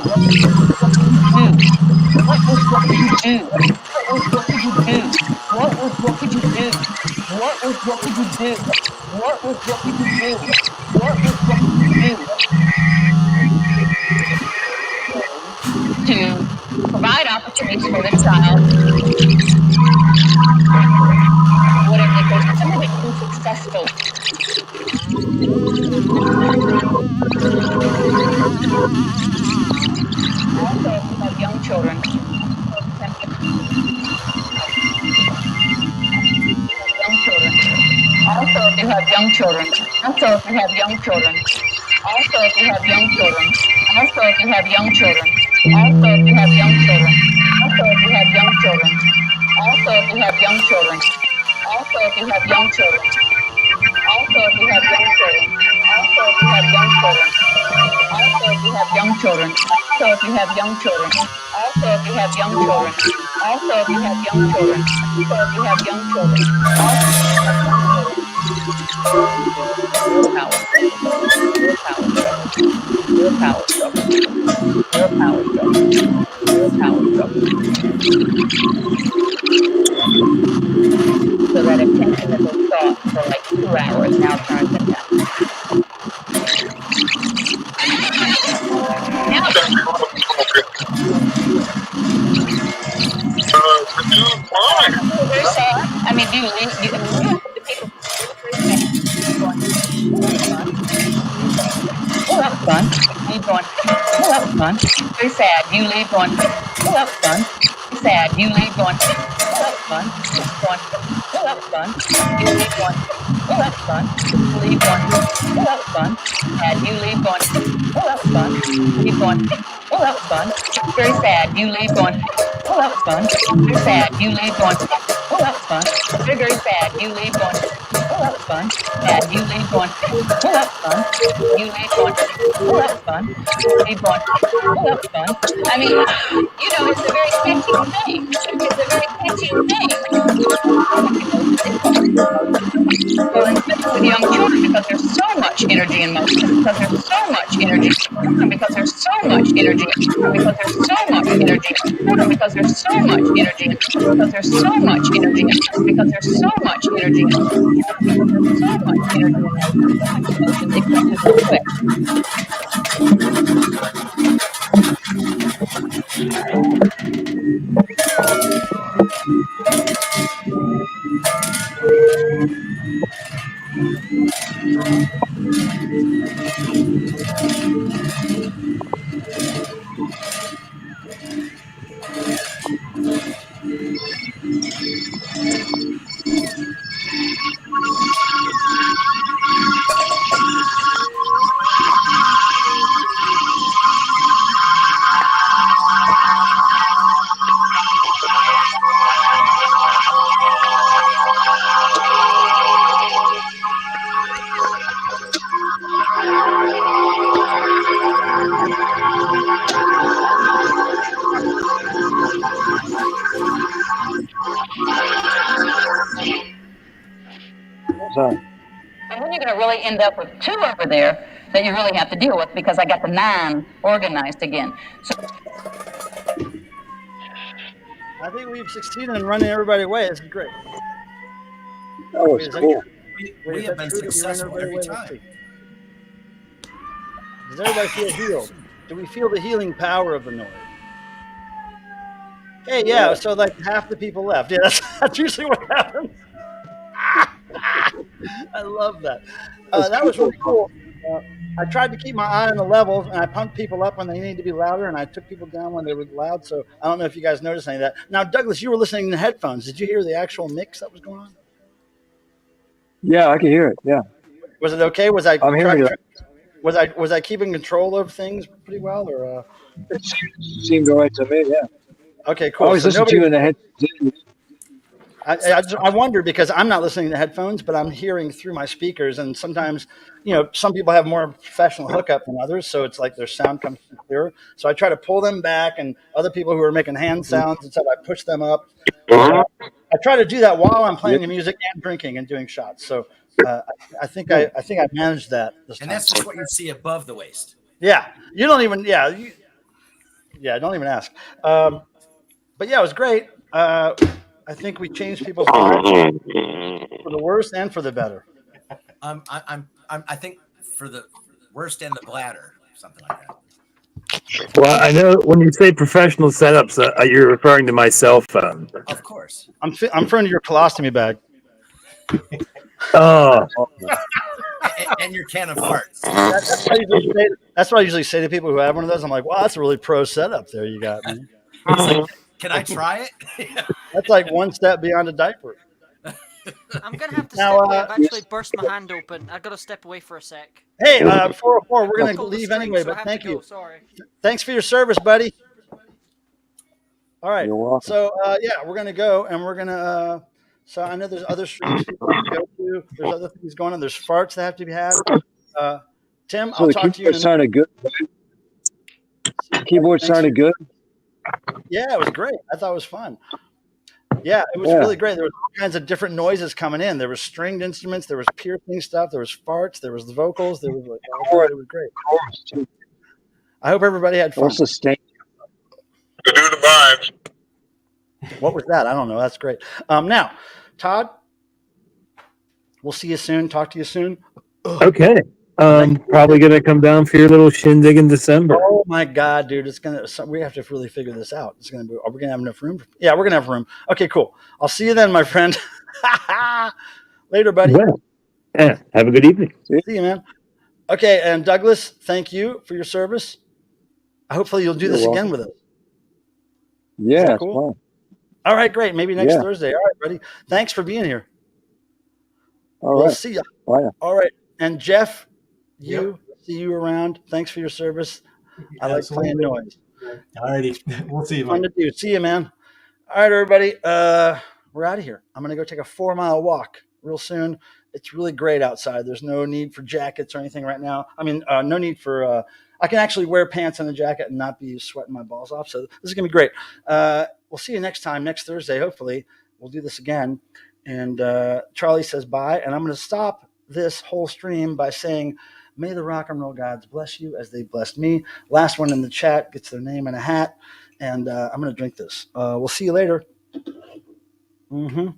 Speaker 8: What could you do? What could you do? What could you do? What could you do? What could you do? What could you do? To provide opportunities for the child, whatever the case, some of it can be successful. Also, if you have young children, also if you have young children, also if you have young children, also if you have young children, also if you have young children, also if you have young children, also if you have young children, also if you have young children, also if you have young children, also if you have young children, also if you have young children, also if you have young children, Also, if you have young children. Also, if you have young children. Also, if you have young children. Also, if you have young children. Also, if you have young children. Willpower struggle. Willpower struggle. Willpower struggle. Willpower struggle. Willpower struggle. So that attention that was thought for like 2 hours now turns into. Now very sad. I mean, do you leave? I mean, what happened to people? Oh, that was fun. Leave going. Oh, that was fun. Very sad. You leave going. Oh, that was fun. Very sad. You leave going. Oh, that was fun. Going. Oh, that was fun. You leave going. Oh, that was fun. You leave going. Oh, that was fun. Sad. You leave going. Oh, that was fun. Leave going. Oh, that was fun. Very sad. You leave going. Oh, that was fun. Very sad. You leave going. Oh, that was fun. Very, very sad. You leave going. Oh, that was fun. Sad. You leave going. Oh, that was fun. You leave going. Oh, that was fun. You leave going. Oh, that was fun. I mean, you know, it's a very catchy thing. It's a very catchy thing. Well, especially with young children, because there's so much energy in motion, because there's so much energy, because there's so much energy, because there's so much energy, because there's so much energy, because there's so much energy, because there's so much energy, because there's so much energy in that.
Speaker 4: Sorry.
Speaker 8: And then you're going to really end up with 2 over there that you really have to deal with because I got the 9 organized again. So
Speaker 1: I think we've succeeded in running everybody away. This is great.
Speaker 4: That was cool.
Speaker 2: We have been successful every time.
Speaker 1: Does everybody feel healed? Do we feel the healing power of the noise? Hey, yeah, so like half the people left. Yeah, that's usually what happens. I love that. That was really cool. I tried to keep my eye on the levels, and I pumped people up when they needed to be louder, and I took people down when they were loud. So I don't know if you guys noticed any of that. Now, Douglas, you were listening to headphones. Did you hear the actual mix that was going on?
Speaker 4: Yeah, I can hear it. Yeah.
Speaker 1: Was it okay?
Speaker 4: I'm hearing it.
Speaker 1: Was I keeping control of things pretty well, or?
Speaker 4: It seemed all right to me. Yeah.
Speaker 1: Okay, cool.
Speaker 4: I always listen to you in the head.
Speaker 1: I wonder because I'm not listening to headphones, but I'm hearing through my speakers, and sometimes, you know, some people have more professional hookup than others, so it's like their sound comes clearer. So I try to pull them back, and other people who are making hand sounds and stuff, I push them up. I try to do that while I'm playing the music and drinking and doing shots. So I think I managed that this time.
Speaker 2: And that's just what you see above the waist.
Speaker 1: Yeah, you don't even. Yeah, don't even ask. But yeah, it was great. I think we changed people's lives for the worse and for the better.
Speaker 2: I think for the worst and the bladder, something like that.
Speaker 6: Well, I know when you say professional setups, you're referring to my cell phone.
Speaker 2: Of course.
Speaker 1: I'm referring to your colostomy bag.
Speaker 6: Oh.
Speaker 2: And your can of farts.
Speaker 1: That's what I usually say to people who have one of those. I'm like, wow, that's a really pro setup there you got, man.
Speaker 2: Like, can I try it?
Speaker 1: That's like one step beyond a diaper.
Speaker 3: I'm going to have to step away. I've actually burst my hand open. I've got to step away for a sec.
Speaker 1: Hey, 404, we're going to leave anyway, but thank you.
Speaker 3: Sorry.
Speaker 1: Thanks for your service, buddy. All right.
Speaker 4: You're welcome.
Speaker 1: So, yeah, we're going to go, and we're going to so I know there's other streams people can go to. There's other things going on. There's farts that have to be had. Tim,
Speaker 4: So
Speaker 1: I'll
Speaker 4: the
Speaker 1: talk to you.
Speaker 4: keyboard sounded good. Right? keyboard
Speaker 1: Thanks.
Speaker 4: sounded good.
Speaker 1: Yeah, it was great. I thought it was fun. Yeah, it was really great. There was all kinds of different noises coming in. There was stringed instruments, there was piercing stuff, there was farts, there was the vocals, there was like it was great.
Speaker 4: Chorus, too.
Speaker 1: I hope everybody had fun.
Speaker 4: Well sustained.
Speaker 9: To do the vibes.
Speaker 1: What was that? I don't know. That's great. Now, Todd, we'll see you soon. Talk to you soon.
Speaker 6: Okay. Probably gonna come down for your little shindig in December.
Speaker 1: Oh my God, dude! It's gonna. We have to really figure this out. It's gonna be. Are we gonna have enough room? Yeah, we're gonna have room. Okay, cool. I'll see you then, my friend. Later, buddy.
Speaker 6: Well, yeah. Have a good evening.
Speaker 1: See you, man. Okay, and Douglas, thank you for your service. Hopefully, you'll do
Speaker 4: You're
Speaker 1: this
Speaker 4: welcome.
Speaker 1: again with us.
Speaker 4: Yeah,
Speaker 1: that
Speaker 4: it's
Speaker 1: cool?
Speaker 4: fun.
Speaker 1: All right, great. Maybe next
Speaker 4: Yeah.
Speaker 1: Thursday. All right, buddy. Thanks for being here.
Speaker 4: All
Speaker 1: We'll
Speaker 4: right.
Speaker 1: see you.
Speaker 4: Bye now.
Speaker 1: All right, and Jeff, see you around. Thanks for your service. I like playing noise.
Speaker 7: All righty. We'll see you,
Speaker 1: Fun
Speaker 7: Mike.
Speaker 1: to do. See you, man. All right, everybody. We're out of here. I'm gonna go take a 4-mile walk real soon. It's really great outside. There's no need for jackets or anything right now. I mean, no need for. I can actually wear pants and a jacket and not be sweating my balls off. So this is gonna be great. We'll see you next time, next Thursday. Hopefully, we'll do this again. And Charlie says bye, and I'm gonna stop this whole stream by saying, may the rock and roll gods bless you as they blessed me. Last one in the chat gets their name in a hat, and I'm going to drink this. We'll see you later. Mm-hmm.